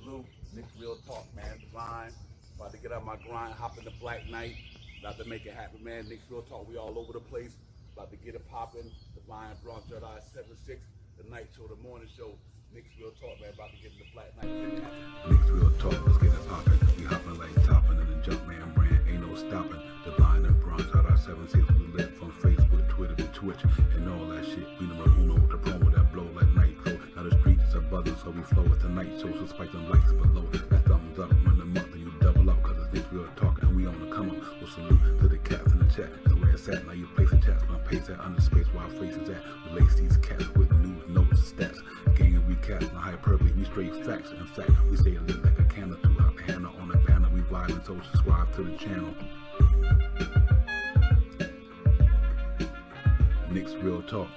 Salute, Nick Real Talk, man. Divine, about to get out my grind, hop in the Black Knight, about to make it happen, man. Nick Real Talk, we all over the place, about to get it popping. Divine, Bronx, Third Eye, 7-6, the night show, the morning show. Nick's Real Talk, man, about to get in the Black Knight. Nick's Real Talk, let's get it popping. We hopping like topping in the Jumpman brand, ain't no stopping. Divine and Bronx, Third Eye, 7-6, we live from Facebook, Twitter to Twitch, and all that shit. We number uno with the promo that blow like nitro. Now the streets are buzzing, so we flow with the night show, so spike them likes below. That thumbs up, run them up, then you double up, cause it's Nick's Real Talk, and we on the come up. We'll salute to the cats in the chat. So where it's at, now you place the chats, when I pace that under space where our faces at. We lace these cats with news, notes, stats, game recap, no hyperbole, we straight facts. In fact, we say it lit like a candle throughout the handle on the panel. We vibing, so subscribe to the channel. Nick's Real Talk.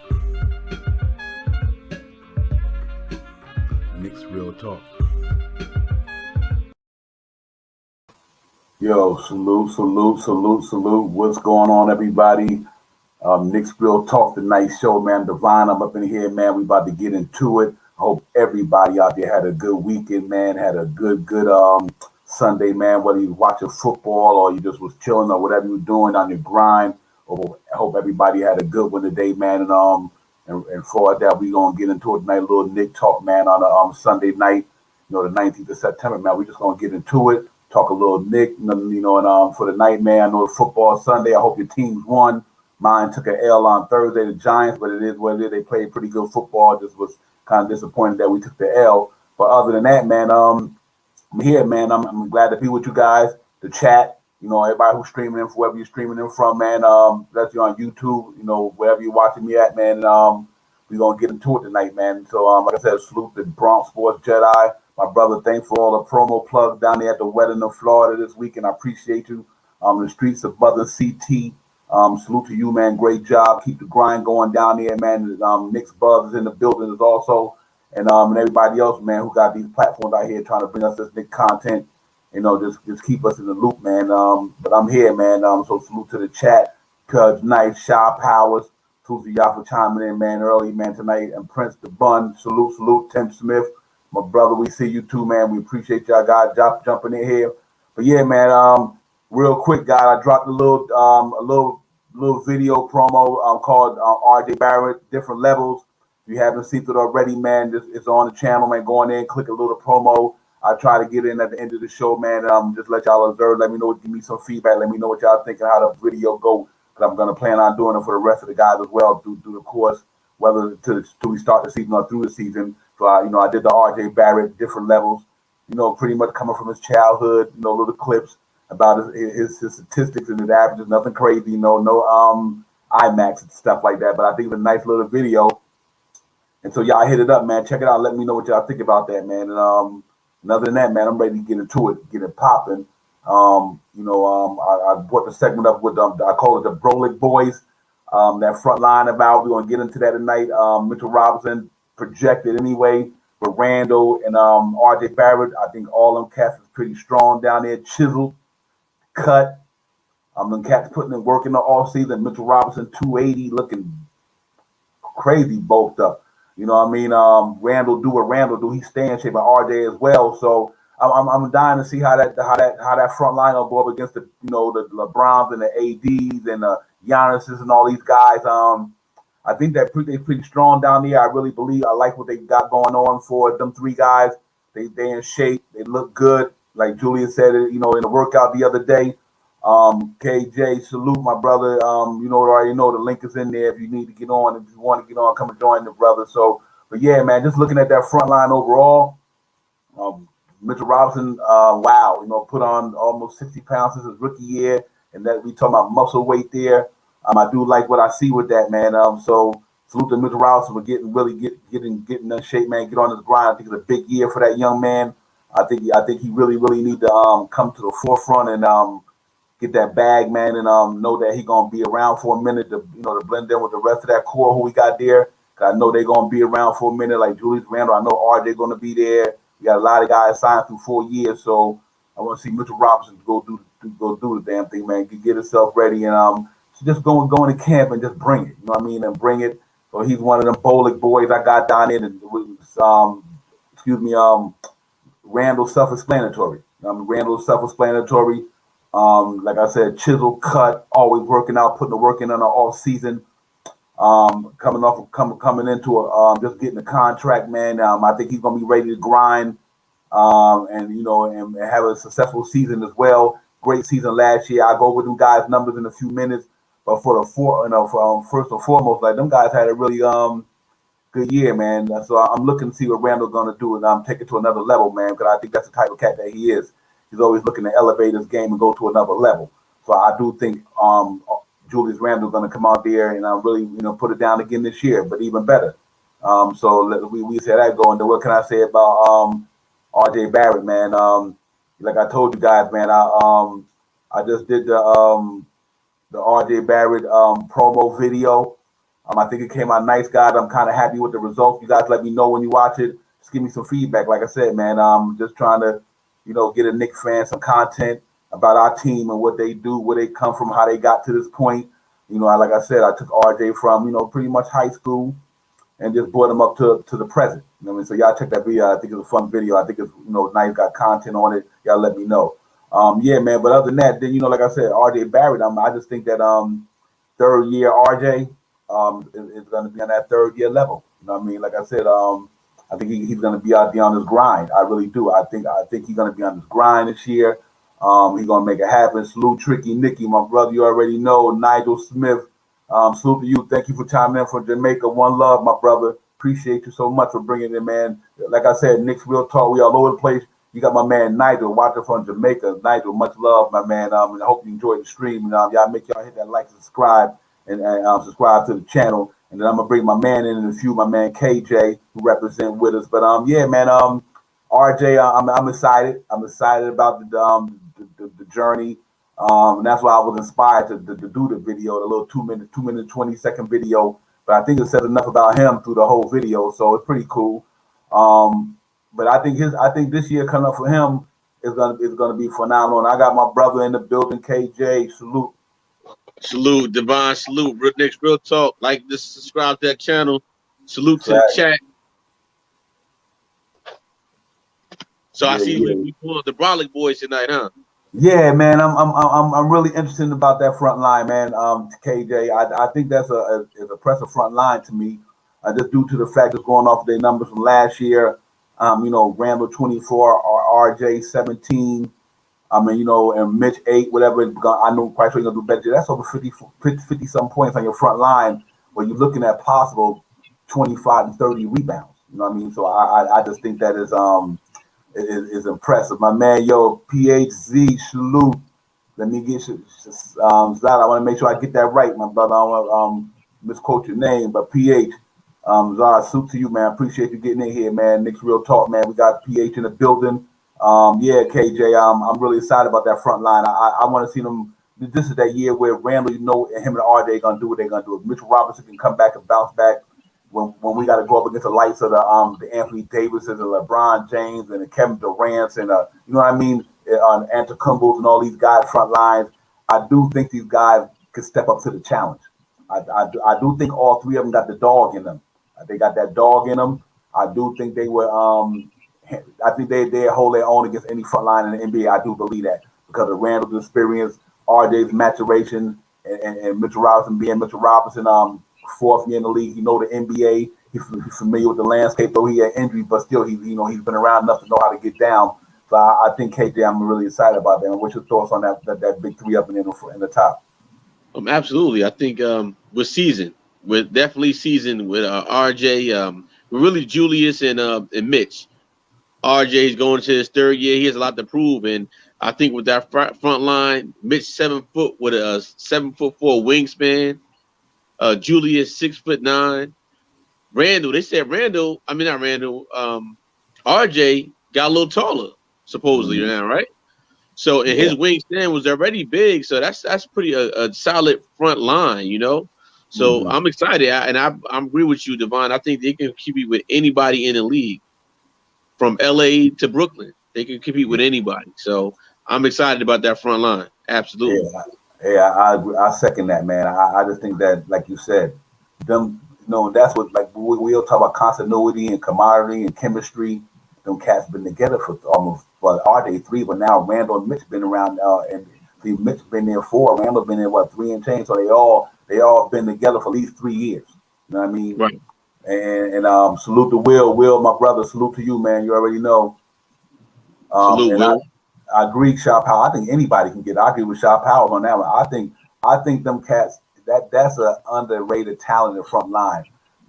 Nick's Real Talk. Yo, salute. What's going on, everybody? Nick's Real Talk, the night show, man. Divine, I'm up in here, man. We about to get into it. I hope everybody out there had a good weekend, man. Had a good Sunday, man. Whether you watching football or you just was chilling or whatever you were doing on your grind. I hope everybody had a good one today, man. And for that, we gonna get into it tonight. A little Nick Talk, man, on a Sunday night, the 19th of September, man. We just gonna get into it. Talk a little Nick, and for the night, man. I know it's football Sunday. I hope your teams won. Mine took an L on Thursday, the Giants, but it is what it is. They played pretty good football. Just was kind of disappointed that we took the L. But other than that, man, I'm here, man. I'm glad to be with you guys. The chat, everybody who's streaming in, wherever you're streaming in from, man. That's you on YouTube, wherever you're watching me at, man. And we're gonna get into it tonight, man. So like I said, salute to Bronx Sports Jedi. My brother, thanks for all the promo plugs down there at the wedding of Florida this weekend. I appreciate you. The streets of Mother CT. Salute to you, man. Great job. Keep the grind going down there, man. Nick's Buzz is in the building as also. And everybody else, man, who got these platforms out here trying to bring us this Nick content. Just keep us in the loop, man. But I'm here, man. So salute to the chat. Cuz Nice, Shaw Powers. Salute to y'all for chiming in, man, early, man, tonight. And Prince the Bun. Salute. Tim Smith. My brother, we see you too, man. We appreciate y'all guys jumping in here. But yeah, man, real quick, guys, I dropped a little video promo called RJ Barrett, Different Levels. If you haven't seen it already, man, it's on the channel, man. Go on in, click a little promo. I try to get in at the end of the show, man. Just let y'all observe. Let me know, give me some feedback. Let me know what y'all thinking, how the video go. Because I'm going to plan on doing it for the rest of the guys as well through the course, whether till we start the season or through the season. So, I did the RJ Barrett, Different Levels, pretty much coming from his childhood, little clips about his statistics and his averages, nothing crazy, no IMAX and stuff like that. But I think it's a nice little video. And so y'all hit it up, man. Check it out. Let me know what y'all think about that, man. And other than that, man, I'm ready to get into it, get it popping. I brought the segment up with I call it the Brolic boys. That Frontline about. We're gonna get into that tonight. Mitchell Robinson projected anyway. But Randall and RJ Barrett, I think all them cats is pretty strong down there, chiseled, cut. Them cats putting in work in the off season. Mitchell Robinson 280, looking crazy bulked up. You know what I mean? Randall do what Randall do. He's staying in shape, but RJ as well. So I'm dying to see how that front line will go up against the the LeBrons and the ADs and the Giannis's and all these guys. I think they're pretty strong down there. I really believe I like what they got going on for them three guys. They in shape. They look good. Like Julian said, in the workout the other day. KJ, salute my brother. Already know the link is in there if you need to get on. If you want to get on, come and join the brother. So, but yeah, man, just looking at that front line overall. Mitchell Robinson, wow, put on almost 60 pounds since his rookie year, and that we talking about muscle weight there. I do like what I see with that, man. So salute to Mitchell Robinson for getting in shape, man. Get on his grind. I think it's a big year for that young man. I think he really need to come to the forefront and get that bag, man, and know that he gonna be around for a minute to to blend in with the rest of that core who we got there. I know they're gonna be around for a minute, like Julius Randle. I know RJ gonna be there. We got a lot of guys signed through 4 years, so I want to see Mitchell Robinson go do the damn thing, man. Get himself ready and just go to camp and just bring it. You know what I mean? And bring it. So he's one of them Brolic boys I got down in, and Randall's self-explanatory. Randall's self-explanatory. Like I said, chisel cut, always working out, putting the work in on the off season. Coming into just getting a contract, man. I think he's gonna be ready to grind, and have a successful season as well. Great season last year. I'll go over them guys' numbers in a few minutes, but first and foremost, like them guys had a really good year, man. So I'm looking to see what Randall's gonna do, and take it to another level, man. Because I think that's the type of cat that he is. He's always looking to elevate his game and go to another level. So I do think Julius Randle's going to come out there and really, put it down again this year, but even better. So we see that going. Then what can I say about RJ Barrett, man? Like I told you guys, man, I just did the RJ Barrett promo video. I think it came out nice, guys. I'm kind of happy with the results. You guys let me know when you watch it. Just give me some feedback. Like I said, man, I'm just trying to, get a Knicks fan some content about our team and what they do, where they come from, how they got to this point. Like I said, I took RJ from, pretty much high school and just brought him up to the present. So y'all check that video. I think it's a fun video. I think it's, nice, got content on it. Y'all let me know. Yeah, man. But other than that, then, like I said, RJ Barrett, I just think that third year RJ is going to be on that third year level. Like I said, I think he's going to be out there on his grind. I really do. I think he's going to be on his grind this year. He's going to make it happen. Salute Tricky Nicky, my brother, you already know. Nigel Smith, salute to you. Thank you for chiming in from Jamaica. One love, my brother. Appreciate you so much for bringing it, man. Like I said, Knicks Real Talk, we all over the place. You got my man Nigel watching from Jamaica. Nigel, much love, my man. And I hope you enjoyed the stream. Y'all make y'all hit that like and subscribe and subscribe to the channel. And then I'm going to bring my man in a few, my man KJ, who represent with us. But, yeah, man, RJ, I'm excited. I'm excited about the journey, and that's why I was inspired to do the video, the little 2 minute 20-second video. But I think it says enough about him through the whole video, so it's pretty cool. But I think this year coming up for him is gonna be phenomenal. And I got my brother in the building, KJ. Salute, Divine. Salute, Knicks Real Talk. Like this, subscribe to that channel. Salute to the chat. So I see we pulled the Brolic boys tonight, huh? Yeah, man. I'm really interested about that front line, man. KJ, I think that's a impressive front line to me. Just due to the fact it's going off their numbers from last year. Randall 24 or RJ 17. And Mitch 8, whatever. I know quite sure you're gonna do better. That's over 50 some points on your front line, where you're looking at possible 25 and 30 rebounds. You know what I mean? So I just think that is impressive. My man, PHZ, salute. Let me get Zad. I want to make sure I get that right, my brother. I don't want to misquote your name, but PH, Zad, salute to you, man. Appreciate you getting in here, man. Knicks Real Talk, man. We got PH in the building. Yeah, KJ, I'm really excited about that front line. I want to see them. This is that year where Randall, and him and RJ going to do what they're going to do. If Mitchell Robinson can come back and bounce back, when we got to go up against the likes of the Anthony Davises and LeBron James and the Kevin Durant's and you know what I mean, Antetokounmpos and all these guys front lines, I do think these guys could step up to the challenge. I do think all three of them got the dog in them. They got that dog in them. I do think they were. I think they hold their own against any front line in the NBA. I do believe that because of Randall's experience, RJ's maturation, and Mitchell Robinson being Mitchell Robinson. Fourth year in the league, the NBA. He's familiar with the landscape, though he had injury, but still he's been around enough to know how to get down. So I think KJ, I'm really excited about that. And what's your thoughts on that big three up in the top? Absolutely. I think we're seasoned. We're definitely seasoned with RJ. We're really Julius and Mitch. RJ is going to his third year. He has a lot to prove, and I think with that front line, Mitch 7 foot with a 7'4" wingspan. Julius 6'9". Randall, they said RJ got a little taller, supposedly now, right? So and his wingspan was already big, so that's pretty a solid front line, So I'm excited, and I agree with you, Devon. I think they can compete with anybody in the league, from LA to Brooklyn. They can compete with anybody. So I'm excited about that front line. Absolutely. Yeah, I agree. I second that, man. I just think that, like you said, them, that's what, like, we'll talk about continuity and camaraderie and chemistry them cats been together for almost, well, RJ 3, but now Randall and Mitch been around, and see, Mitch been there 4, Randall been there, 3 and change, so they all been together for at least 3 years. You know what I mean? Right. And salute to Will, my brother, salute to you, man. You already know. Salute, And Will. I agree, Shaw Powell. I think anybody can get it. I agree with Shaw Powell on that one. I think them cats, that's an underrated talent in the front line.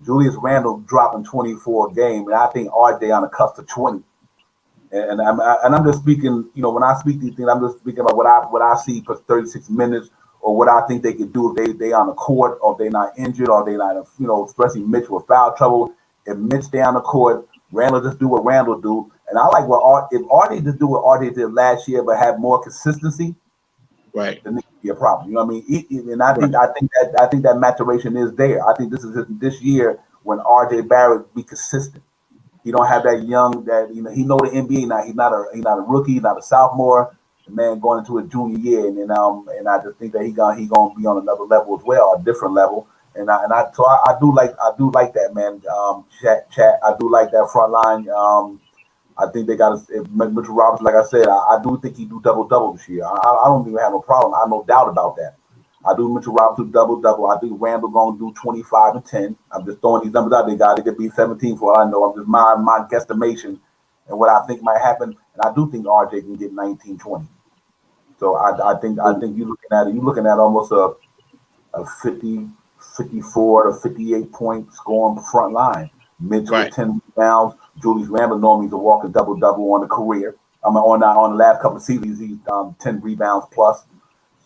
Julius Randle dropping 24 a game, and I think RJ on the cusp of 20. And I'm just speaking, when I speak these things, I'm just speaking about what I see for 36 minutes, or what I think they could do if they on the court, or if they're not injured, or they not, especially Mitch with foul trouble. If Mitch stay on the court, Randle just do what Randle do. And I like if RJ just do what RJ did last year, but have more consistency, right, then it could be a problem. You know what I mean? And I think that maturation is there. I think this is this year when RJ Barrett be consistent. He don't have that young he know the NBA now. He's not a rookie, not a sophomore. The man going into a junior year, and I just think that he gonna be on another level as well, a different level. So I do like that, man. Chat. I do like that front line. I think they got Mitchell Robinson. Like I said, I do think he do double this year. I don't even have a problem. I have no doubt about that. I do Mitchell Robinson double. I think Randall gonna do 25 and 10. I'm just throwing these numbers out there, guys. It could be 17 for all I know. I'm just my guesstimation and what I think might happen. And I do think RJ can get 19, 20. So I think you're looking at almost a 50, 54 to 58 point scoring front line. Mitch with 10 rebounds. Julius Randle normally is a walking double on the career. On the last couple of seasons, he's 10 rebounds plus.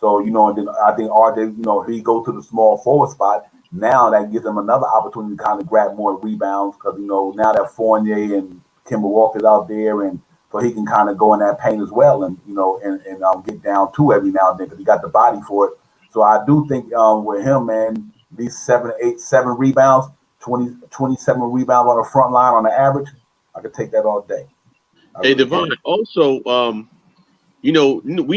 So, and then I think RJ, he go to the small forward spot. Now that gives him another opportunity to kind of grab more rebounds because, now that Fournier and Kemba Walker's out there, and so he can kind of go in that paint as well and get down two every now and then because he got the body for it. So I do think with him, man, these 7 rebounds, 27 rebounds on the front line on the average, I could take that all day. Hey, Devon, also, we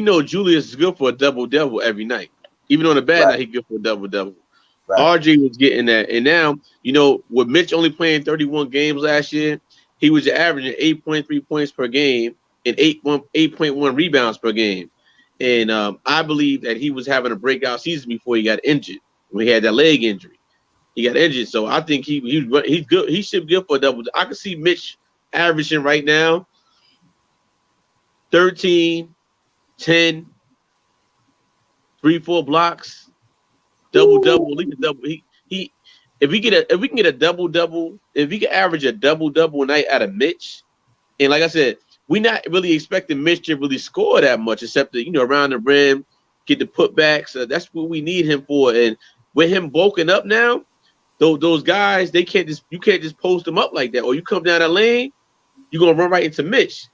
know Julius is good for a double every night. Even on a bad night, he's good for a double. Right. RJ was getting that. And now, with Mitch only playing 31 games last year, he was averaging 8.3 points per game and 8.1 rebounds per game. And I believe that he was having a breakout season before he got injured, when he had that leg injury. He got injured. So I think he's good. He should be good for a double. I can see Mitch averaging right now 13, 10, 3-4 blocks, double, at least a double. If we can get a double, if we can average a double a night out of Mitch, and like I said, we're not really expecting Mitch to really score that much, except that around the rim, get the putbacks. That's what we need him for. And with him bulking up now, those guys you can't just post them up like that, or you come down that lane, you're gonna run right into Mitch.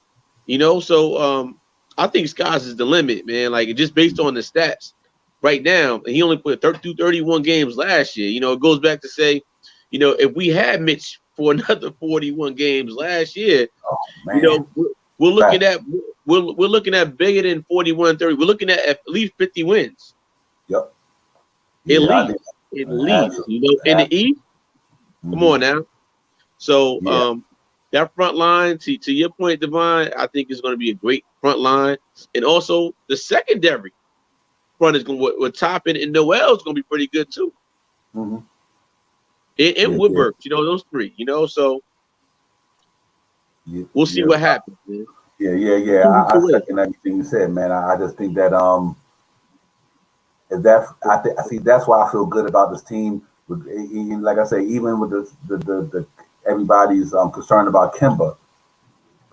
So I think sky's is the limit, man. Like, just based on the stats right now, he only played 31 games last year. It goes back to say, if we had Mitch for another 41 games last year, we're looking at bigger than 41, 30. We're looking at least 50 wins. Yep. At least. In the East. Come on now. So that front line, to your point, Devon, I think is going to be a great front line. And also the secondary front is going to, with Toppin and Noel, is going to be pretty good too. Mm-hmm. And Woodburn, those three, so we'll see what happens, man. Yeah. I second everything you said, man. I just think that that's why I feel good about this team. Like I say, even with the everybody's concerned about Kemba,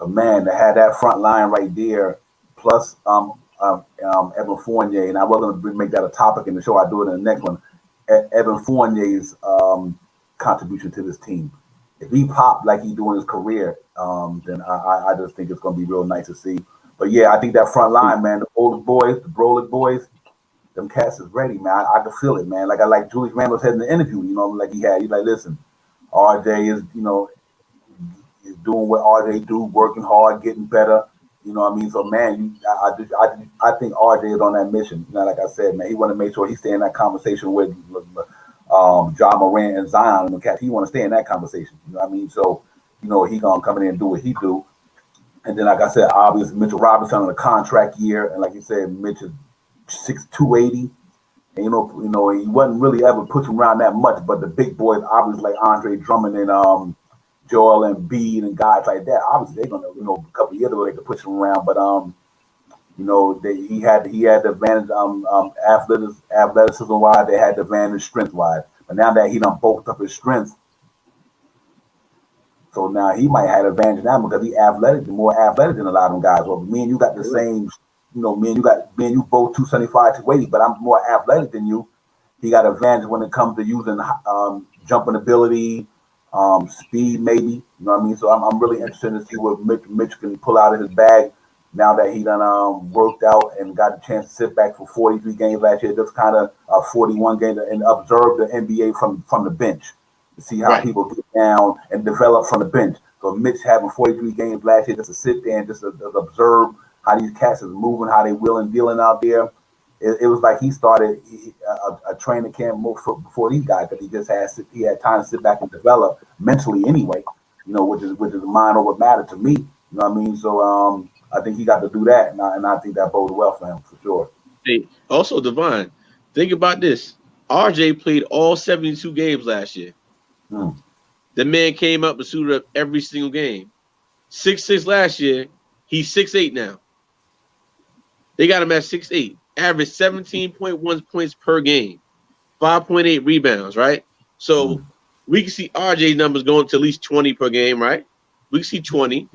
but man, to have that front line right there, plus Evan Fournier, and I was going to make that a topic in the show. I do it in the next one. Evan Fournier's contribution to this team. If he popped like he do in his career, then I just think it's going to be real nice to see. But yeah, I think that front line, man, the older boys, the Brolic boys, them cats is ready, man. I can feel it, man. Like Julius Randle said in the interview, like he's like, listen, RJ is, is doing what RJ do, working hard, getting better. You know what I mean? So, man, I think RJ is on that mission. Like I said, man, he want to make sure he stay in that conversation with John Morant and Zion and the cats. He want to stay in that conversation. You know what I mean? So, he gonna come in and do what he do. And then, like I said, obviously Mitchell Robinson on a contract year, and like you said, Mitch is 6'2", and he wasn't really ever pushing around that much. But the big boys, obviously like Andre Drummond and Joel Embiid and guys like that, obviously they're gonna, a couple of years ago they could push him around, but he had the advantage athleticism wise, they had the advantage strength wise. But now that he done bulked up his strength, so now he might have advantage now because he more athletic than a lot of them guys. Well, me and you got the same, me and you both 275, 280, but I'm more athletic than you. He got advantage when it comes to using jumping ability, speed, maybe. You know what I mean? So I'm really interested to see what Mitch can pull out of his bag now that he done worked out and got a chance to sit back for 43 games last year, just kind of 41 games, and observe the NBA from the bench to see how people get down and develop from the bench. So Mitch having 43 games last year just to sit there and just observe how these cats is moving, how they wheeling, dealing out there. It was like he started a training camp before these guys, because he had time to sit back and develop mentally anyway, which is mind over matter to me. You know what I mean? So I think he got to do that, and I think that bodes well for him for sure. Hey, also, Devon, think about this. RJ played all 72 games last year. The man came up and suited up every single game. 6'6" last year. He's 6'8" now. They got him at 6'8". Average 17.1 points per game. 5.8 rebounds, right? So we can see RJ's numbers going to at least 20 per game, right? We can see 20.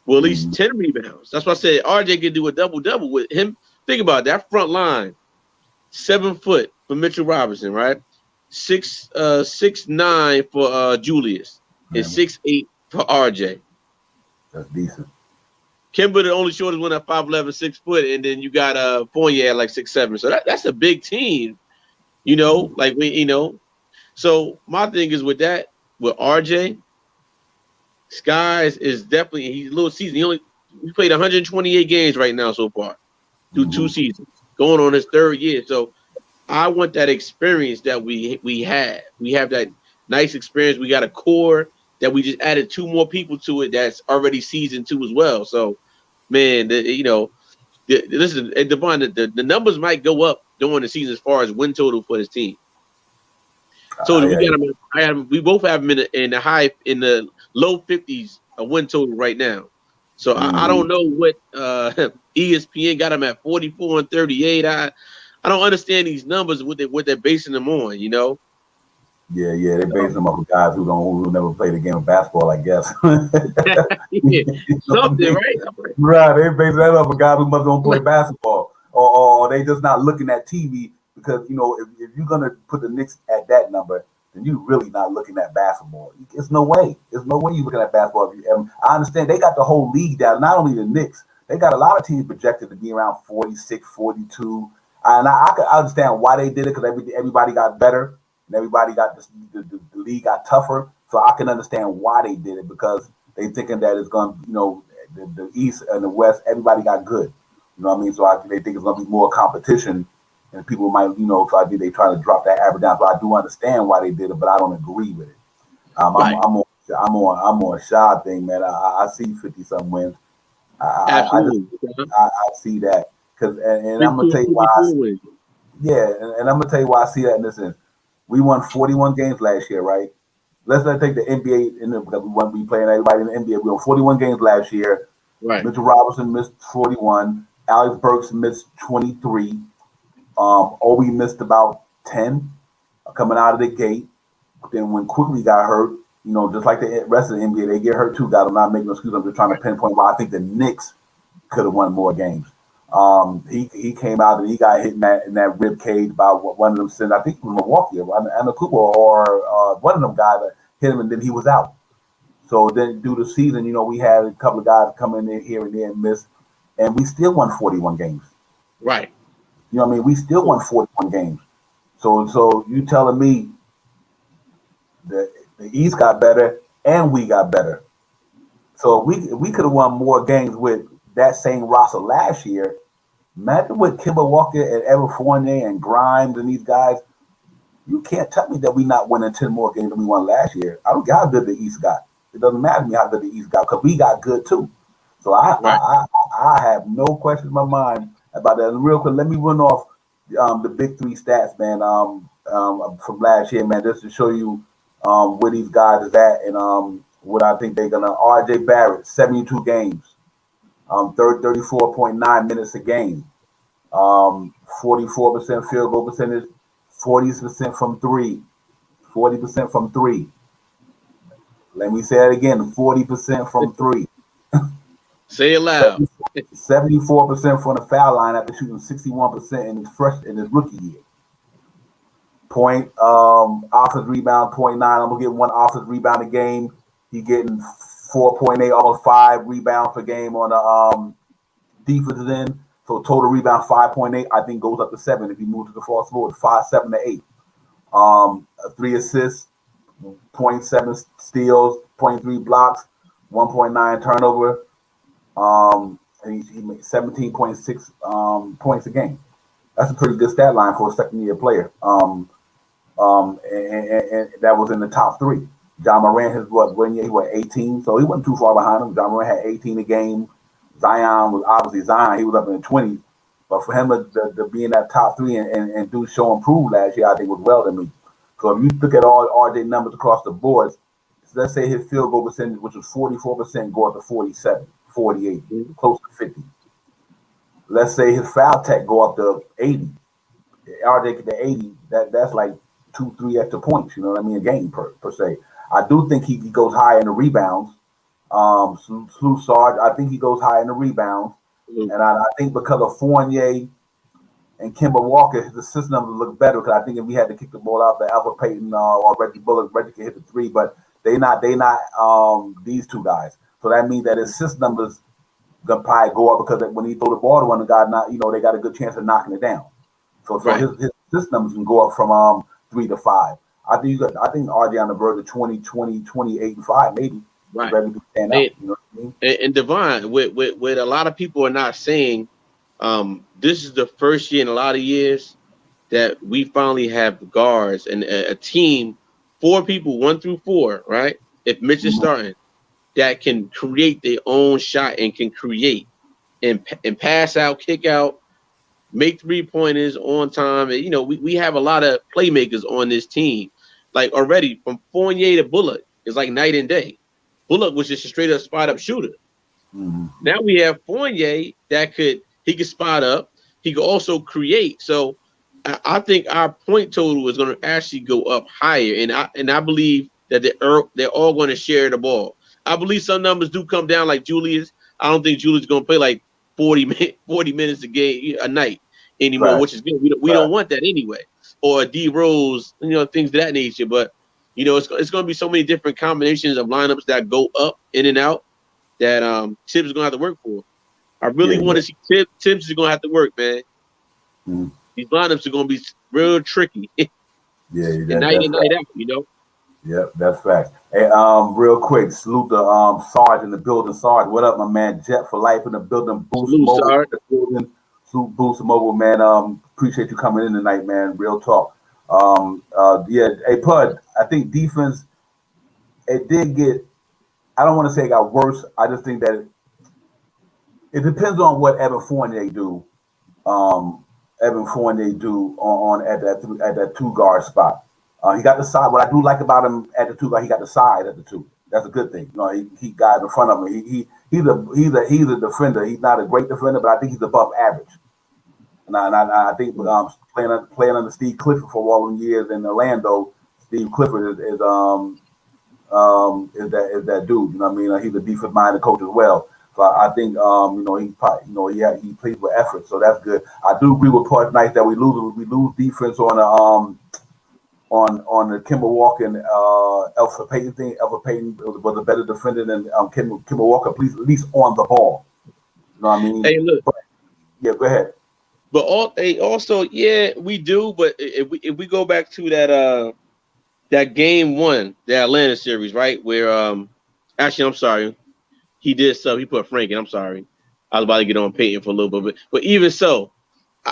Well, at least 10 rebounds. That's why I said RJ could do a double-double with him. Think about that front line. 7 foot for Mitchell Robinson, right? 6'9" for Julius, and 6'8" for RJ. That's decent. Kimber, the only shortest one at 5'11", 6 foot, and then you got Fournier at like 6'7". So that's a big team, like So my thing is with RJ, Skies is definitely, he's a little seasoned. He played 128 games right now so far through 2 seasons, going on his 3rd year. So I want that experience that we have. We have that nice experience. We got a core that we just added 2 more people to it that's already seasoned 2 as well. So, man, listen, Devon, the numbers might go up during the season as far as win total for his team. So we both have him in the low 50s a win total right now. So I don't know what ESPN got him at 44 and 38. I don't understand these numbers, what they're basing them on, Yeah, they're basing them off of guys who never played a game of basketball, I guess. Something, right? Right, they base that off of guys who must don't play basketball, or they just not looking at TV, because if you're gonna put the Knicks at that number, then you really not looking at basketball. There's no way you're looking at basketball. I understand they got the whole league down. Not only the Knicks, they got a lot of teams projected to be around 46, 42. And I can understand why they did it, because everybody got better and everybody got the league got tougher. So I can understand why they did it, because they thinking that it's going to, the East and the West, everybody got good. You know what I mean? So they think it's going to be more competition, and people might, so I think they try to drop that average down. So I do understand why they did it, but I don't agree with it. I'm on a Shaw thing, man. I see 50-something wins. I see that, and I'm gonna tell you why. And I'm gonna tell you why I see that in this sense. We won 41 games last year, right? Let's take the NBA because we playing everybody in the NBA. We won 41 games last year. Right. Mitchell Robinson missed 41. Alex Burks missed 23. Obi missed about 10 coming out of the gate. Then when Quickley got hurt, just like the rest of the NBA, they get hurt too. I'm not making no excuse. I'm just trying to pinpoint why I think the Knicks could have won more games. He came out and he got hit in that rib cage by one of them sent, I think it was Milwaukee, and Cooper or one of them guys that hit him, and then he was out. So then through the season, we had a couple of guys come in there here and there and miss, and we still won 41 games. Right. You know what I mean? We still won 41 games. So you telling me that the East got better and we got better. So we could have won more games with that same roster last year. Imagine with Kemba Walker and Evan Fournier and Grimes and these guys. You can't tell me that we not winning 10 more games than we won last year. I don't care how good the East got. It doesn't matter to me how good the East got, because we got good too. So I have no question in my mind about that. And real quick, let me run off the big three stats, man. From last year, man, just to show you where these guys is at and what I think they're gonna. R.J. Barrett, 72 games, 34.9 minutes a game, 44% field goal percentage, 40% from three, 40% from three. Let me say that again, 40% from three. Say it loud. 74% from the foul line after shooting 61% in his rookie year. Point offensive rebound, 0.9. I'm gonna get one offensive rebound a game. He getting 4.8, almost 5 rebounds per game on the defensive end. So total rebound 5.8. I think goes up to 7 if you move to the false forward. 5, 7 to 8. 3 assists, 0.7 steals, 0.3 blocks, 1.9 turnover. And he made 17.6 points a game. That's a pretty good stat line for a second-year player. And that was in the top 3. John Moran has one year he was 18, so he wasn't too far behind him. John Moran had 18 a game. Zion was obviously Zion. He was up in the 20s, but for him to be in that top 3 and do show improve last year, I think was well to me. So if you look at all RJ numbers across the board, let's say his field goal percentage, which was 44%, go up to 47, 48, close to 50. Let's say his foul tech go up to 80. RJ get to 80, that's like 2-3 extra points, you know what I mean, a game per se. I do think he goes high in the rebounds. Slew Sarge, I think he goes high in the rebounds. And I think because of Fournier and Kemba Walker, his assist numbers look better because I think if we had to kick the ball out to Alpha Payton or Reggie Bullock, Reggie can hit the 3, but they not these two guys. So that means that his assist numbers gonna probably go up because when he throw the ball to one guy, they got a good chance of knocking it down. So right. His assist numbers can go up from 3 to 5. I think RJ on the verge of 20, 28, and 5 maybe. Right. Stand out, you know what I mean? And Devon, what a lot of people are not saying, this is the first year in a lot of years that we finally have guards and a team, 4 people, 1 through 4, right? If Mitch is starting, that can create their own shot and can create and pass out, kick out, make 3-pointers on time. And, we have a lot of playmakers on this team. Like already from Fournier to Bullock, it's like night and day. Bullock was just a straight up spot up shooter. Now we have Fournier that he could spot up. He could also create. So I think our point total is going to actually go up higher. And I believe that they're all going to share the ball. I believe some numbers do come down like Julius. I don't think Julius is going to play like 40 minutes a night anymore, right. Which is good. We don't want that anyway. Or D Rose, things of that nature. But it's going to be so many different combinations of lineups that go up in and out that Tibbs is going to have to work for. I really want to see Tibbs is going to have to work, man. These lineups are going to be real tricky. Night in, night out, Yep, that's fact. Hey, real quick, salute the Sarge in the building. Sarge, what up, my man? Jet for life in the building. Boost Mobile in the building. Salute Boost Mobile, man. Appreciate you coming in tonight, man. Real talk. Hey, Pud, I think defense, it did get, I don't want to say it got worse. I just think that it depends on what Evan Fournier do. On at that 2 guard spot. He got the side. What I do like about him at the 2 guard, he got the side at the 2. That's a good thing. He got in front of him. He's a defender. He's not a great defender, but I think he's above average. And I think playing under Steve Clifford for all them years in Orlando, Steve Clifford is that dude. You know what I mean? He's a defensive-minded coach as well. So I think he plays with effort. So that's good. I do agree with Part Night that we lose defense on the Kemba Walker and Alpha Payton thing. Alpha Payton was a better defender than Kemba Walker, at least on the ball. You know what I mean? Hey, look. Go ahead. But also, we do. But if we go back to that game 1, the Atlanta series, right? Where actually, I'm sorry, he did sub. He put Frank in. I'm sorry, I was about to get on Peyton for a little bit, but even so,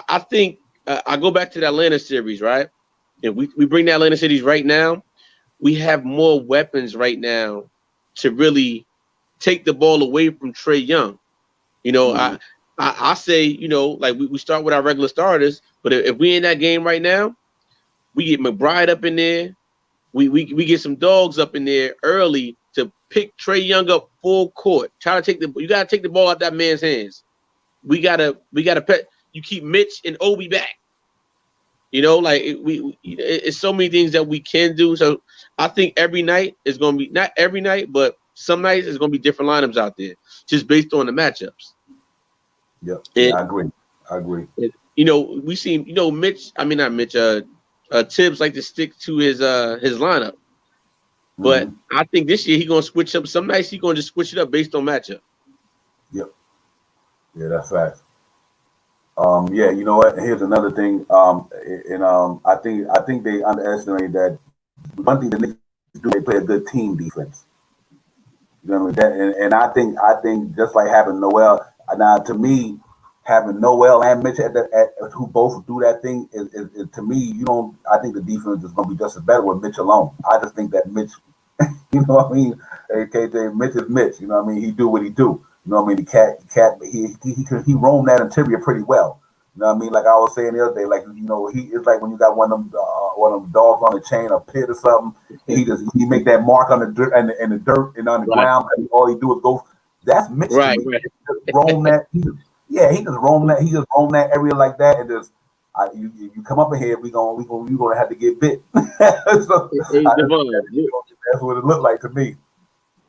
I think I go back to the Atlanta series, right? And we bring the Atlanta series right now. We have more weapons right now to really take the ball away from Trae Young. You know, Mm-hmm. I say, you know, like we start with our regular starters, but if we in that game right now, we get McBride up in there. We get some dogs up in there early to pick Trae Young up full court. Try to you gotta take the ball out that man's hands. We gotta pet. You keep Mitch and Obi back. You know, like it's so many things that we can do. So I think every night is gonna be, not every night, but some nights it's gonna be different lineups out there, just based on the matchups. Yep. And, Yeah, I agree. you know, we see, you know, not Mitch. Tibbs like to stick to his lineup, but I think this year he's gonna switch up. Some nights he's gonna just switch it up based on matchup. Yep. Yeah, that's facts. Yeah, you know what? Here's another thing. I think they underestimate that one thing the Knicks do, they play a good team defense. You know what I mean? And I think just like having Noel, now to me, having Noel and Mitch at who both do that thing is to me, you don't. I think the defense is going to be just as better with Mitch alone. I just think that Mitch, you know what I mean? Hey, KJ, Mitch is Mitch. You know what I mean? He do what he do. You know what I mean? The cat, he roamed that interior pretty well. You know what I mean? Like I was saying the other day, like, you know, he is like when you got one of them dogs on a chain, a pit or something. He make that mark on the dirt and the dirt and on the ground. And all he do is go. That's Mitch. Right. To me. Right. Just roam that. He just roam that. He just roam that area like that, and just you come up in here, we gonna have to get bit. So, that's what it looked like to me.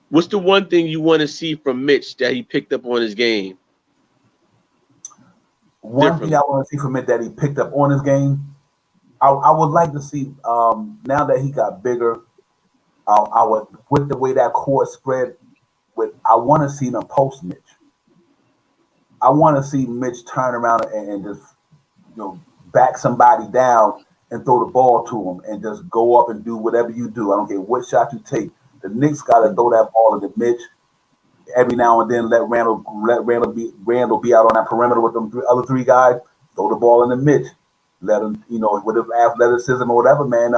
What's the one thing you want to see from Mitch that he picked up on his game? One thing I want to see from Mitch that he picked up on his game, I would like to see, now that he got bigger, I would, with the way that court spread, I want to see them post Mitch. I want to see Mitch turn around and just, you know, back somebody down and throw the ball to him and just go up and do whatever you do. I don't care what shot you take. The Knicks got to throw that ball to Mitch every now and then. Let Randall be out on that perimeter with them other three guys. Throw the ball in the Mitch. Let him, you know, with his athleticism or whatever, man.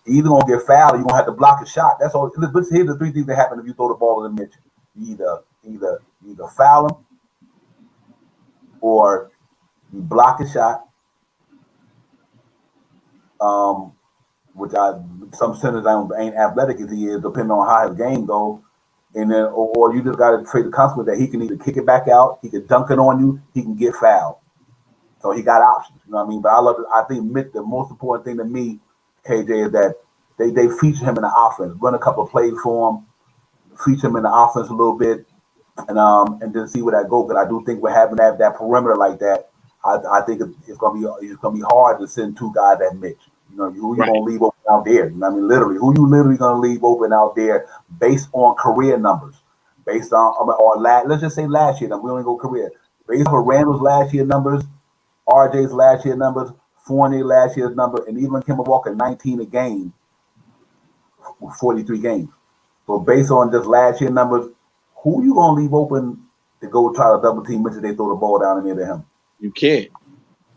He either gonna get fouled or you're gonna have to block a shot. That's all. Here's the three things that happen if you throw the ball in the Mitch. You either foul him, or you block a shot. Which some centers ain't athletic as he is, depending on how his game goes. And then, or you just got to trade the consequence that he can either kick it back out, he can dunk it on you, he can get fouled. So he got options, you know what I mean? But I think the most important thing to me, KJ, is that they feature him in the offense, run a couple of plays for him, feature him in the offense a little bit, and then see where that goes. Because I do think we're having that perimeter like that. I think it's gonna be hard to send two guys at Mitch. You know, who you gonna leave open out there? You know what I mean? Literally, who you literally gonna leave open out there based on career numbers, based on let's just say last year. We only go career based on Randall's last year numbers, RJ's last year numbers, Fournier last year's number, and even Kemba Walker 19 a game, 43 games. So based on just last year numbers, who you gonna leave open to go try to double team Mitch if they throw the ball down in there to him? You can't.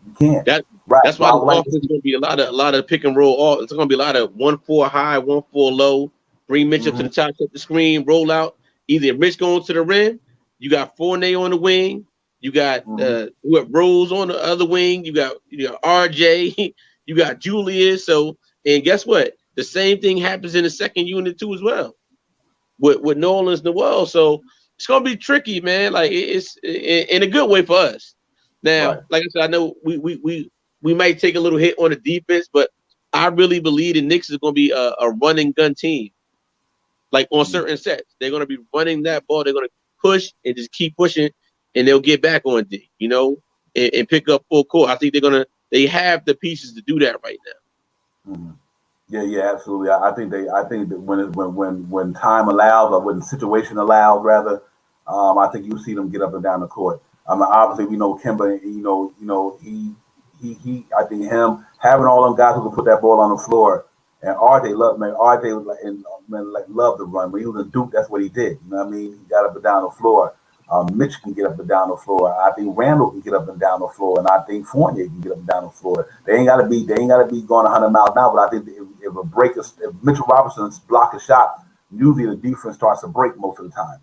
You can't. That's why the offense is going to be a lot of pick and roll. It's going to be a lot of 1-4 high, 1-4 low. Bring Mitch up to the top, set the screen, roll out. Either Mitch going to the rim, you got Fournier on the wing, you got Rose on the other wing, you got RJ, you got Julius. So, and guess what? The same thing happens in the second unit too as well, with Nolan's Noel. So it's going to be tricky, man. Like it's in a good way for us. Now, like I said, I know we might take a little hit on the defense, but I really believe the Knicks is going to be a run and gun team. Like on certain sets, they're going to be running that ball. They're going to push and just keep pushing, and they'll get back on D, you know, and pick up full court. I think they have the pieces to do that right now. Mm-hmm. Yeah, absolutely. I think that when time allows, or when the situation allows, rather, I think you see them get up and down the court. I mean, obviously we know Kemba. He. I think him having all them guys who can put that ball on the floor, and RJ loved the run. When he was in Duke, that's what he did. You know what I mean? He got up and down the floor. Mitch can get up and down the floor. I think Randall can get up and down the floor, and I think Fournier can get up and down the floor. They ain't gotta be going 100 miles an hour. But I think if Mitchell Robinson's block a shot, usually the defense starts to break most of the time.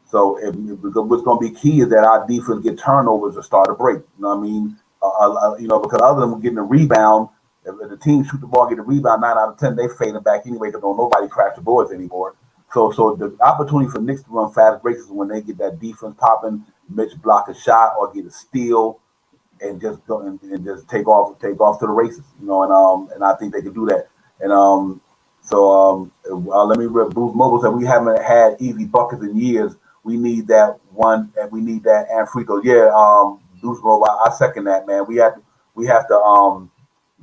So what's going to be key is that our defense get turnovers or start a break. You know what I mean? Because other than getting a rebound, if the team shoot the ball, get a rebound, 9 out of 10, they fading back anyway because nobody cracks the boards anymore. So the opportunity for Knicks to run fast breaks is when they get that defense popping, Mitch block a shot or get a steal, and just go and just take off to the races. And I think they can do that. And let me Bruce Mobile said we haven't had easy buckets in years. We need that one, and we need that and free throw. Yeah, Bruce Mobile, I second that, man. We have to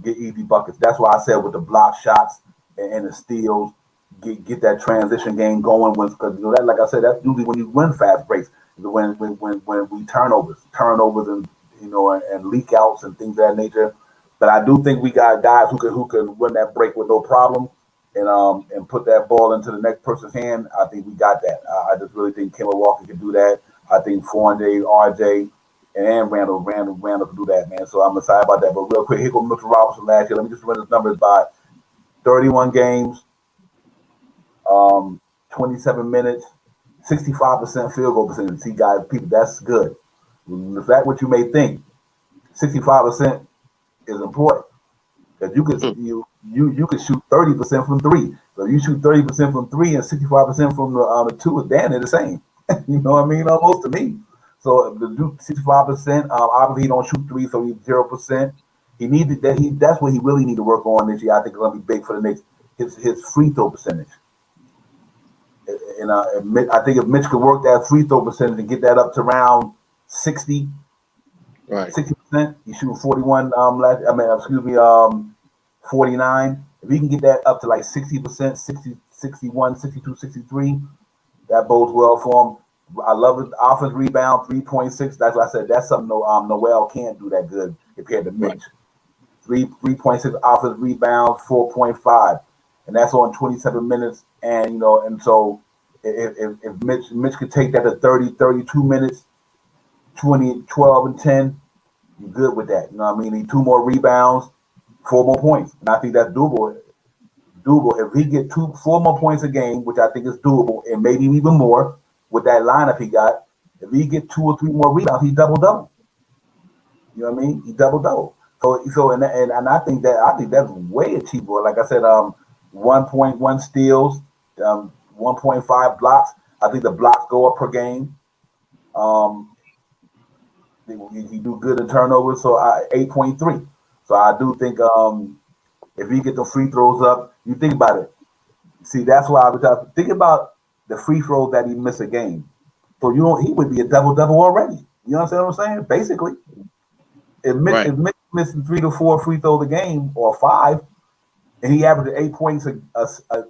get easy buckets. That's why I said with the block shots and the steals, get that transition game going. Because that, like I said, that's usually when you win fast breaks. When we turnovers and and leak outs and things of that nature. But I do think we got guys who can win that break with no problem and put that ball into the next person's hand. I think we got that. I just really think Kemba Walker can do that. I think Fournier, RJ, and Randall can do that, man. So I'm excited about that. But real quick, here goes Mitchell Robinson last year. Let me just run his numbers by 31 games, 27 minutes, 65% field goal percentage. See, guys, people, that's good. Is that what you may think? 65% is important because you could shoot 30% from three. So you shoot 30% from three and 65% from the two is damn near the same. You know what I mean? Almost to me. So the do 65%. Obviously he don't shoot three, so he's 0%. He needed that. That's what he really need to work on this year. I think it's gonna be big for the Knicks. His free throw percentage. And I think if Mitch could work that free throw percentage and get that up to around 60%. He shooting 41. 49. If he can get that up to like 60%, 60, 61, 62, 63, that bodes well for him. I love his offense rebound, 3.6. That's what I said. That's something Noel can't do that good compared to Mitch. 3.6 offense rebound, 4.5, and that's on 27 minutes. And so if Mitch could take that to 32 minutes, 20, 12, and 10, you're good with that. You know what I mean? Need 2 more rebounds, 4 more points. And I think that's doable. If he get 4 more points a game, which I think is doable, and maybe even more with that lineup he got, if he get 2 or 3 more rebounds, he's double. You know what I mean? He double. So and I think that's way achievable. Like I said, 1.1 steals, 1.5 blocks. I think the blocks go up per game. He do good in turnovers, so 8.3. So I do think if he get the free throws up, you think about it. See, that's why I was think about the free throws that he missed a game. So he would be a double already. You understand what I'm saying? Basically, if Mitch missing 3 to 4 free throws a game or 5, and he averaged 8 points a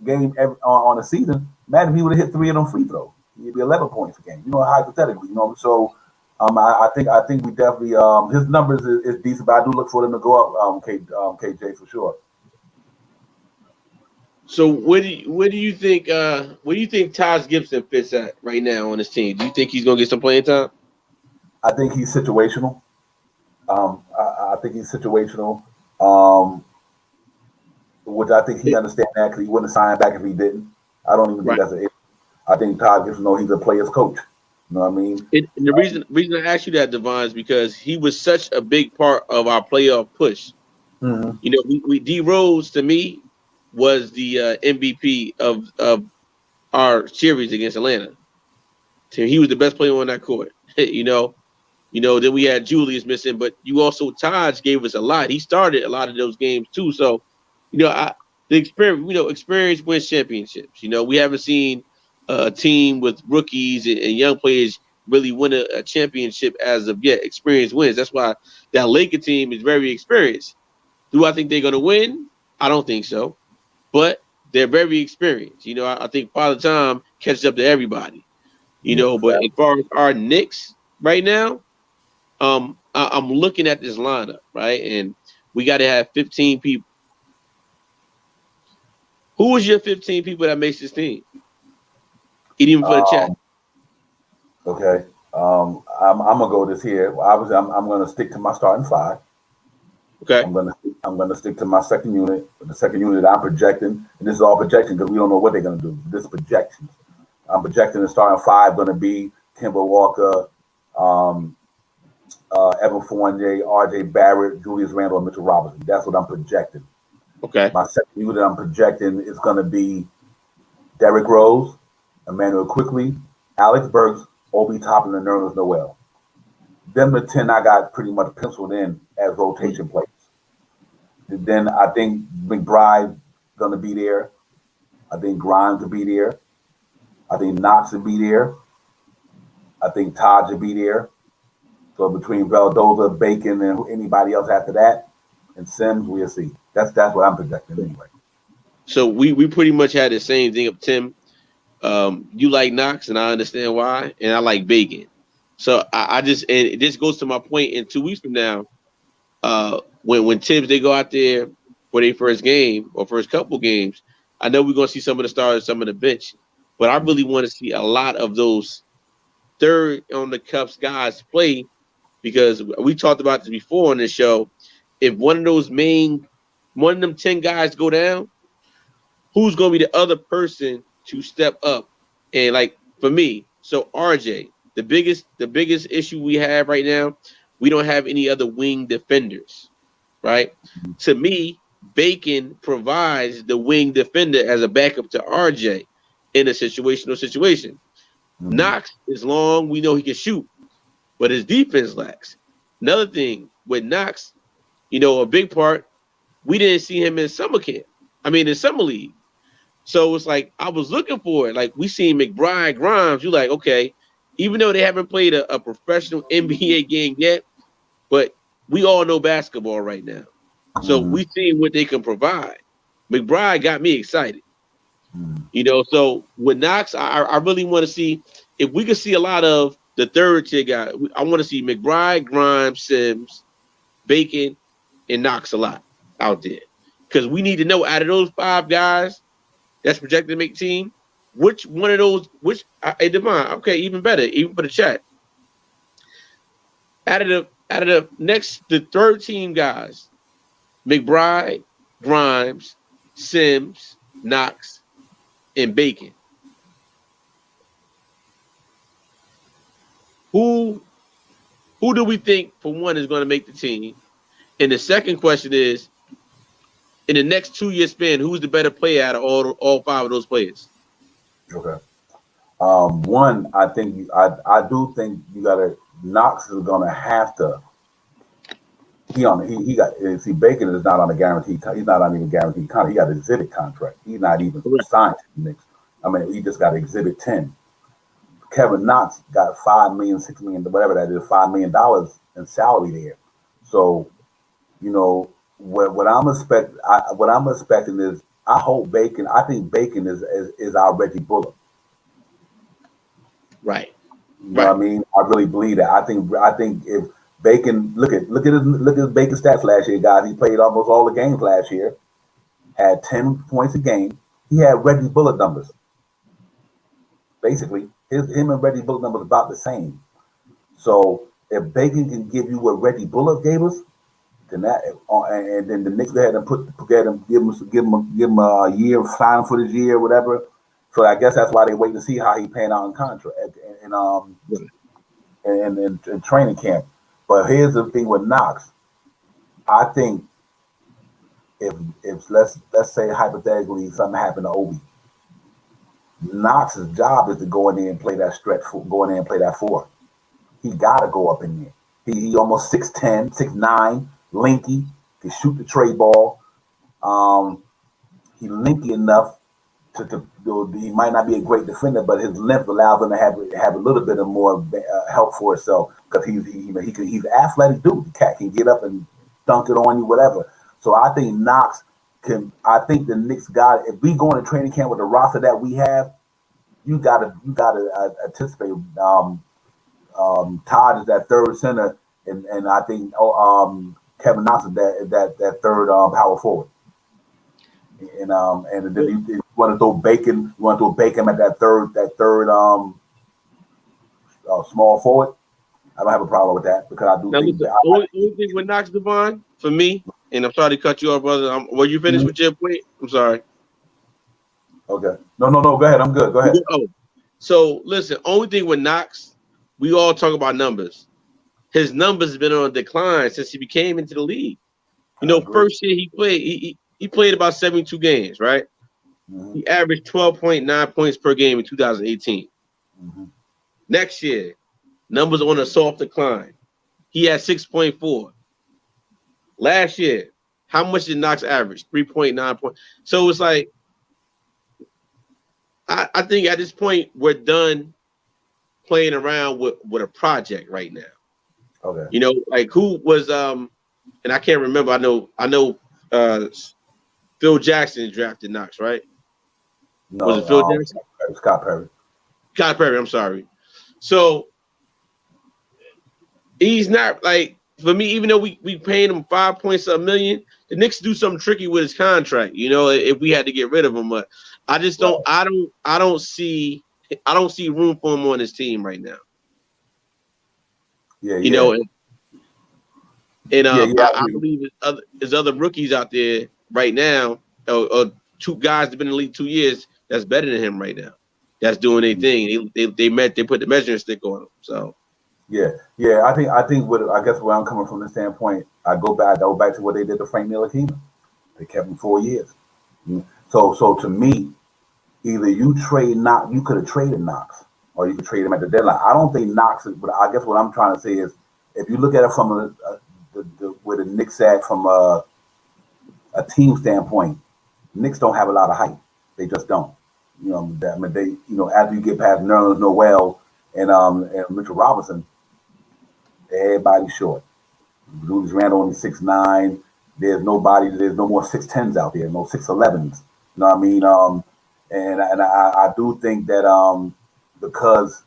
game on a season, man, if he would have hit 3 of them free throws, he'd be 11 points a game. Hypothetically, So I think we definitely his numbers is decent, but I do look for them to go up. KJ for sure. So where do you think Taj Gibson fits at right now on his team? Do you think he's gonna get some playing time? I think he's situational. I think he's situational. Which I think he understands that because he wouldn't sign back if he didn't. I don't even think that's an issue. I think Todd Gibson knows he's a player's coach. You know what I mean? And the reason I asked you that, Devon, is because he was such a big part of our playoff push. Mm-hmm. We D Rose to me was the MVP of our series against Atlanta. He was the best player on that court. Then we had Julius missing, but you also Taj gave us a lot. He started a lot of those games too. So, the experience wins championships. We haven't seen a team with rookies and young players really win a championship as of yet. Experience wins. That's why that Laker team is very experienced. Do I think they're going to win? I don't think so, but they're very experienced. I think Father Time catches up to everybody. But as far as our Knicks right now, I'm looking at this lineup, right? And we got to have 15 people. Who is your 15 people that makes this team? Even for the chat. Okay. I'm gonna go this here. Obviously, I'm gonna stick to my starting 5. Okay. I'm gonna stick to my second unit. The second unit I'm projecting, and this is all projection because we don't know what they're gonna do. This is projections. I'm projecting the starting five going to be Kimber Walker, Evan Fournier, R.J. Barrett, Julius Randle, and Mitchell Robinson. That's what I'm projecting. Okay. My second unit I'm projecting is going to be Derrick Rose, Emmanuel Quickley, Alex Burks, Obi Toppin, and Nerlens Noel. Them the 10 I got pretty much penciled in as rotation players. And then I think McBride going to be there. I think Grimes will be there. I think Knox will be there. I think Todd will be there. So between Valdoza, Bacon, and anybody else after that, and Sims, we'll see. That's what I'm projecting anyway. So we pretty much had the same thing of Tim. You like Knox, and I understand why, and I like Bacon. So I just, and this goes to my point. In 2 weeks from now, when Tibbs they go out there for their first game or first couple games, I know we're gonna see some of the stars, some of the bench, but I really want to see a lot of those third on the cups guys play, because we talked about this before on this show. If one of them 10 guys go down, who's gonna be the other person to step up? And like for me, so RJ, the biggest issue we have right now, we don't have any other wing defenders, right? To me, Bacon provides the wing defender as a backup to RJ in a situational situation. Knox is long, we know he can shoot, but his defense lacks. Another thing with Knox, a big part, we didn't see him in summer league. So it's like I was looking for it. Like we seen McBride, Grimes, you're like, okay, even though they haven't played a professional NBA game yet, but we all know basketball right now. So we seen what they can provide. McBride got me excited. So with Knox, I really want to see if we can see a lot of the third tier guy. I want to see McBride, Grimes, Sims, Bacon, and Knox a lot out there. Because we need to know out of those 5 guys that's projected to make the team, which one of those, Devon, okay, even better, even for the chat. Out of the 13 guys, McBride, Grimes, Sims, Knox, and Bacon. Who do we think, for one, is going to make the team? And the second question is, in the next 2-year span, who's the better player out of all 5 of those players? Okay. One, I think I do think you gotta Knox is gonna have to. See Bacon is not on a guaranteed. He's not on even guaranteed contract. He got an exhibit contract. He's not even signed to the Knicks. He just got exhibit 10. Kevin Knox got $5 million, $6 million, whatever that is, $5 million in salary there. So, what I'm expecting is I hope Bacon. I think Bacon is our Reggie Bullock. Right. You know what I mean? I really believe that. I think if Bacon look at his Bacon stats last year, guys. He played almost all the games last year. Had 10 points a game. He had Reggie Bullock numbers. Basically, him and Reggie Bullock numbers about the same. So if Bacon can give you what Reggie Bullock gave us, then that, and then the Knicks go ahead and give him a year, sign him for this year, whatever. So I guess that's why they wait to see how he pan out in contract and training camp. But here's the thing with Knox. I think if let's say hypothetically something happened to Obi, Knox's job is to go in there and play that stretch, go in there and play that 4. He gotta go up in there. He almost 6'10", 6'9", lanky, can shoot the tray ball. He linky enough to he might not be a great defender, but his length allows him to have a little bit of more help for himself, because he's an athletic dude. The cat can get up and dunk it on you, whatever. So I think Knox can. I think the Knicks got. If we go into training camp with the roster that we have, you gotta anticipate. Todd is that third center, and I think Kevin Knox is that third power forward. And then you want to throw Bacon. You want to throw Bacon at that third small forward. I don't have a problem with that, because I do think the only thing with Knox, Devon, for me, and I'm sorry to cut you off, brother. Were you finished with your point? I'm sorry. Okay. No. Go ahead. I'm good. Go ahead. So listen, only thing with Knox, we all talk about numbers. His numbers have been on a decline since he became into the league. You I know, agree. first year he played, he played about 72 games, right? Mm-hmm. He averaged 12.9 points per game in 2018. Mm-hmm. Next year, numbers on a soft decline. He had 6.4. Last year, how much did Knox average? 3.9 points. So it's like, I think at this point, we're done playing around with a project right now. Okay. You know, like who was and I can't remember. I know Phil Jackson drafted Knox, right? Was it No, Phil Jackson? Scott Perry. Scott Perry, I'm sorry. So he's not like, for me, even though we paying him 5 points a million, the Knicks do something tricky with his contract, you know, if we had to get rid of him. But I just don't I don't see room for him on his team right now. Yeah, You yeah. know, and Yeah, yeah. I believe there's other rookies out there right now, or two guys that have been in the league 2 years that's better than him right now. That's doing their thing. They put the measuring stick on him. So Yeah, yeah. I think what I guess where I'm coming from the standpoint, I go back to what they did to Frank Ntilikina. They kept him 4 years. So to me, either you could have traded Knox, or you could trade him at the deadline. I don't think Knox is. But I guess what I'm trying to say is, if you look at it from where the Knicks at from a team standpoint, Knicks don't have a lot of height. They just don't. You know, I mean, they, after you get past Nerlens Noel and Mitchell Robinson, everybody's short. Julius Randle only 6'9". There's no more 6'10s out there, no 6'11s. You know what I mean? And I do think that because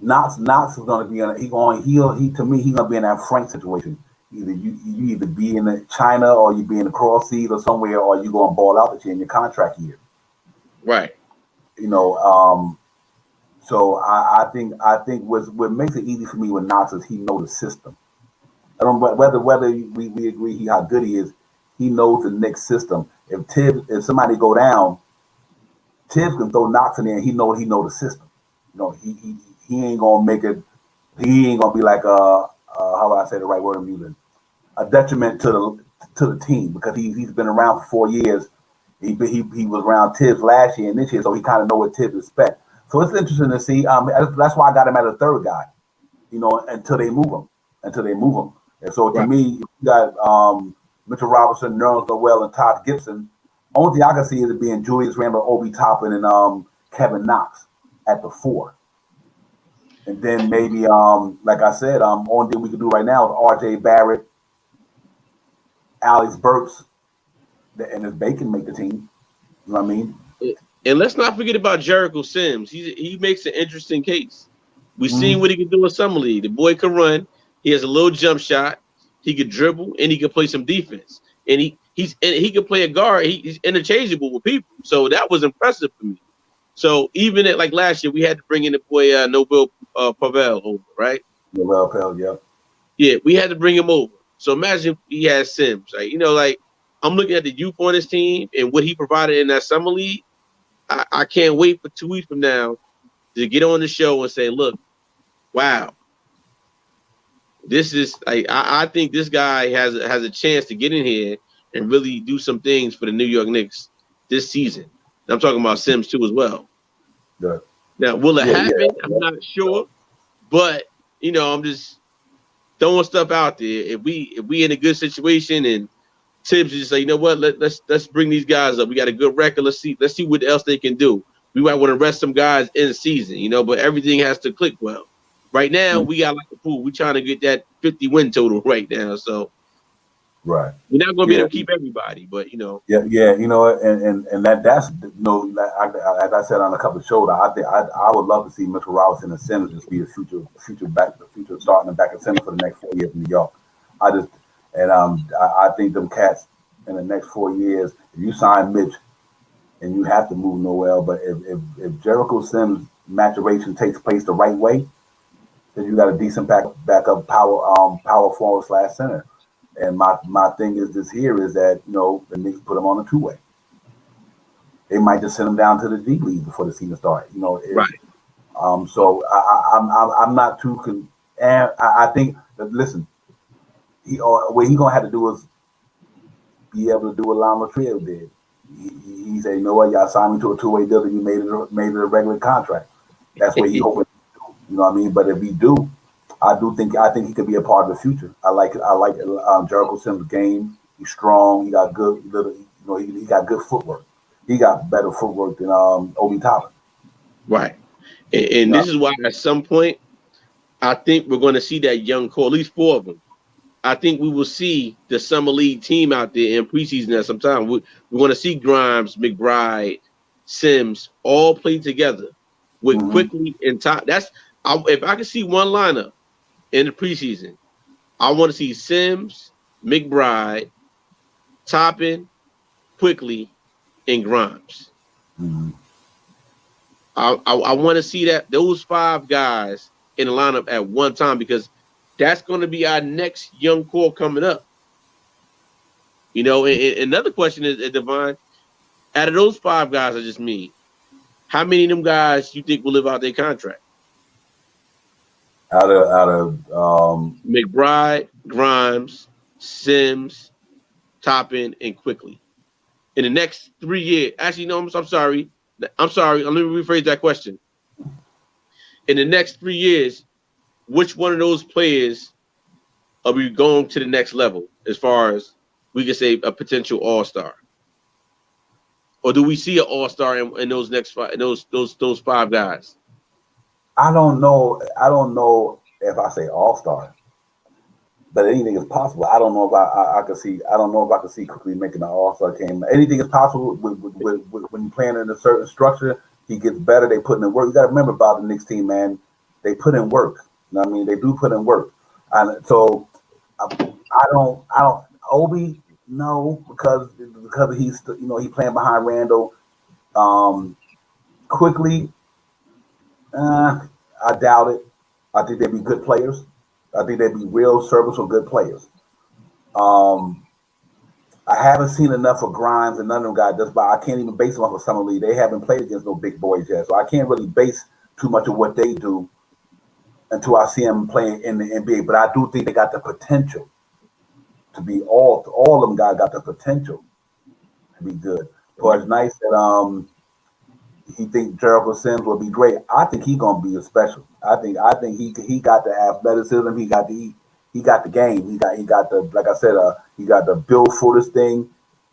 Knox is going to be in he's going to be in that Frank situation. Either you either be in China, or you be in the cross seas or somewhere, or you go and ball out that you're in your contract year. right. You know, so I think what makes it easy for me with Knox is he knows the system. I don't whether we agree how good he is. He knows the Knicks system. If somebody go down, Tibbs can throw Knox in there, and he know the system. You know, he ain't gonna make it. He ain't gonna be like how do I say the right word I'm using? A detriment to the team, because he's been around for 4 years. He was around Tibbs last year and this year, so he kind of know what Tibbs expect. So it's interesting to see. That's why I got him at a third guy. You know, until they move him. And so to Right. me, you got Mitchell Robinson, Nerlens Noel, and Todd Gibson. Only thing I can see is it being Julius Randle, Obi Toppin, and Kevin Knox at the 4. And then maybe, like I said, only thing we can do right now is R.J. Barrett, Alex Burks, and if they can make the team. You know what I mean? And let's not forget about Jericho Sims. He makes an interesting case. We've seen what he can do in summer league. The boy can run. He has a little jump shot. He could dribble, and he can play some defense. And he can play a guard. He's interchangeable with people. So that was impressive for me. So even at like last year, we had to bring in the boy Nobel Pavel over, right? Noel Pell, yeah. Yeah, we had to bring him over. So imagine he has Sims, right? You know, like I'm looking at the youth on his team and what he provided in that summer league. I can't wait for 2 weeks from now to get on the show and say, look, wow, this is like I think this guy has a chance to get in here and really do some things for the New York Knicks this season. I'm talking about Sims too as well. Good. Now, will it happen? Yeah. I'm not sure, but you know, I'm just throwing stuff out there. If we in a good situation and Tibbs is just like, you know what, let's bring these guys up. We got a good record. Let's see what else they can do. We might want to rest some guys in the season, you know, but everything has to click well. Right now, we got like a pool. We're trying to get that 50 win total right now. So right. We're not going to be able to keep everybody, but you know. Yeah. You know, and that's as I said on a couple of shows, I think I would love to see Mitchell Robinson and Sims just be a future starting back at center for the next 4 years in New York. I think them cats in the next 4 years, if you sign Mitch and you have to move Noel, but if Jericho Sims maturation takes place the right way, then you got a decent backup power forward / center. And my thing is this here is that, you know, the Knicks put him on a 2-way. they might just send him down to the D League before the season starts. Right. So I'm not too and I think that listen, what he gonna have to do is be able to do what Lionel Trio did. He said, you know what, y'all signed me to a 2-way deal, and you made it a regular contract. That's what he hoping to do. You know what I mean? But if he do, I think he could be a part of the future. I like Jericho Sims' game. He's strong. He got good. He got good footwork. He got better footwork than Obi Toppin. Right. And this is why at some point, I think we're going to see that young core, at least 4 of them. I think we will see the summer league team out there in preseason at some time. We're going to see Grimes, McBride, Sims all play together with Quickley and Top. If I can see one lineup in the preseason, I want to see Sims, McBride, Toppin, Quickley, and Grimes. Mm-hmm. I want to see those 5 guys in the lineup at one time, because that's going to be our next young core coming up. And another question is, Devon, out of those 5 guys I just mean, how many of them guys you think will live out their contract? Out of McBride, Grimes, Sims, Toppin, and Quickley. In the next 3 years. Actually, no, I'm sorry. Let me rephrase that question. In the next 3 years, which one of those players are we going to the next level as far as we can say a potential all-star? Or do we see an all-star in those next 5, those 5 guys? I don't know if I say all-star, but anything is possible. I don't know if I could see. I don't know if I could see Quickley making an all-star game. Anything is possible when you're playing in a certain structure. He gets better. They put in the work. You got to remember about the Knicks team, man. They put in work. You know what I mean? They do put in work. And so I don't Obi, no, because he's he playing behind Randall. Quickly, I doubt it. I think they'd be good players. I think they'd be real serviceable good players. I haven't seen enough of Grimes and none of them guys. I can't even base them off of summer league. They haven't played against no big boys yet, so I can't really base too much of what they do until I see them playing in the NBA. But I do think they got the potential to be all of them guys got the potential to be good. So it's nice that he think Jericho Sims will be great. I think he's gonna be a special. I think he got the athleticism. He got the game. He got the, like I said, he got the build for this thing.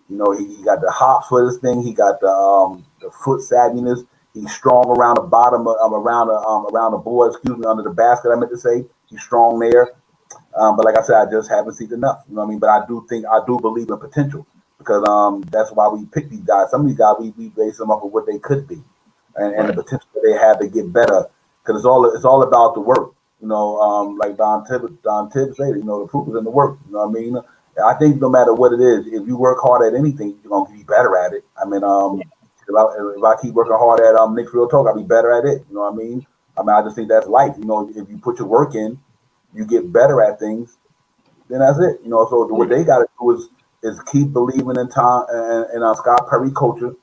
He got the hop for this thing. He got the foot savviness. He's strong around the bottom, around the board. Excuse me, under the basket. I meant to say he's strong there. But like I said, I just haven't seen enough. You know what I mean? But I do believe in potential, because that's why we pick these guys. Some of these guys we base them off of what they could be, and the potential that they have to get better. Because it's all about the work. Like Don Tibbs said, the proof is in the work. You know what I mean? I think no matter what it is, if you work hard at anything, you're gonna be better at it. I mean, if I keep working hard at Knicks Real Talk, I'll be better at it. You know what I mean? I just think that's life. If you put your work in, you get better at things. Then that's it. So what they got to do is keep believing in Tom and Scott Perry culture.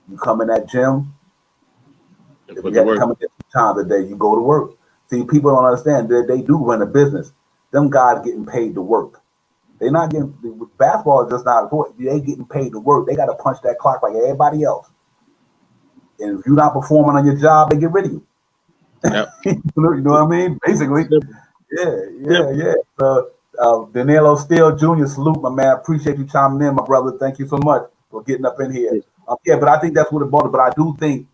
You come in that gym. If you have to come in time of the day, you go to work. See, people don't understand that they do run a business. Them guys getting paid to work. They're not getting basketball is just not important. They getting paid to work. They got to punch that clock like everybody else. And if you're not performing on your job, they get rid of you. Yep. You know what I mean? Basically. Yeah. Danilo Steele Jr., salute, my man. Appreciate you chiming in, my brother. Thank you so much for getting up in here. But I think that's what it brought. But I do think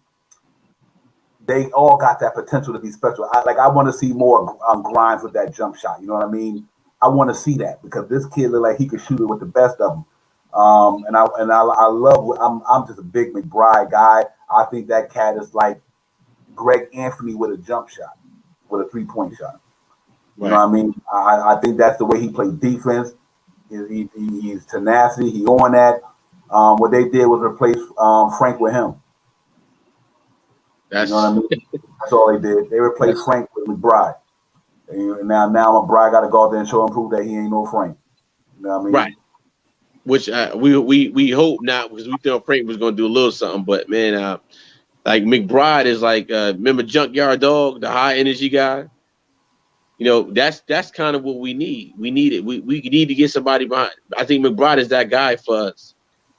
they all got that potential to be special. I want to see more Grimes with that jump shot. You know what I mean? I want to see that, because this kid look like he could shoot it with the best of them. And I love. I'm just a big McBride guy. I think that cat is like Greg Anthony with a jump shot, with a 3-point shot. You know what I mean? I think that's the way he plays defense. He's tenacity. He on that. What they did was replace Frank with him. You know what I mean? That's all they did. They replaced Frank with McBride. And now McBride got to go out there and show and prove that he ain't no Frank. You know what I mean? Right. which we hope not, because we thought Frank was going to do a little something. But man, like McBride is like, remember Junkyard Dog, the high energy guy. You know, that's kind of what we need. We need it. We need to get somebody behind. I think McBride is that guy for us.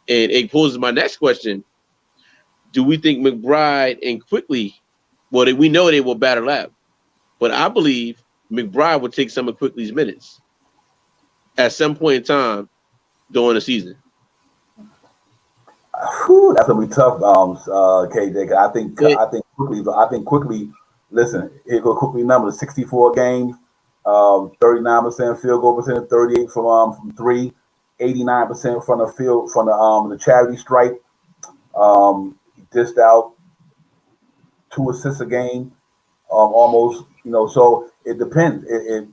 And it poses my next question: do we think McBride and Quickley? Well, we know they will battle out, but I believe McBride will take some of Quickley's minutes at some point in time during the season. Whew, that's gonna be tough, KJ. 'Cause I think Quickley. Listen, it go Quickley number 64 games, 39% field goal percentage, 38 from three, 89% from the field from the charity stripe. He dished out 2 assists a game, almost. You know, so it depends.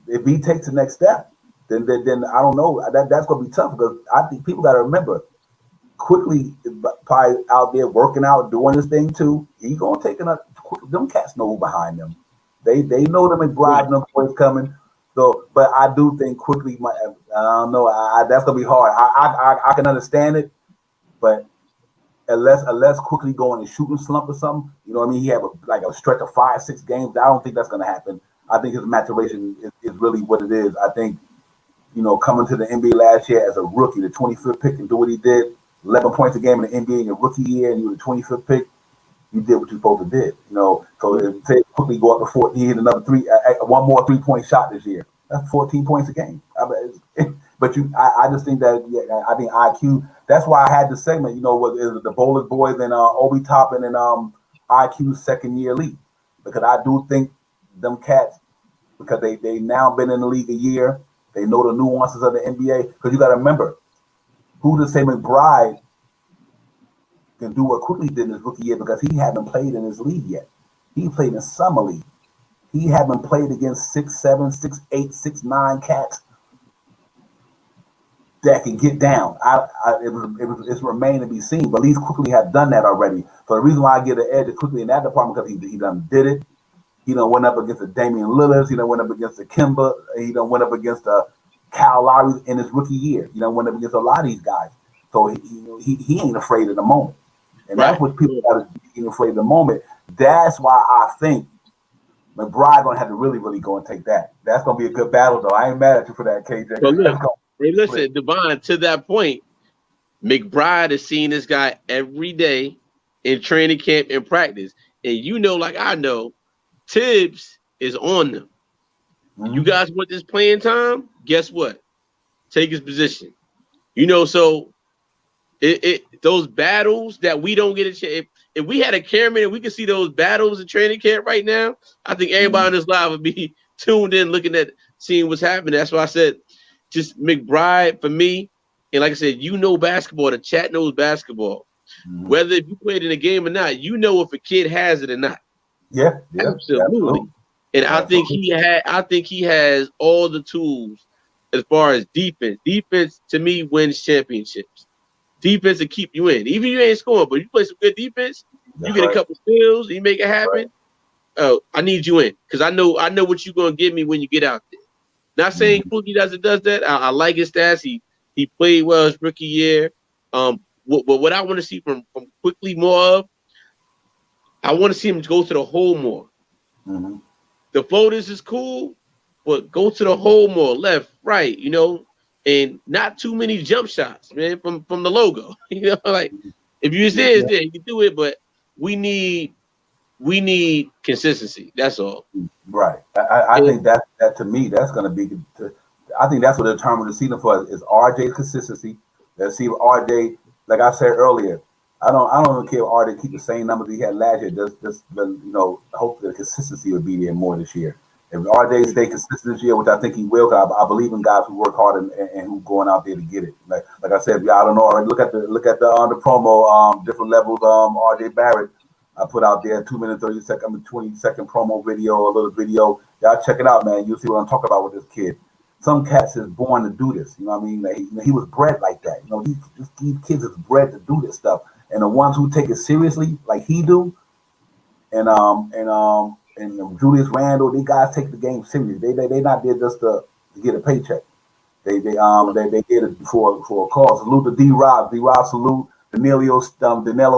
If he takes the next step, then I don't know. That's gonna be tough, because I think people got to remember, Quickley is probably out there working out, doing this thing too. He gonna take another. Them cats know who behind them. They know them McBride and them boys coming. So, but I do think Quickley might. I don't know. That's gonna be hard. I can understand it, but unless Quickley go in a shooting slump or something, you know what I mean? He have a stretch of 5-6 games. I don't think that's gonna happen. I think his maturation is really what it is. I think, you know, coming to the NBA last year as a rookie, the 25th pick, and do what he did, 11 points a game in the NBA in your rookie year, and you were the 25th pick. You did what you're supposed to do, you know. So if say Quickly go up to 14, he hit another one more 3-point shot this year. That's 14 points a game. But I just think that I think IQ. That's why I had this segment, you know, with the Brolic boys and Obi Toppin and IQ's second year league, because I do think them cats, because they now been in the league a year, they know the nuances of the NBA. Because you got to remember, who to say McBride can do what Quickley did in his rookie year, because he haven't played in his league yet. He played in summer league. He haven't played against 6'7", 6'8", 6'9" cats that can get down. It's remain to be seen, but at least Quickley have done that already. So the reason why I give the edge to Quickley in that department, because he done did it. He done went up against the Damian Lillards. He done went up against the Kimba. He done went up against the Kyle Lowry in his rookie year. He done went up against a lot of these guys. So he ain't afraid of the moment. And that's what people got to be afraid of the moment. That's why I think McBride gonna have to really, really go and take that. That's gonna be a good battle, though. I ain't mad at you for that, KJ. But look, listen, Devon, to that point, McBride is seeing this guy every day in training camp and practice. And you know, like I know, Tibbs is on them. Mm-hmm. You guys want this playing time? Guess what? Take his position. You know, so those battles that we don't get a chance. If we had a cameraman and we could see those battles in training camp right now, I think everybody on this live would be tuned in, looking at seeing what's happening. That's why I said, just McBride for me. And like I said, you know basketball. The chat knows basketball. Mm-hmm. Whether if you played in a game or not, you know if a kid has it or not. Yeah, absolutely. And I think he has all the tools as far as defense. Defense to me wins championships. Defense will keep you in. Even if you ain't scoring, but you play some good defense, you get a couple steals, you make it happen. Oh, I need you in, because I know what you're gonna give me when you get out there. Not saying Quickley does that. I like his stats. He played well his rookie year. What I want to see from Quickley more of, I want to see him go to the hole more. Mm-hmm. The floaters is cool, but go to the hole more, left, right, you know. And not too many jump shots, man, from the logo. You know, like if you there, you can do it, but we need consistency. That's all. Right. I think that to me, that's going to be. I think that's what the determine the season for is RJ's consistency. Let's see if RJ, like I said earlier, I don't even care if RJ keep the same numbers he had last year. Just you know, hopefully the consistency will be there more this year. If RJ stay consistent this year, which I think he will, I believe in guys who work hard and who going out there to get it. Like I said, I don't know. Look at the promo, different levels. RJ Barrett, I put out there 2 minute 20-second promo video, a little video. Y'all check it out, man. You'll see what I'm talking about with this kid. Some cats is born to do this. You know what I mean? Like, he was bred like that. You know, these kids is bred to do this stuff. And the ones who take it seriously, like he do, and Julius Randle, these guys take the game serious. They not there just to get a paycheck. They did it for a cause. Salute to D-Rob. D-Rob, salute. Danilo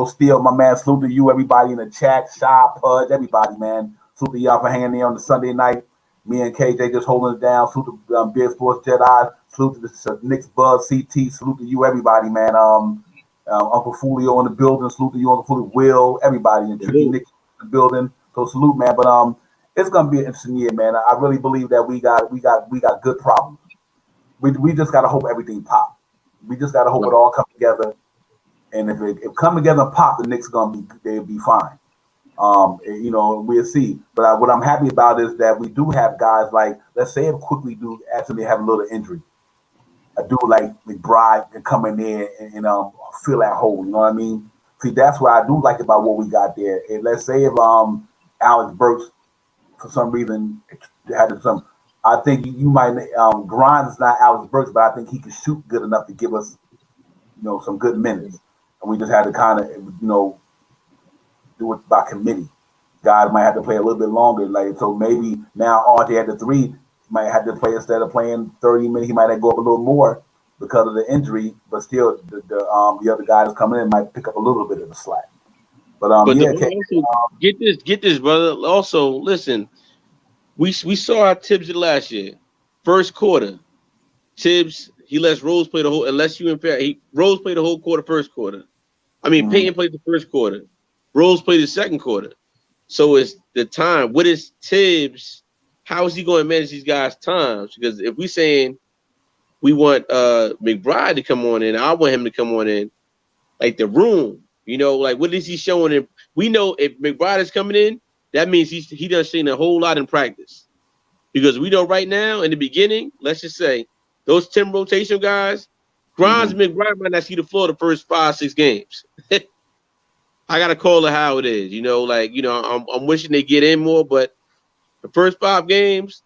Steele, my man. Salute to you, everybody in the chat. Shy, Pudge, everybody, man. Salute to y'all for hanging there on the Sunday night. Me and KJ just holding it down. Salute to Big Sports Jedi. Salute to the Knicks Buzz CT. Salute to you, everybody, man. Uncle Fulio in the building. Salute to you, Uncle Fulio. Will, everybody in Tricky Nick in the building. So salute, man. But it's gonna be an interesting year, man. I really believe that we got good problems. We just gotta hope everything pop. We just gotta hope it all come together. And if it come together and pop, the Knicks they'll be fine. We'll see. But what I'm happy about is that we do have guys like, let's say if Quickley do actually have a little injury, a dude like McBride can come in there and fill that hole. You know what I mean? See, that's what I do like about what we got there. And let's say if Alex Burks for some reason had some, I think you might. Grimes is not Alex Burks, but I think he can shoot good enough to give us, some good minutes. And we just had to kind of, do it by committee. Guys might have to play a little bit longer. Like, so maybe now RJ at the 3 might have to play, instead of playing 30 minutes, he might have to go up a little more because of the injury. But still, the other guys coming in might pick up a little bit of the slack. But get this, brother. Also, listen, we saw how Tibbs did last year. First quarter, Tibbs, he lets Rose play the whole. Unless you Rose played the whole quarter, first quarter. I mean, Payton played the first quarter. Rose played the second quarter. So it's the time. What is Tibbs? How is he going to manage these guys' times? Because if we saying we want McBride to come on in, I want him to come on in, like the room. Like what is he showing him? We know if McBride is coming in, that means he done seen a whole lot in practice. Because we know right now in the beginning, let's just say those 10 rotation guys, Grimes and McBride might not see the floor the first 5-6 games. I gotta call it how it is, I'm wishing they get in more, but the first 5 games,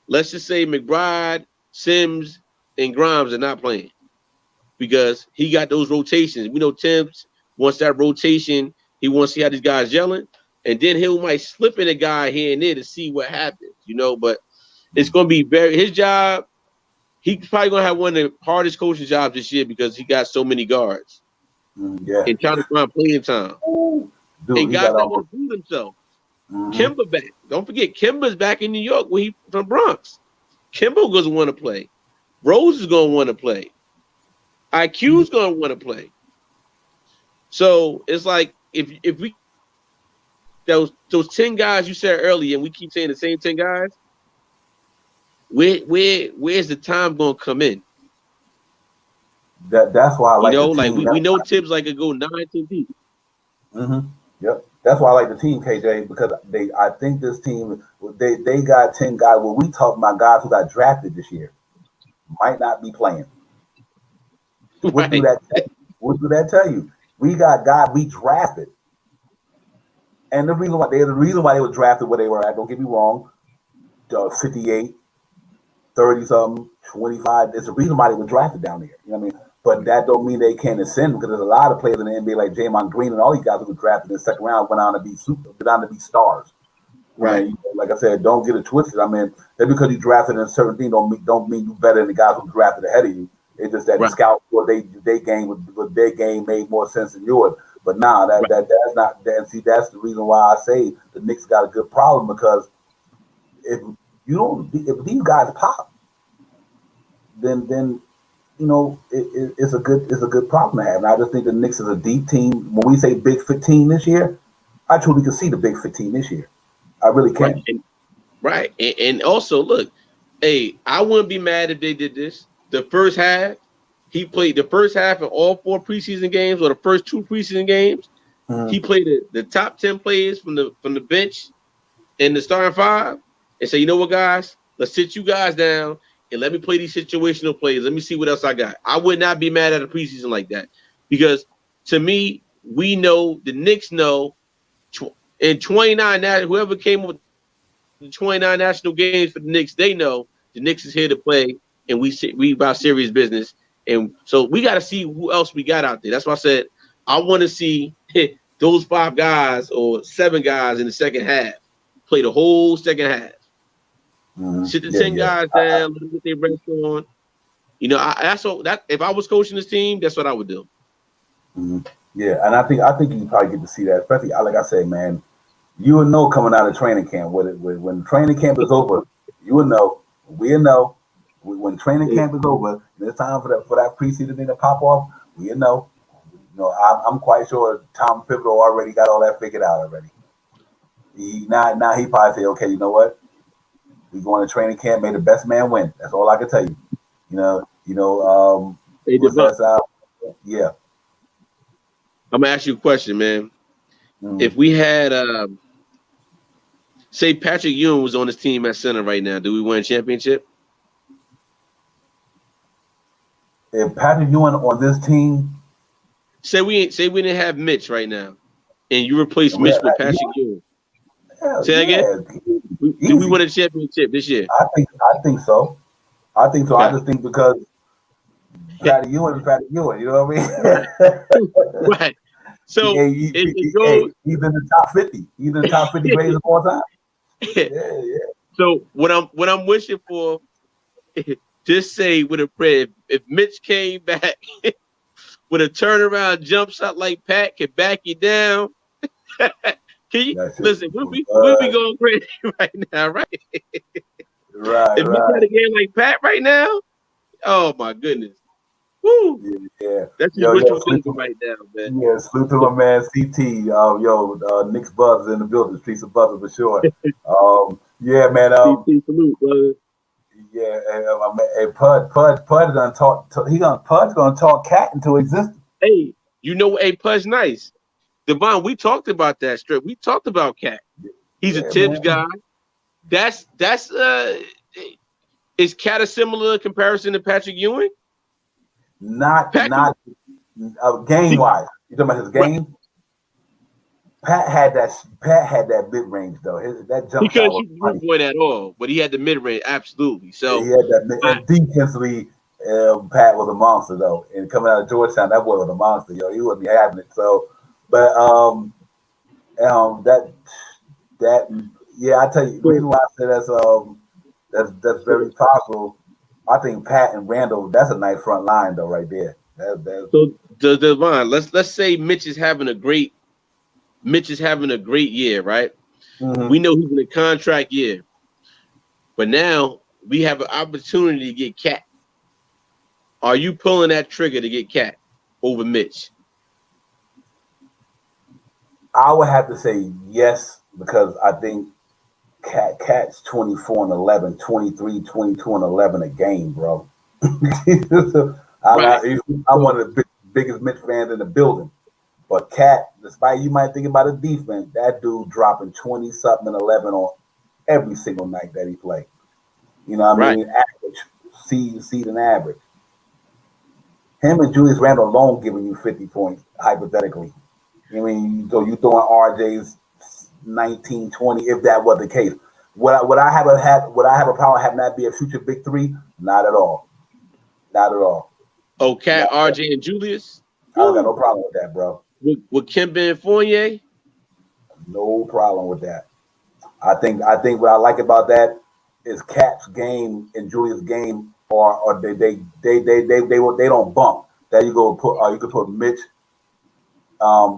let's just say McBride, Sims, and Grimes are not playing because he got those rotations. We know Tibbs wants that rotation. He wants to see how these guys gelling, and then he might slip in a guy here and there to see what happens, But it's gonna be his job. He's probably gonna have one of the hardest coaching jobs this year because he got so many guards. And trying to find playing time. Dude, and guys that want to prove themselves. Kimba back. Don't forget, Kimba's back in New York where he from Bronx. Kimba doesn't want to play. Rose is going to want to play. IQ's going to want to play. So it's like if we those 10 guys you said earlier, and we keep saying the same 10 guys, where's the time going to come in? That's why I like the team. we know Tibbs like could go 9-10 deep. Yep. That's why I like the team, KJ, because I think this team they got 10 guys. Well, we talking about guys who got drafted this year might not be playing. What do that tell you? We got guys we drafted, and the reason why they were drafted where they were at. Don't get me wrong, 58, 30 something, 25. There's a reason why they were drafted down there. You know what I mean? But that don't mean they can't ascend because there's a lot of players in the NBA like Draymond Green and all these guys who were drafted in the second round went on to be stars. Right. Like I said, don't get it twisted. I mean, just because you drafted in a certain thing don't mean you better than the guys who drafted ahead of you. It's just that the scout what they game with their game made more sense than yours. But that's not that. See, that's the reason why I say the Knicks got a good problem because if these guys pop, then it's a good problem to have. And I just think the Knicks is a deep team. When we say Big 15 this year, I truly can see the Big 15 this year. I really can. Right. And also, look, hey, I wouldn't be mad if they did this. The first half, he played the first half in all 4 preseason games or the first 2 preseason games. He played the top 10 players from the bench and the starting 5 and say, you know what, guys, let's sit you guys down and let me play these situational plays. Let me see what else I got. I would not be mad at a preseason like that because to me, we know the Knicks know in 29 whoever came up with the 29 national games for the Knicks, they know the Knicks is here to play and we about serious business. And so we got to see who else we got out there. That's why I said I want to see those 5 guys or 7 guys in the second half play the whole second half. Sit the 10 guys down, let them get their rest on, You know, that's what that if I was coaching this team, that's what I would do. Mm-hmm. Yeah, and I think you probably get to see that, especially like I say, man. You will know coming out of training camp when training camp is over. You will know. We'll know when training camp is over. And it's time for that preseason thing to pop off. We'll know. You know, I'm quite sure Tom Thibodeau already got all that figured out already. Now he probably say, okay, you know what? We going to training camp. May the best man win. That's all I can tell you. Hey, What's that? Yeah. I'm gonna ask you a question, man. Mm. If we had, say, Patrick Ewing was on this team at center right now, do we win a championship? If Patrick Ewing on this team, say we didn't have Mitch right now, and you replace Mitch with Patrick Ewing. Say that again. Do we win a championship this year? I think so. Okay. I just think because Patrick Ewing is Patrick Ewing. You know what I mean? Right. So he's in the top 50. He's in the top 50 greatest of all time. Yeah. So what I'm wishing for, just say with a prayer, if Mitch came back with a turnaround jump shot like Pat can back you down. Can you listen? We'll be going crazy right now, right? Right. If Mitch had a game like Pat right now, oh my goodness. Woo. Yeah. That's just wishful thinking right now, man. Yeah, salute to my man CT. Nick's Buzz in the building, Streets of Buzz for sure. Yeah, man. CT, salute, brother. Yeah, and Pud done talk. Pud's gonna talk cat into existence. Hey, Pud's nice. Devon, we talked about that strip. We talked about Cat. He's a Tibbs guy. That's is Cat a similar comparison to Patrick Ewing? Not game wise. You talking about his game? Pat had that mid range though. That jump because he didn't point at all, but he had the mid range absolutely. So he had that defensively. Pat was a monster though, and coming out of Georgetown, that boy was a monster. Yo, he wouldn't be having it. So, but I tell you, the reason why I say that's very possible. I think Pat and Randall, that's a nice front line though, right there. So Devon, let's say Mitch is having a great year, right? Mm-hmm. We know he's in a contract year, but now we have an opportunity to get Cat. Are you pulling that trigger to get Cat over Mitch? I would have to say yes, because I think Cat's 24 and 11, 23, 22 and 11 a game, bro. I'm one of the biggest Mitch fans in the building. But Cat, despite you might think about his defense, that dude dropping 20-something and 11 on every single night that he played. You know what I mean? Average, season average. Him and Julius Randle alone giving you 50 points, hypothetically. I mean, so you throwing RJ's 19, 20, if that was the case. Would I have a problem having that be a future big three? Not at all. Not at all. Oh, Cat, RJ, and Julius? I don't got no problem with that, bro. With Kemba and Fournier? No problem with that. I think what I like about that is Cat's game and Julius' game or they don't bump. There you go. You could put Mitch.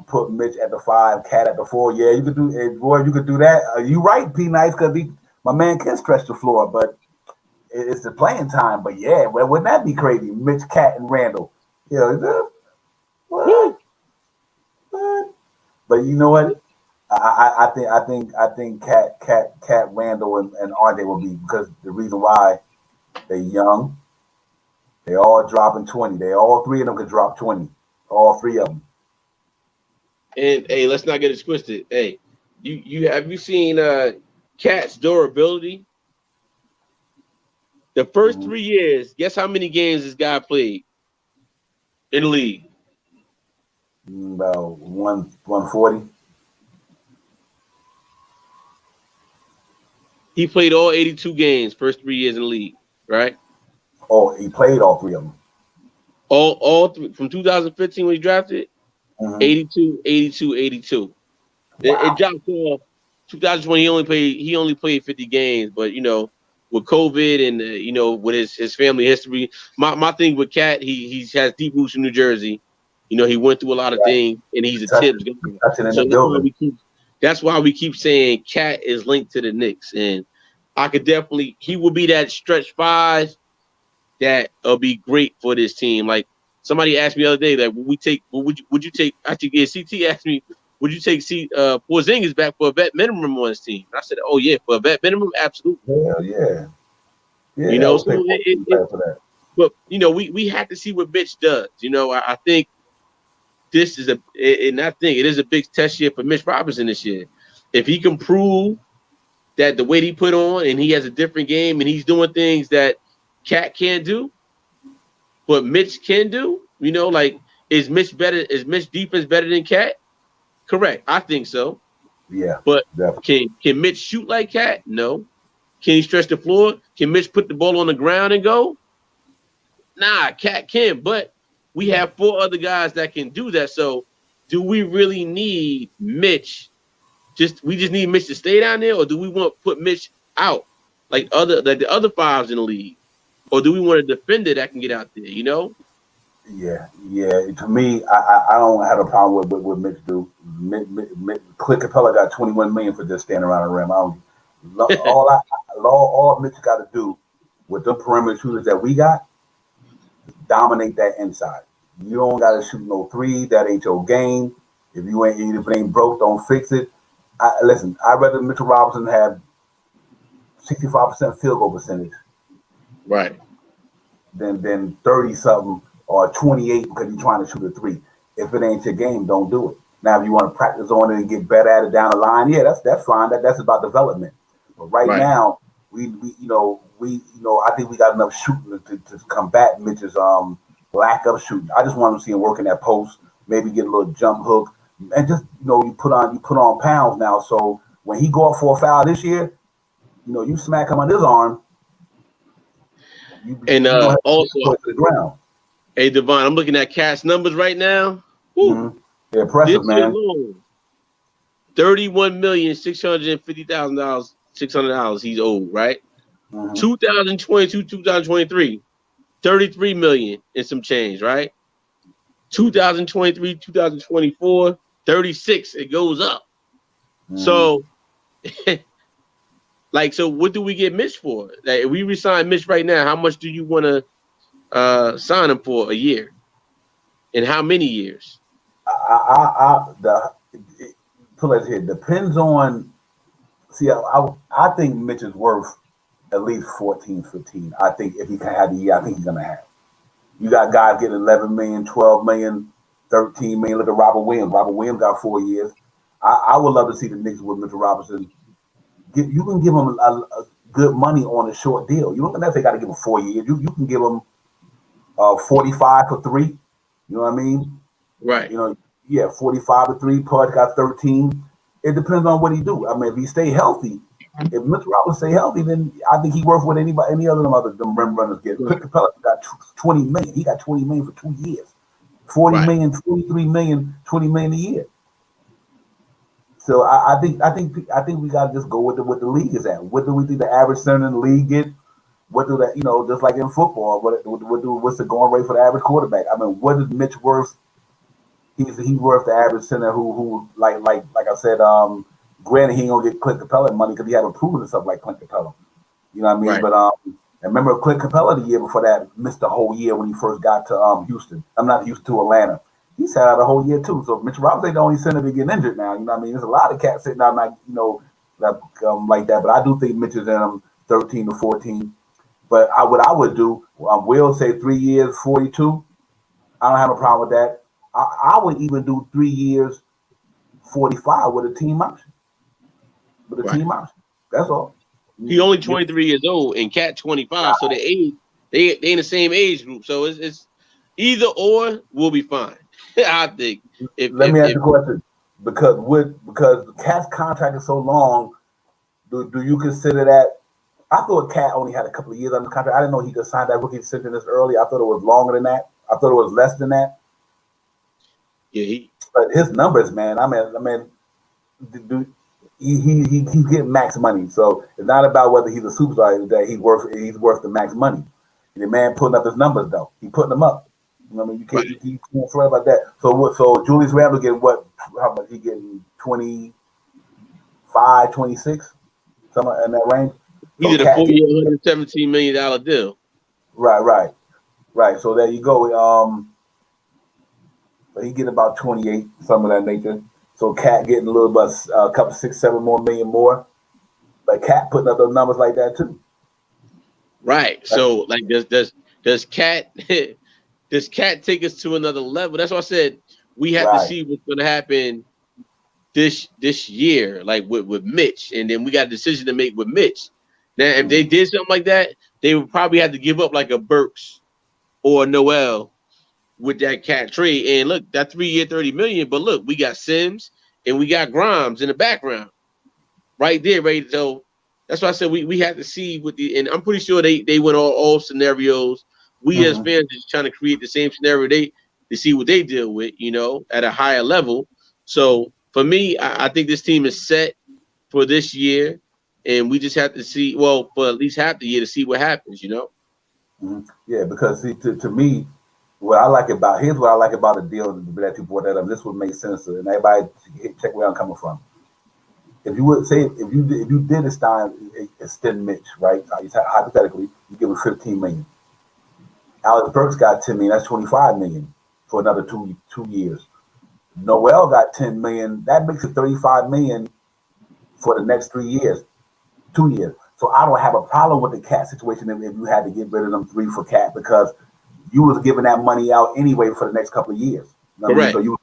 Put Mitch at the 5, Cat at the 4. Yeah, you could do it, boy. You could do that. You right, P Nice, because my man can stretch the floor, but it's the playing time. But yeah, well, wouldn't that be crazy? Mitch, Cat, and Randall. What? But you know what? I think Cat, Randall, and RJ will be, because the reason why they're young. They all dropping 20. All three of them could drop 20. All three of them. And hey, let's not get it twisted. Hey, you seen Cat's durability? The first 3 years, guess how many games this guy played in the league? About 140. He played all 82 games first 3 years in the league, right? Oh, he played all three of them. All three, from 2015 when he drafted. 82. Wow. It dropped off. 2020, he only played 50 games, but with COVID and with his family history. My thing with Cat, he has deep roots in New Jersey. He went through a lot of things, and he's a Tibbs guy. So that's why we keep saying Cat is linked to the Knicks, and I could definitely he will be that stretch five that'll be great for this team. Like somebody asked me the other day, like would you take? I think CT asked me, would you take Porzingis back for a vet minimum on his team? And I said, oh yeah, for a vet minimum, absolutely. Hell yeah. Yeah, but we have to see what Mitch does. I think this is it is a big test year for Mitch Robinson this year. If he can prove that the weight he put on and he has a different game and he's doing things that Cat can't do, but Mitch can do, like is Mitch defense better than Cat? Correct. I think so. Yeah. But definitely. Can Mitch shoot like Cat? No. Can he stretch the floor? Can Mitch put the ball on the ground and go? Nah, Cat can, but we have 4 other guys that can do that. So do we really need Mitch? We just need Mitch to stay down there, or do we want to put Mitch out like the other fives in the league? Or do we want a defender that can get out there, Yeah. To me, I don't have a problem with what Mitch do. Clint Capella got $21 million for just standing around the rim. All Mitch got to do with the perimeter shooters that we got, dominate that inside. You don't got to shoot no 3. That ain't your game. If it ain't broke, don't fix it. Listen, I'd rather Mitchell Robinson have 65% field goal percentage, right, than 30 something or 28 because you're trying to shoot a 3. If it ain't your game, don't do it. Now, if you want to practice on it and get better at it down the line, yeah, that's fine. That's about development. But right now, we I think we got enough shooting to combat Mitch's lack of shooting. I just want to see him working that post, maybe get a little jump hook, and just you put on pounds now. So when he go up for a foul this year, you smack him on his arm. Also, to the ground. Hey, Devon, I'm looking at Cat's numbers right now. Mm-hmm. They're impressive, man. $31,650,000, $600 he's owed, right? Mm-hmm. 2022, 2023, $33 million and some change, right? 2023, 2024, 36. It goes up. Mm-hmm. So, so what do we get Mitch for? Like, if we resign Mitch right now, how much do you want to sign him for a year? And how many years? It depends on. See, I think Mitch is worth at least 14, 15. I think if he can have the year, I think he's gonna have. You got guys getting 11 million, 12 million, 13 million. Look at Robert Williams. Robert Williams got 4 years. I would love to see the Knicks with Mitchell Robinson. You can give him a good money on a short deal. You don't necessarily got to give him 4 years. You can give him 45 for 3. You know what I mean? Right. 45 for 3. Pud got 13. It depends on what he do. I mean, if he stay healthy, if Mitchell Robinson stay healthy, then I think he worth what any other them rim runners get. Clint Capella got 20 million. He got 20 million for 2 years. 40 million, 43 million, 20 million a year. So I think we gotta just go with what the league is at. What do we think the average center in the league get? What do that just like in football? What's the going rate for the average quarterback? I mean, what is Mitch worth? He's worth the average center who like I said. Granted, he ain't gonna get Clint Capella money because he haven't proven himself like Clint Capella. You know what I mean? Right. But I remember Clint Capella the year before that missed the whole year when he first got to Houston. I'm not Houston to Atlanta. He sat out a whole year too. So Mitch Robinson ain't the only center to get injured now. You know what I mean? There's a lot of cats sitting out like that. But I do think Mitch is in them 13 to 14. But what I would do, Will say 3 years, 42. I don't have a problem with that. I would even do 3 years, 45 with a team option. Team option. That's all. He only 23 years old and Cat 25. So they in the same age group. So it's either or will be fine. I think. Let me ask you a question. Because Cat's contract is so long, do you consider that? I thought Cat only had a couple of years on the contract. I didn't know he could sign that rookie extension this early. I thought it was longer than that. I thought it was less than that. Yeah, but his numbers, man. I mean, he's getting max money. So it's not about whether he's a superstar. It's that he's worth the max money. And the man putting up his numbers though. He putting them up. You know what I mean? You can't swear about that. So what? So Julius Randle getting what? How much he getting? 25, 26, something in that range. He did a 4-year, $117 million deal. Right. So there you go. But he getting about 28, some of that nature. So Cat getting a little bit, a couple, 6, 7 more million more. But Cat putting up those numbers like that too. Right. So like, does Cat does Cat take us to another level? That's why I said we have to see what's going to happen this year, like with Mitch, and then we got a decision to make with Mitch. Now, if they did something like that, they would probably have to give up like a Burks or a Noel with that Cat trade. And look, that 3-year, $30 million. But look, we got Sims and we got Grimes in the background, right there, right. So that's why I said we have to see what the. And I'm pretty sure they went all scenarios. We as fans just trying to create the same scenario to see what they deal with, you know, at a higher level. So for me, I think this team is set for this year. And we just have to see, well, for at least half the year to see what happens, you know? Yeah, because see, to me, here's what I like about the deal that you brought that up. This would make sense to, and everybody check where I'm coming from. If you would say, if you did extend Mitch, right? Hypothetically, you give him $15 million. Alex Burks got $10 million, that's $25 million for another two years. Noel got $10 million, that makes it $35 million for the next 3 years. 2 years. So I don't have a problem with the Cat situation if you had to get rid of them 3 for Cat, because you was giving that money out anyway for the next couple of years. You know what I mean?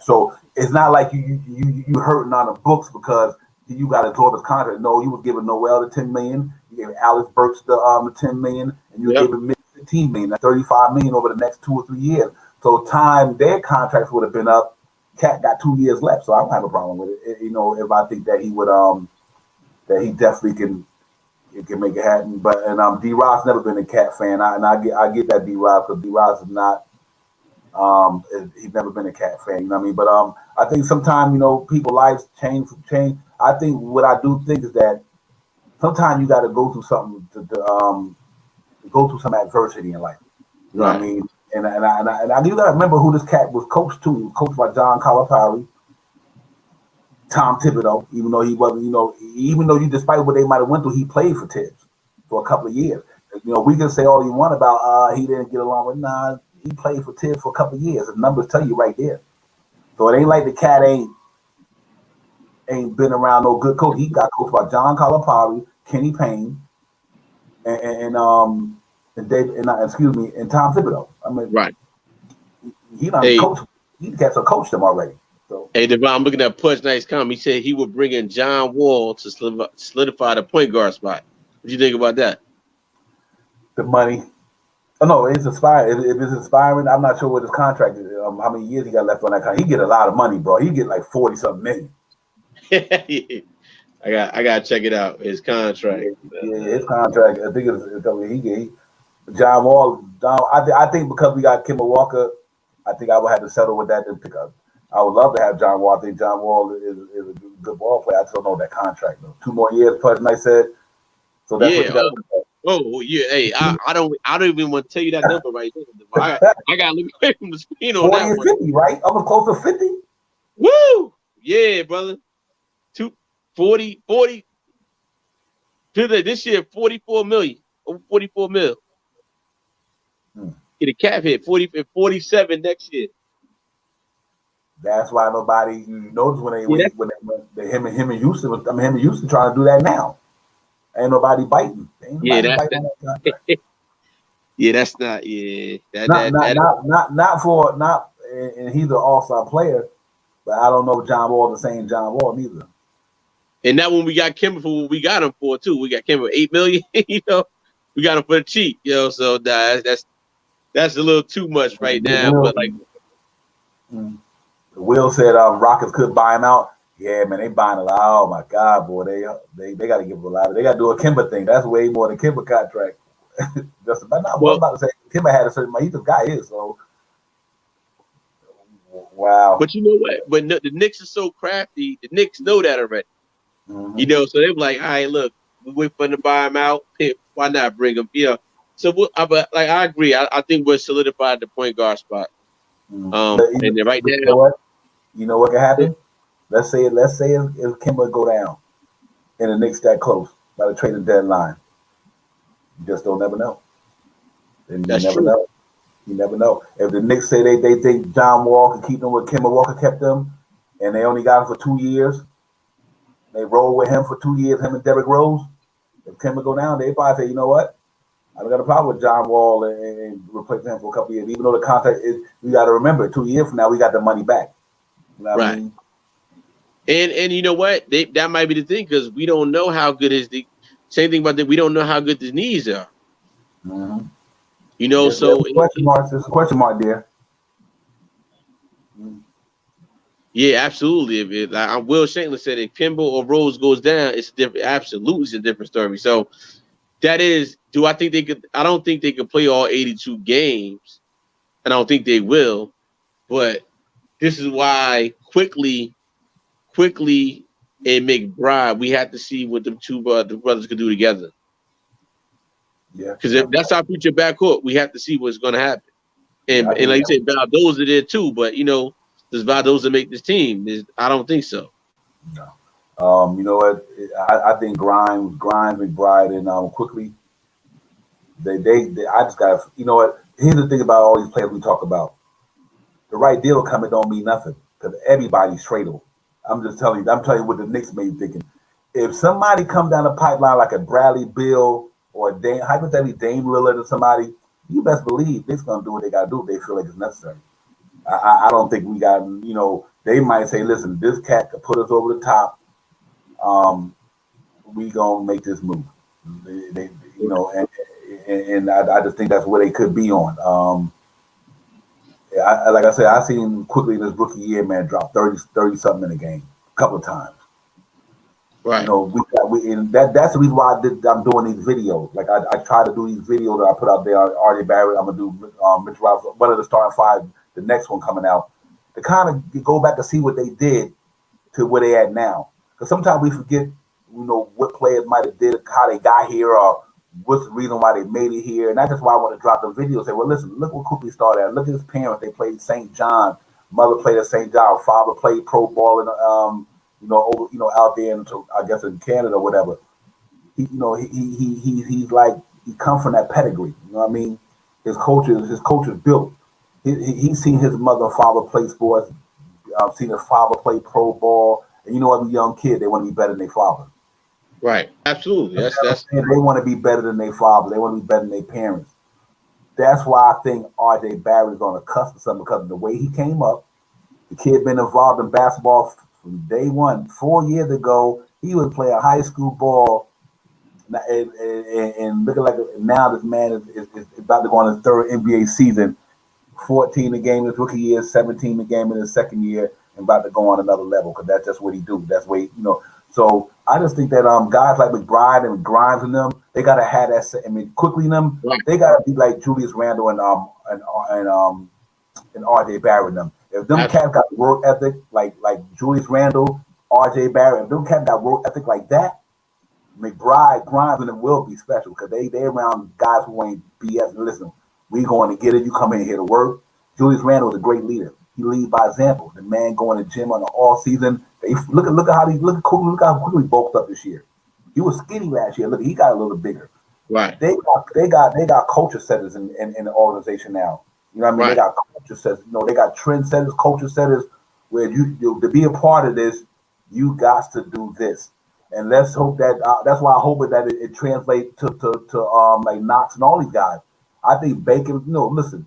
So So it's not like you hurting on the books because you got to draw this contract. No, you was giving Noel the $10 million, you gave Alex Burks the $10 million, and you were giving Mitch $15 million. That's $35 million over the next 2 or 3 years. So time their contracts would have been up. Cat got 2 years left, so I don't have a problem with it. You know, if I think that he would that he definitely can make it happen. But D Rod's never been a Cat fan, I get that D Rod, because D Rod is not he's never been a Cat fan. You know what I mean? But I think sometimes, you know, people's lives change. I think what I do think is that sometimes you got to go through something to go through some adversity in life. You know what I mean? And I do got to remember who this Cat was coached to. He was coached by John Calipari, Tom Thibodeau, even though he wasn't, you know, even though despite what they might have went through, he played for Tibbs for a couple of years. You know, we can say all you want about he didn't get along with, he played for Tibbs for a couple of years. The numbers tell you right there. So it ain't like the Cat ain't been around no good coach. He got coached by John Calipari, Kenny Payne, and Tom Thibodeau. I mean, he got coached them already. So. Hey, Devon, I'm looking at Pudge Knight's comment. He said he would bring in John Wall to solidify the point guard spot. What do you think about that? The money. Oh, no, it's inspiring. If it's inspiring, I'm not sure what his contract is. How many years he got left on that contract. He get a lot of money, bro. He get like 40-something million. I got to check it out, his contract. Yeah, his contract. I think it's John Wall. I think because we got Kemba Walker, I think I would have to settle with that and pick up. I would love to have John Wall. I think John Wall is a good ball player. I just don't know that contract though. 2 more years, Pudge Knight said. So that's what you got to do. Oh yeah, hey, I don't even want to tell you that number right there. I got to look away from the screen on 40 that and one. 50, right? Almost close to 50. Woo! Yeah, brother. 40. This year, 44 million. Over 44 mil. Get a cap hit. 47 next year. That's why nobody, you notice when him and Houston trying to do that now. Ain't nobody biting. That's not. Yeah, and he's an all-star player, but I don't know if John Wall the same John Wall neither. And that when we got Kemba for what we got him for too. We got Kemba $8 million. You know, we got him for the cheap. You know, so that's a little too much right now. But like, Will said Rockets could buy him out. Yeah, man, they buying a lot. Oh my God, boy, they got to give him a lot. They got to do a Kemba thing. That's way more than Kemba contract. I'm about to say Kemba had a certain money. He just got his. So wow. But you know what? But the Knicks are so crafty. The Knicks know that already. Mm-hmm. You know, so they were like, all right, look, we wait for them to buy him out. Why not bring him? Yeah. So, but like I agree. I think we're solidified the point guard spot. Mm-hmm. But And then right you know now, what? You know what can happen? Let's say if Kimba go down and the Knicks that close by the trading deadline. You just don't never know. And you that's never true. know. You never know. If the Knicks say they think John Wall can keep them what Kimba Walker kept them, and they only got him for 2 years, they roll with him for 2 years, him and Derrick Rose. If Kimba go down, they probably say, you know what? I don't got a problem with John Wall and replacing him for a couple of years. Even though the contract is, we got to remember, 2 years from now, we got the money back. You know what I Right. mean? And you know what? That might be the thing because we don't know how good is the same thing about that. We don't know how good the knees are. Mm-hmm. You know, There's so a question mark. There's a question mark there. yeah, absolutely. Like Will Shankland said, if Kimba or Rose goes down, it's different. Absolutely, it's a different story. So that is. Do I think they could? I don't think they could play all 82 games, and I don't think they will. But this is why quickly, and McBride, we have to see what the brothers could do together. Yeah. Because if that's our future backcourt, we have to see what's going to happen. Yeah, And like you said, Valdoza there too. But you know, does Valdoza make this team? I don't think so. No. You know what? I think Grimes, McBride, and Quickly. They I just got. You know what? Here's the thing about all these players we talk about. The right deal coming don't mean nothing because everybody's tradable. I'm just telling you. I'm telling you what the Knicks may be thinking. If somebody come down the pipeline like a Bradley Bill or a Dame, hypothetically Dame Lillard or somebody, you best believe they're gonna do what they gotta do if they feel like it's necessary. I don't think we got. You know, they might say, listen, this cat could put us over the top. We gonna make this move. You know, and I just think that's where they could be on. Like I said, I seen Quickly in his rookie year, man, drop 30 something in a game, a couple of times. Right. You know, and that's the reason why I'm doing these videos. Like I try to do these videos that I put out there on RJ Barrett. I'm gonna do Mitch Robinson, one of the starting five, the next one coming out, to kind of go back to see what they did to where they at now. Because sometimes we forget, you know, what players might have did, how they got here, or what's the reason why they made it here. And that's just why I want to drop the video. Say, well, listen, look what Quickly started at. Look at his parents. They played St. John. Mother played at St. John. Father played pro ball in out there in, I guess in Canada or whatever. He's like, he come from that pedigree. You know what I mean? His culture's built. He's seen his mother and father play sports. Seen his father play pro ball. And you know, every young kid, they want to be better than their father. Right. Absolutely. That's they want to be better than their father. They want to be better than their parents. That's why I think RJ Barrett is on the cusp of something because of the way he came up. The kid been involved in basketball from day one. 4 years ago, he was playing high school ball, and looking like now this man is about to go on his third NBA season. 14 a game in his rookie year, 17 a game in his second year, and about to go on another level because that's just what he do. That's what So I just think that guys like McBride and Grimes and them, they gotta have that. I mean, Quickly them, they gotta be like Julius Randle and RJ Barrett and them. If them cats got work ethic like Julius Randle, RJ Barrett, if them cats got work ethic like that, McBride, Grimes, and them will be special because they around guys who ain't BS. Listen, we going to get it. You come in here to work. Julius Randle is a great leader. He lead by example. The man going to gym on the all season. Look at how quickly bulked up this year. He was skinny last year. Look, he got a little bigger. right. They got culture setters in the organization now. You know what I mean? Right. They got culture setters. They got trend setters, culture setters. Where you to be a part of this, you got to do this. And let's hope that that's why I hope that it translates to like Knox and all these guys. I think Bacon. Listen,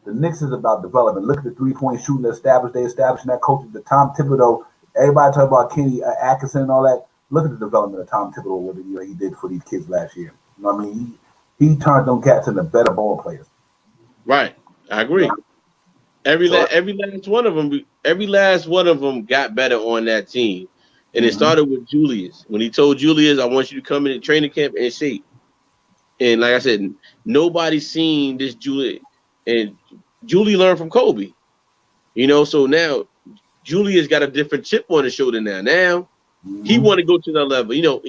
the Knicks is about development. Look at the 3-point shooting they establishing that coach. The Tom Thibodeau. Everybody talk about Kenny Atkinson and all that. Look at the development of Tom Thibodeau. What he did for these kids last year. You know what I mean? He turned them cats into better ball players. Right. I agree. Every last one of them got better on that team. And it started with Julius. When he told Julius, I want you to come in training camp and shape. And like I said, nobody's seen this Julius. And Julie learned from Kobe. So now Julius got a different chip on his shoulder now. Now He want to go to that level. You know,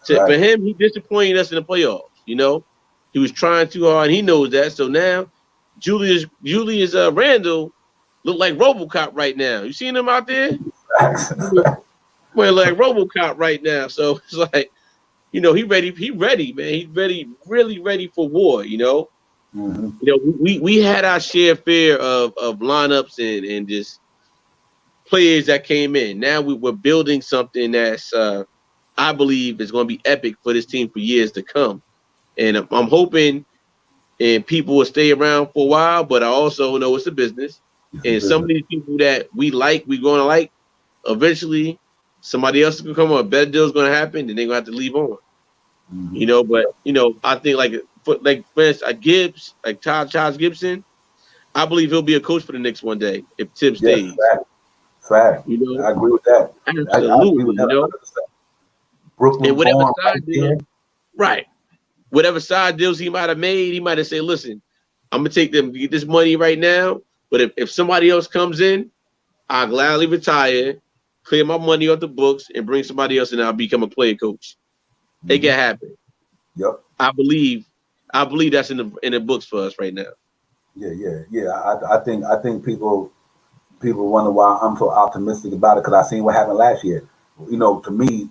for him, he disappointed us in the playoffs. You know, he was trying too hard. And he knows that. So now, Julius Randle look like RoboCop right now. You seen him out there? Well, like RoboCop right now. So it's like, you know, he ready, man. He's ready, really ready for war. You know, you know, we had our share fair of lineups and just players that came in. Now we're building something that's I believe is going to be epic for this team for years to come. And I'm hoping and people will stay around for a while, but I also know it's a business. And some of these people that we're going to like, eventually somebody else is going to come on, a better deal is going to happen, and they're going to have to leave on. You know, but, you know, I think for instance, Gibbs, like Charles Gibson, I believe he'll be a coach for the Knicks one day if Tim stays. Fact. You know, I agree with that. Absolutely. I agree with that. You know, Brooklyn and whatever born side deal, right? Whatever side deals he might have made, he might have said, "Listen, I'm gonna take them get this money right now. But if somebody else comes in, I'll gladly retire, clear my money off the books, and bring somebody else, and I'll become a player coach." It can happen. Yep. I believe that's in the books for us right now. Yeah. I think people wonder why I'm so optimistic about it because I seen what happened last year. You know, to me,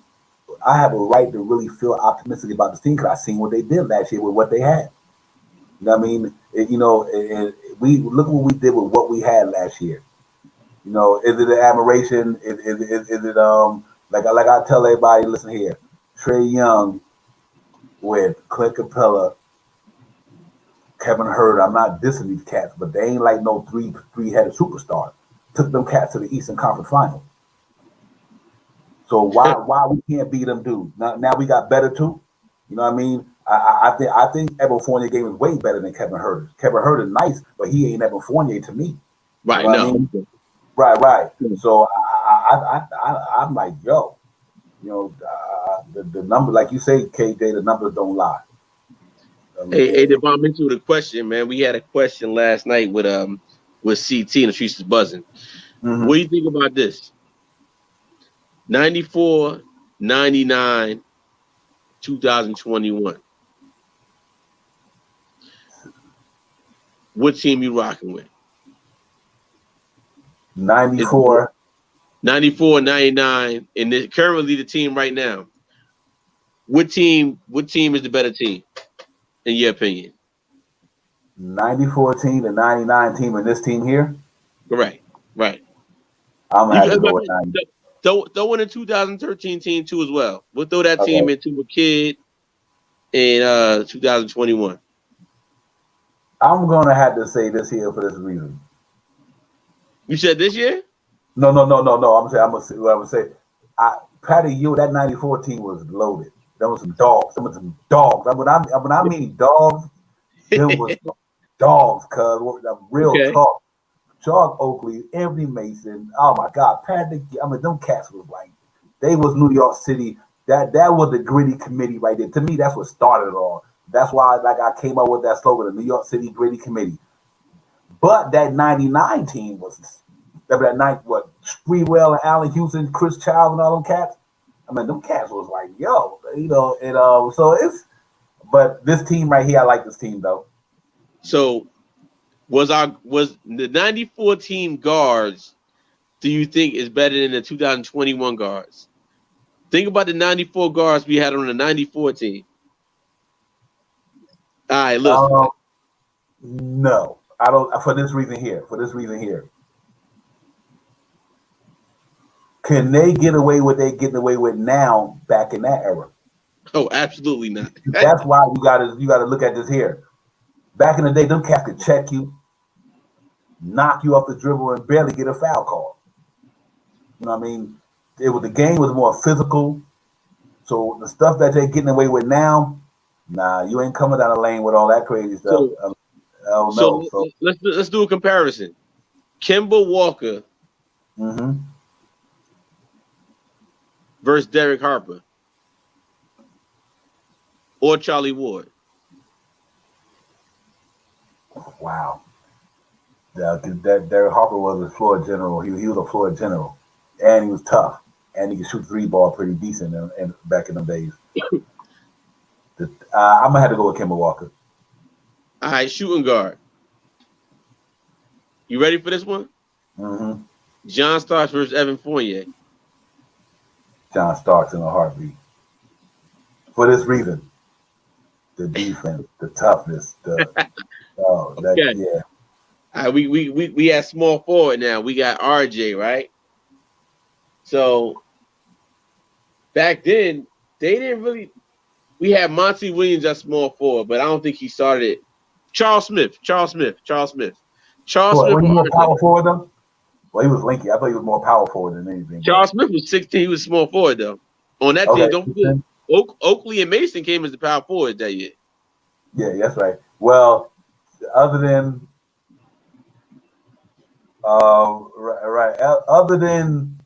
I have a right to really feel optimistic about this team because I seen what they did last year with what they had. You know what I mean? And we look what we did with what we had last year. You know, is it an admiration? Is it like I tell everybody, listen here, Trae Young with Clint Capella, Kevin Hurd. I'm not dissing these cats, but they ain't like no three-headed superstar. Took them cats to the Eastern Conference Final. So why we can't beat them dudes? Now we got better too. You know what I mean? I think Evan Fournier game is way better than Kevin Hurd. Kevin Hurd is nice, but he ain't Evan Fournier to me. Right. You know what I mean? Right. So I'm like, yo, you know, the number, like you say, KJ, the numbers don't lie. Hey, to bomb into the question, man. We had a question last night with CT and the streets is buzzing. What do you think about this? 94, 99, 2021. What team you rocking with? 94, 99, and currently the team right now. What team is the better team, in your opinion? 94 team, the 99 team, and this team here? Right. I'm gonna have to go with 90. Throw in a 2013 team too as well. We'll throw that team into a kid in 2021. I'm gonna have to say this here for this reason. You said this year? No. I'm gonna say. Patty Ewing, that 94 team was loaded. There was some dogs. When I mean dogs, there was dogs. Cause real talk. Charles Oakley, Anthony Mason. Oh my God, Patrick. I mean, them cats was like, they was New York City. That was the gritty committee right there. To me, that's what started it all. That's why, I came up with that slogan, the New York City Gritty Committee. But that 99 team was that night. What Sprewell and Allen Houston, Chris Childs, and all them cats. I mean, them cats was like, yo, you know. And so it's. But this team right here, I like this team though. So. Was the 94 team guards, do you think is better than the 2021 guards? Think about the 94 guards we had on the 94 team. All right, listen. No, I don't. For this reason here. Can they get away with what they're getting away with now back in that era? Oh, absolutely not. That's why you gotta look at this here. Back in the day, them cats could check you, knock you off the dribble, and barely get a foul call. You know what I mean? The game was more physical. So the stuff that they're getting away with now, nah, you ain't coming down the lane with all that crazy stuff. So let's do a comparison. Kemba Walker versus Derek Harper or Charlie Ward. Wow. Yeah, that Derek Harper was a floor general. He was a floor general, and he was tough. and he can shoot 3-ball pretty decent in back in them days. I'm gonna have to go with Kemba Walker. All right, shooting guard. You ready for this one? Mm-hmm. John Starks versus Evan Fournier. John Starks in a heartbeat. For this reason, the defense, the toughness, yeah. All right, we at small forward now. We got RJ, right? So back then, they didn't really. We had Monty Williams at small forward, but I don't think he started it. Charles Smith. Was he more power forward though? Well, he was lanky. I thought he was more power forward than anything. Charles Smith was 16. He was small forward though. On that team, don't forget, Oakley and Mason came as the power forward that year. Yeah, that's right. Well, other than other than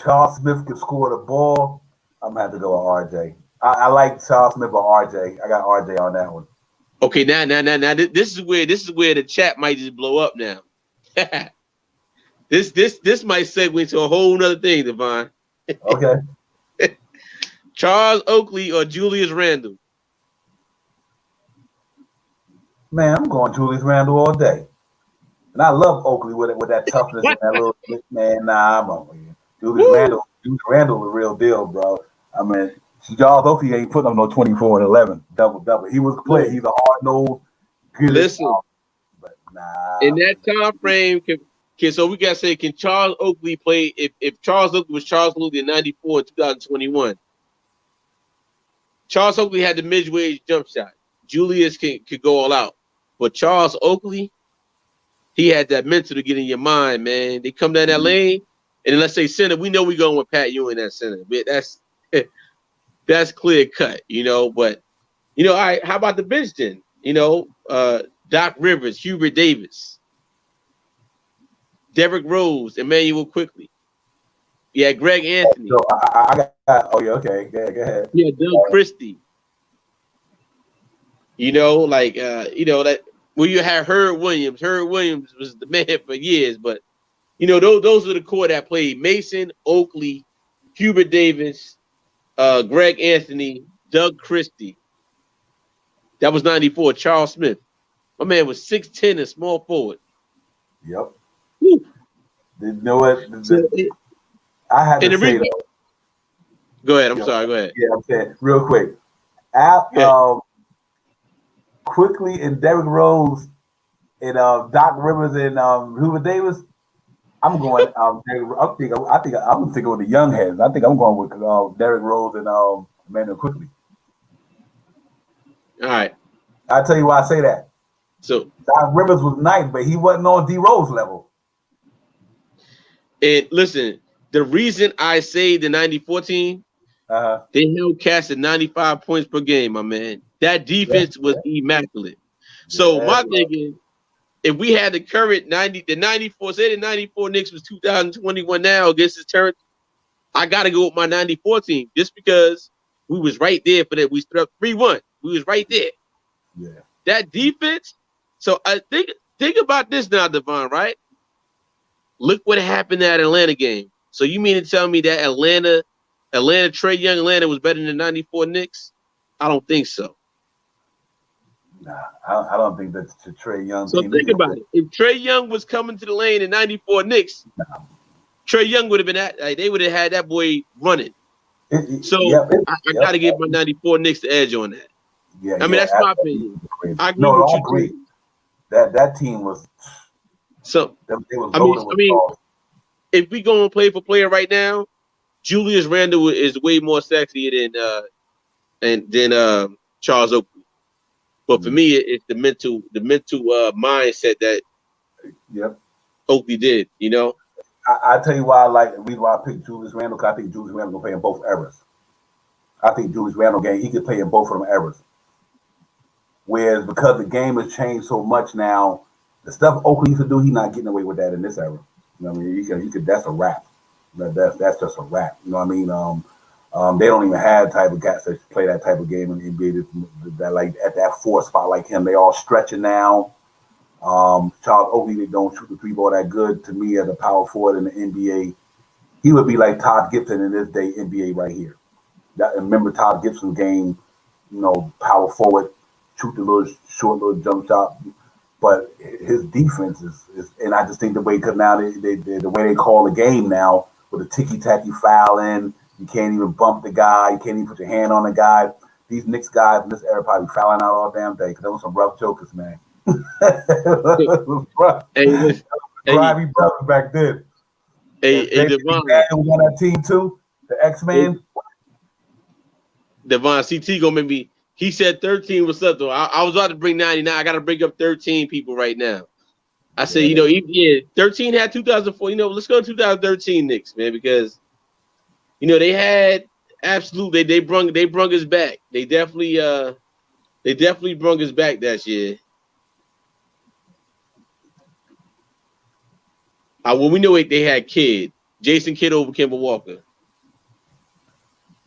Charles Smith could score the ball, I'm gonna have to go with RJ. I like Charles Smith or RJ. I got RJ on that one. Okay, now, this is where the chat might just blow up now. This might segue into a whole nother thing, Devon. Okay. Charles Oakley or Julius Randle? Man, I'm going Julius Randle all day. And I love Oakley with that toughness and that little man. Nah, I'm on Julius Randle, the real deal, bro. I mean, Charles Oakley ain't putting up no 24 and 11 double. He was a player. He's a hard nosed. Listen, but nah. In that time frame, so we gotta say, can Charles Oakley play? If Charles Oakley was Charles Oakley in '94 and 2021, Charles Oakley had the mid-range jump shot. Julius could go all out, but Charles Oakley, he had that mental to get in your mind, man. They come down that lane, and then let's say center. We know we going with Pat Ewing at center. That's clear cut, you know. But all right, how about the bench then? Doc Rivers, Hubert Davis, Derrick Rose, Emmanuel Quickley. Yeah, Greg Anthony. So I got. Oh yeah, okay. Go ahead. Yeah, Doug Christie. That where you had Herb Williams. Herb Williams was the man for years, but those are the core that played: Mason, Oakley, Hubert Davis, Greg Anthony, Doug Christie. That was '94. Charles Smith. My man was 6'10" and small forward. Yep. Woo. You know what? I had to say though. Go ahead. I'm sorry. Go ahead. Yeah, I'm saying real quick. Quickly and Derrick Rose and Doc Rivers and Hubert Davis. I'm going. I'm thinking with the young heads. I think I'm going with Derrick Rose and Emmanuel Quickley. All right. I'll tell you why I say that. So Doc Rivers was nice, but he wasn't on D Rose level. And listen, the reason I say the '94 team, they held Cass at 95 points per game, my man. That defense was immaculate. So my thinking, if we had the current 94, say the 94 Knicks was 2021 now against his turn, I got to go with my 94 team just because we was right there for that. We stood up 3-1. We was right there. Yeah. That defense. So I think about this now, Devon, right? Look what happened at Atlanta game. So you mean to tell me that Atlanta, Trae Young Atlanta was better than 94 Knicks? I don't think so. Nah, I don't think that's the Trae Young. So think about it. If Trae Young was coming to the lane in 94 Knicks, Trae Young would have been they would have had that boy running. I got to give my 94 Knicks the edge on that. Yeah, I mean, that's my opinion. I agree. That team was. So I mean, if we go on play for player right now, Julius Randle is way more sexy than Charles Oakley. But for me, it's the mental mindset that Oakley did. I tell you why the reason why I picked Julius Randle, because I think Julius Randle can play in both eras. I think Julius Randle he could play in both of them eras. Whereas because the game has changed so much now, the stuff Oakley used to do, he's not getting away with that in this era. You know what I mean? You could that's a wrap. That's just a wrap. You know what I mean? They don't even have type of guys that play that type of game in the NBA that like at that 4 spot like him. They all stretching now. Charles Oakley, they don't shoot the 3-ball that good. To me, as a power forward in the NBA, he would be like Todd Gibson in this day NBA right here. Remember Todd Gibson's game, power forward, shoot the little short little jump shot. But his defense is and I just think the way because now the way they call the game now with the ticky tacky fouling, you can't even bump the guy, you can't even put your hand on the guy. These Knicks guys in this era probably fouling out all damn day because there was some rough jokers, man. Grimy brothers back then. Hey, Devon. Was on that team too. The X-Man. Devon, CT gonna make me. He said 13 was up though. I was about to bring 99. I got to bring up 13 people right now. I say, 13 had 2004. Let's go to 2013 Knicks, man, because they had absolutely they brung us back. They definitely brung us back that year. Well, we know they had Jason Kidd over Kemba Walker,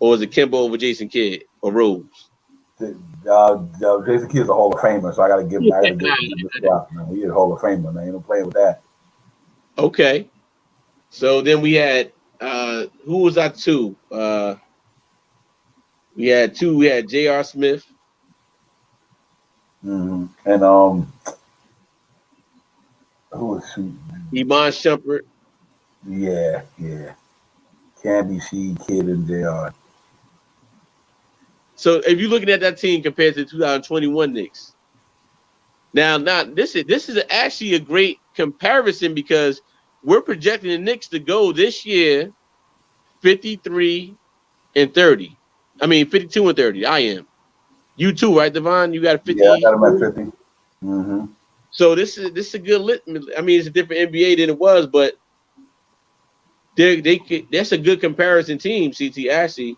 or was it Kemba over Jason Kidd or Rose? Jason Kidd's a Hall of Famer, so I gotta give him the spot, man. He's a Hall of Famer, man. Ain't no playing with that. Okay. So then we had who was that two? We had J.R. Smith. Mm-hmm. And who was shooting? Iman Shumpert. Yeah. Canby, Kidd, and J.R. So if you're looking at that team compared to the 2021 Knicks, now this is actually a great comparison because we're projecting the Knicks to go this year 53 and 30. I mean 52 and 30. I am. You too, right, Devon? You got a 50. Yeah, I got him at 50. Mm-hmm. So this is a good litmus. I mean, it's a different NBA than it was, but that's a good comparison team. CT actually.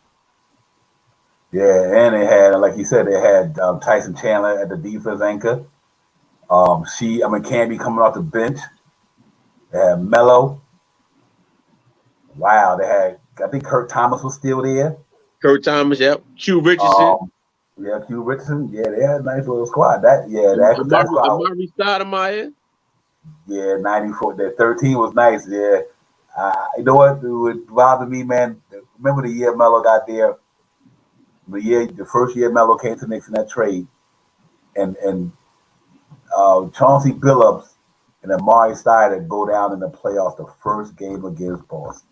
Yeah, and they had, like you said, they had Tyson Chandler at the defense anchor. Canby coming off the bench. They had Melo. Wow, they had, I think Kurt Thomas was still there. Kurt Thomas, yep. Q Richardson. Q Richardson. Yeah, they had a nice little squad. Amari Stoudemire. Yeah, 94. That 13 was nice. Yeah. You know what? It would bother me, man. Remember the year Melo got there? The first year Melo came to Knicks in that trade, and Chauncey Billups and Amari Stoudemire go down in the playoffs the first game against Boston.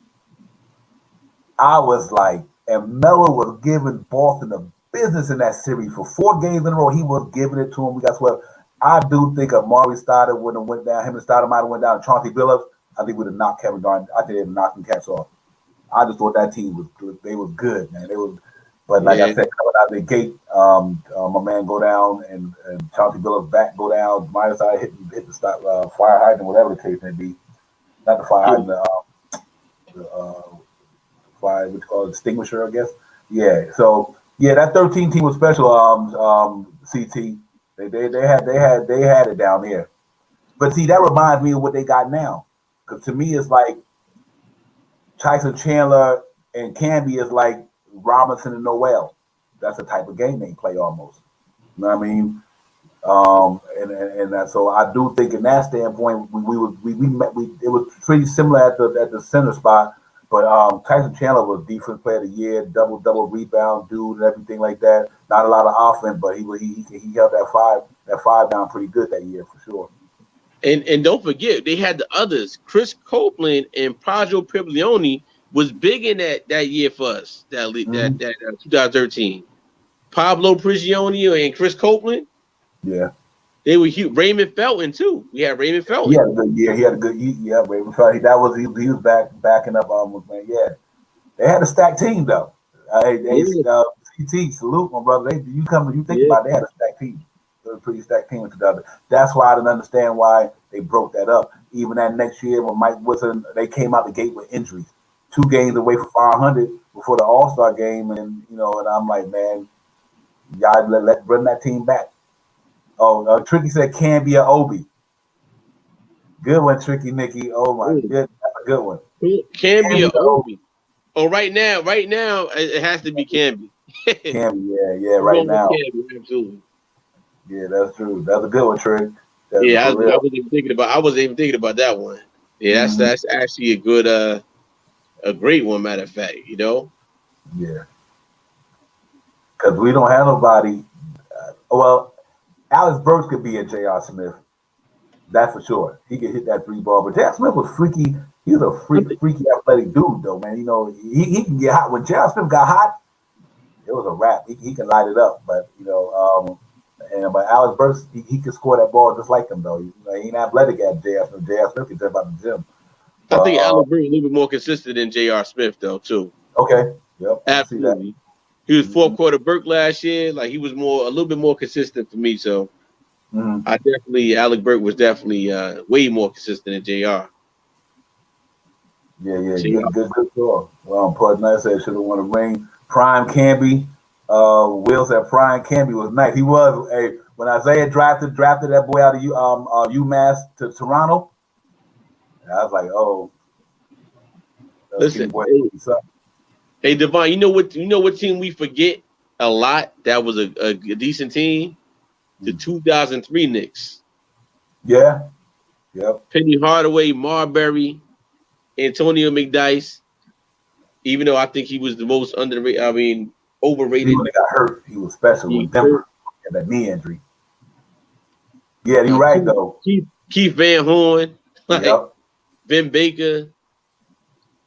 I was like, and Melo was giving Boston the business in that series for 4 games in a row. He was giving it to him. We got swept. I do think Amari Stoudemire would have went down. Him and Stoudemire might have went down. And Chauncey Billups, I think would have knocked Kevin Garnett. I think they'd have knocked them cats off. I just thought that team was good. They was good, man. They was. But like I said, coming out of the gate, my man go down and Chauncey Billups' back go down. Myers side hit the stop, fire hydrant, whatever the case may be. Not the fire hydrant, the fire, what you call it, extinguisher, I guess. Yeah. So yeah, that 13 team was special. CT, they had it down there. But see, that reminds me of what they got now. Because to me, it's like Tyson Chandler and Canby is like Robinson and Noel. That's the type of game they play almost. You know what I mean? And that, so I do think in that standpoint we it was pretty similar at the center spot, but Tyson Chandler was defense player of the year, double rebound dude and everything like that. Not a lot of offense, but he held that five down pretty good that year for sure. And don't forget they had the others. Chris Copeland and Prajo Priblione was big in that year for us, that 2013. Pablo Prigioni and Chris Copeland. Yeah. They were huge. Raymond Felton, too. We had Raymond Felton. He had a good year. Raymond Felton. He was backing up man. Yeah. They had a stacked team, though. CT, salute, my brother. You think about it, they had a stacked team. It was a pretty stacked team together. That's why I didn't understand why they broke that up. Even that next year when Mike Woodson, they came out the gate with injuries. 2 games away from 500 before the All-Star game, and and I'm like, man, y'all let bring that team back. Oh, Tricky said Canby or Obi. Good one, Tricky Nicky. Oh my goodness, that's a good one. Canby or Obi. Oh, right now, it has to be Canby. Canby, yeah, right now. Canby, absolutely. Yeah, that's true. That's a good one, Trick. I wasn't even thinking about that one. Yeah, that's actually a good A great one, matter of fact, Yeah, because we don't have nobody. Well, Alex Burks could be a J.R. Smith. That's for sure. He could hit that three ball. But J.R. Smith was freaky. He was a freaky athletic dude, though, man. He can get hot. When J.R. Smith got hot, it was a wrap. He can light it up. But, but Alex Burks, he can score that ball just like him, though. He ain't athletic at J.R. Smith. J.R. Smith can jump out the gym. I think Alex Burks is a little bit more consistent than J.R. Smith, though, too. Okay. Yep. Absolutely. He was fourth quarter Burke last year. Like, he was a little bit more consistent for me. So, Alec Burke was definitely way more consistent than JR. Yeah. Good call. Well, Pudge Knight said should have won a ring. Prime Camby. Will said Prime Camby was nice. He was. When Isaiah drafted that boy out of UMass to Toronto, I was like, oh. Listen, hey Devon, you know what team we forget a lot that was a decent team? The 2003 Knicks. Yeah. Yep. Penny Hardaway, Marbury, Antonio McDyess. Even though I think he was the most underrated, overrated. When he got hurt, he was special with Denver. Had that knee injury. Yeah, you're right though. Keith Van Horn, Ben Baker.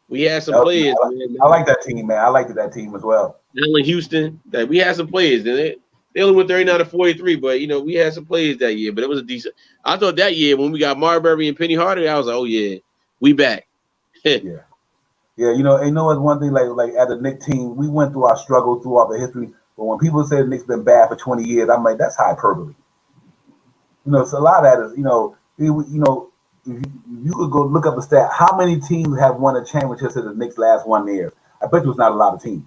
We had some players. I like that team, man. I liked that team as well. Allen Houston. That we had some players. They only went 39-43, but we had some players that year. But it was a decent. I thought that year when we got Marbury and Penny Hardaway, I was like, oh yeah, we back. Yeah. It's one thing like at the Knicks team, we went through our struggles throughout the history. But when people say the Knicks been bad for 20 years, I'm like, that's hyperbole. So a lot of that is, if you could go look up the stat, how many teams have won a championship since the Knicks last 1 year? I bet you it's not a lot of teams.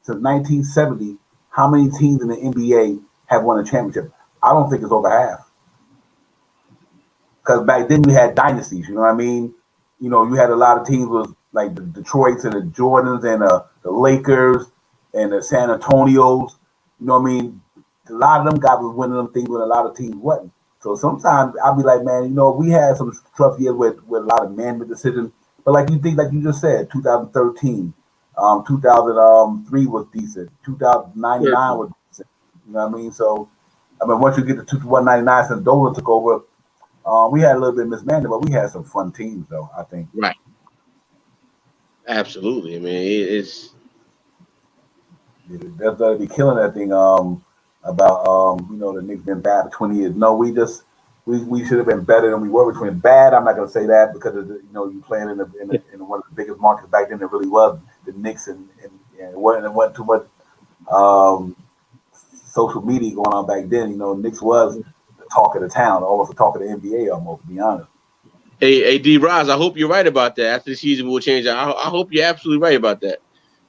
Since 1970, how many teams in the NBA have won a championship? I don't think it's over half. Because back then we had dynasties, you know what I mean? You had a lot of teams with like the Detroits and the Jordans and the Lakers and the San Antonios. You know what I mean? A lot of them guys was winning them things when a lot of teams wasn't. So sometimes I'll be like, man, we had some tough years with a lot of management decisions. But like you just said, 2013, 2003 was decent. 2099 was decent. You know what I mean? So, once you get to 199 since Dolan took over, we had a little bit of mismanagement, but we had some fun teams, though, I think. Right. Absolutely. It's... They'll be killing that thing about the Knicks been bad for 20 years. No, we should have been better than we were between bad. I'm not going to say that because you playing in one of the biggest markets back then. It really was the Knicks, and it wasn't too much social media going on back then. Knicks was the talk of the town, almost the talk of the NBA, almost, to be honest. Hey, D. Roz, I hope you're right about that. After the season will change. I hope you're absolutely right about that.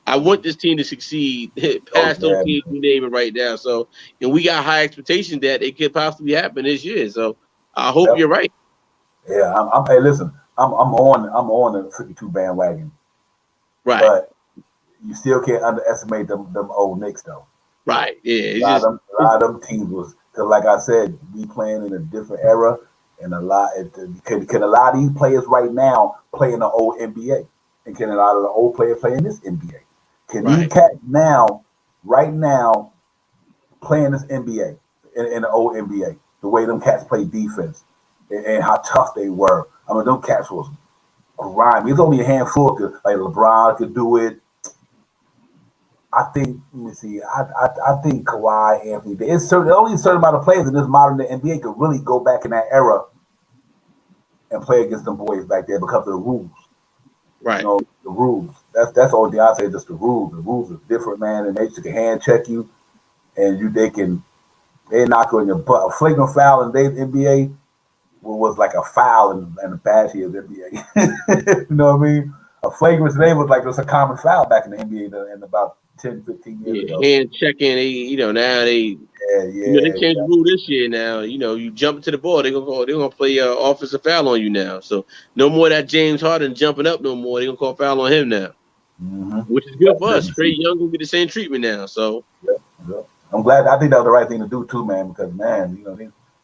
I want this team to succeed past those teams you name it right now. So, and we got high expectations that it could possibly happen this year. So, I hope you're right. Yeah, hey, listen, I'm on the 52 bandwagon. Right. But you still can't underestimate them old Knicks, though. Right. Yeah. A lot of them teams was, because like I said, we playing in a different era, and can a lot of these players right now play in the old NBA, and can a lot of the old players play in this NBA? Can these cats right now, play in this NBA, in the old NBA, the way them cats play defense and how tough they were? Them cats was grimy. It's only a handful. Like LeBron could do it. I think. Let me see. I think Kawhi, Anthony. It's only a certain amount of players in this modern day NBA could really go back in that era and play against them boys back there because of the rules. Right. The rules. That's all I say. Just the rules. The rules are different, man, and they just can hand check you, and they knock you on your butt. A flagrant foul in the NBA was like a foul in the bad years of the NBA. You know what I mean? A flagrant today was like just a common foul back in the NBA in about 10, 15 years ago. Hand checking. Now they. They changed the rule this year. Now you jump to the ball, they're gonna play offensive foul on you now. So no more that James Harden jumping up no more. They're gonna call foul on him now, which is good for us. Trey Young will get the same treatment now. So I'm glad. I think that was the right thing to do too, man. Because man,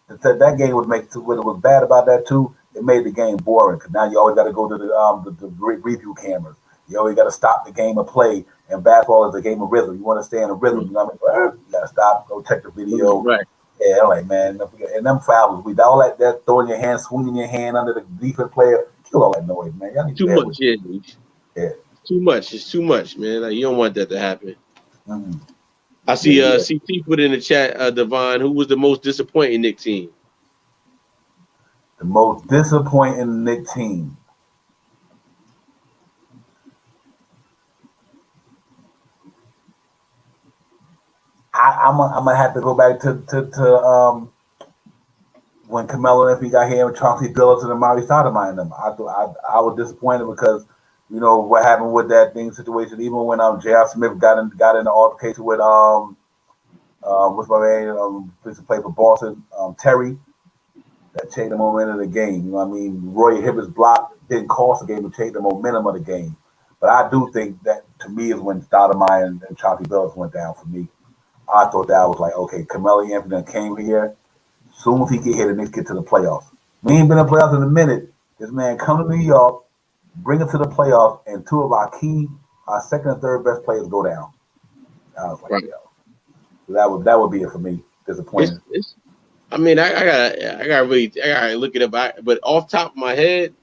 that game would make what it was bad about that too. It made the game boring because now you always got to go to the review cameras. You always got to stop the game of play. And basketball is a game of rhythm. You want to stay in a rhythm. You know what I mean? You got to stop, go check the video. Right. Yeah, I'm like, man, and them fouls, all that throwing your hand, swinging your hand under the defense player, kill all that noise, man. Y'all need Too to much, yeah. Too much. It's too much, man. Like, you don't want that to happen. Mm-hmm. I see CT put in the chat, Devon, who was the most disappointing Knicks team? The most disappointing Knicks team. I'm gonna have to go back to when Carmelo Anthony got here and Chauncey Billups and Amari Stoudemire and them. I was disappointed because you know what happened with that thing situation. Even when J.R. Smith got in the altercation with what's my man used to play for Boston, Terry, that changed the momentum of the game. You know what I mean? Roy Hibbert's block didn't cost the game, to change the momentum of the game. But I do think that to me is when Stoudemire and Chauncey Billups went down for me. I thought that was like, okay, Carmelo Anthony came here. Soon as he get here, the Knicks get to the playoffs. We ain't been in the playoffs in a minute. This man come to New York, bring it to the playoffs, and two of our second and third best players go down. I was like, right. Yo. So that would be it for me. Disappointing. I mean, I gotta look it up. But off top of my head,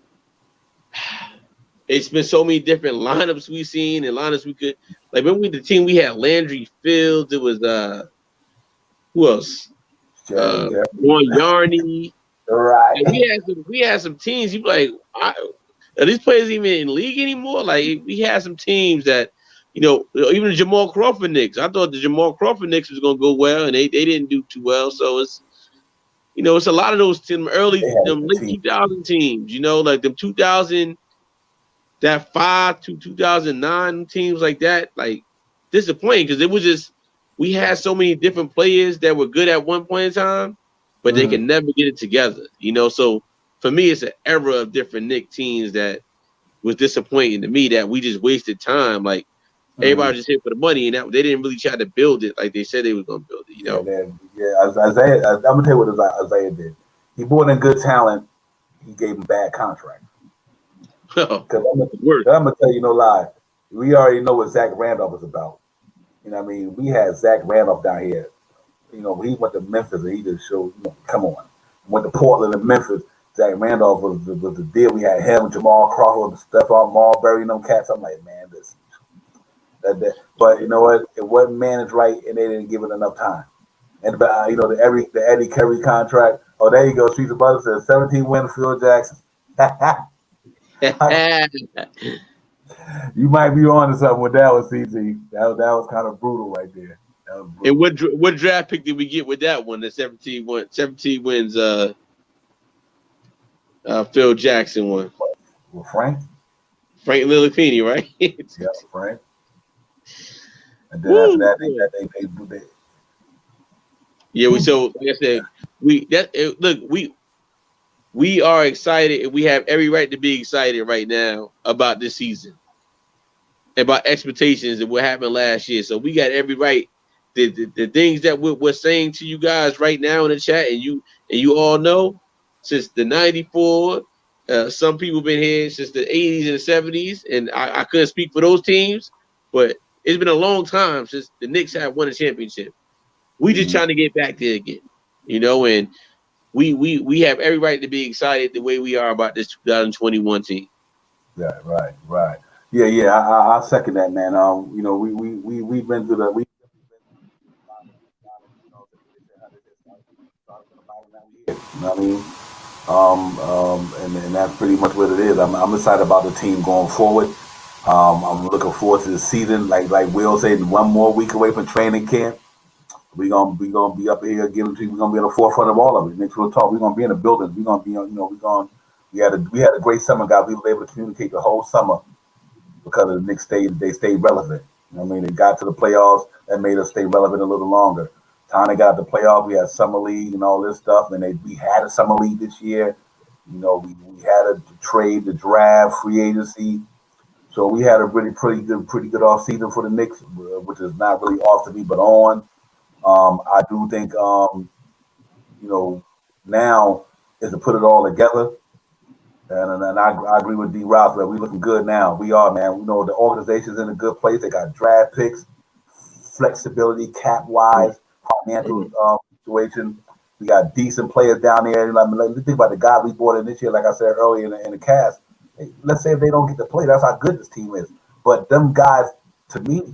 it's been so many different lineups we've seen and lineups we could like. When the team we had Landry Fields, it was who else? Warren Yarney. Right. And we had some teams. You like, are these players even in the league anymore? Like, we had some teams that, you know, even the Jamal Crawford Knicks. I thought the Jamal Crawford Knicks was gonna go well, and they didn't do too well. So it's, you know, it's a lot of those late 2000 teams. You know, like them 2000. That 5 to 2009 teams like that, like disappointing because it was just we had so many different players that were good at one point in time, but they could never get it together, you know. So for me, it's an era of different Knicks teams that was disappointing to me that we just wasted time. Like everybody was just here for the money, and they didn't really try to build it like they said they were going to build it, you know. Isaiah, I'm gonna tell you what Isaiah did. He brought in good talent. He gave him bad contract. Because I'm gonna tell you no lie, we already know what Zach Randolph is about. You know what I mean? We had Zach Randolph down here. You know, he went to Memphis and he just showed, you know, come on. Went to Portland and Memphis. Zach Randolph was the deal. We had him, Jamal Crawford, Stephon Marbury, and them cats. I'm like, man, this. But you know what? It wasn't managed right, and they didn't give it enough time. And you know, the Eddie Curry contract. Oh, there you go. Streets of Butter says 17 wins, Phil Jackson. You might be on to something with that one, CT. That was kind of brutal right there. And what draft pick did we get with that one? The 17 wins. Phil Jackson won. Well, Frank Lillipini, right? Yeah, Frank. And then after that, they yeah. Like I said, we are excited, and we have every right to be excited right now about this season, about expectations and what happened last year. So we got every right. The things that we're saying to you guys right now in the chat, and you all know, since the '94, some people been here since the '80s and the '70s, and I couldn't speak for those teams, but it's been a long time since the Knicks have won a championship. We just trying to get back there again, you know, and we have every right to be excited the way we are about this 2021 team. Yeah, right. Yeah. I second that, man. You know, we've been through the you know what I mean? And that's pretty much what it is. I'm excited about the team going forward. I'm looking forward to the season. Like Will said, 1 more week away from training camp. We're gonna be up here giving to you. We're gonna be on the forefront of all of it. Next we'll talk. We're gonna be in the building. We're gonna be on. You know, we had a great summer, guys. We were able to communicate the whole summer because of the Knicks they stayed relevant. You know what I mean? They got to the playoffs. That made us stay relevant a little longer. Time they got the playoffs, we had summer league and all this stuff, and we had a summer league this year. You know, we had a trade, the draft, free agency. So we had a really pretty good off season for the Knicks, which is not really off to me, but on. I do think, you know, now is to put it all together. And I agree with D. Rouse, man. We looking good now. We are, man. We know the organization's in a good place. They got draft picks, flexibility, cap wise, financial situation. We got decent players down there. And let's think about the guys we brought in this year. Like I said earlier in the cast, let's say if they don't get to play, that's how good this team is. But them guys, to me,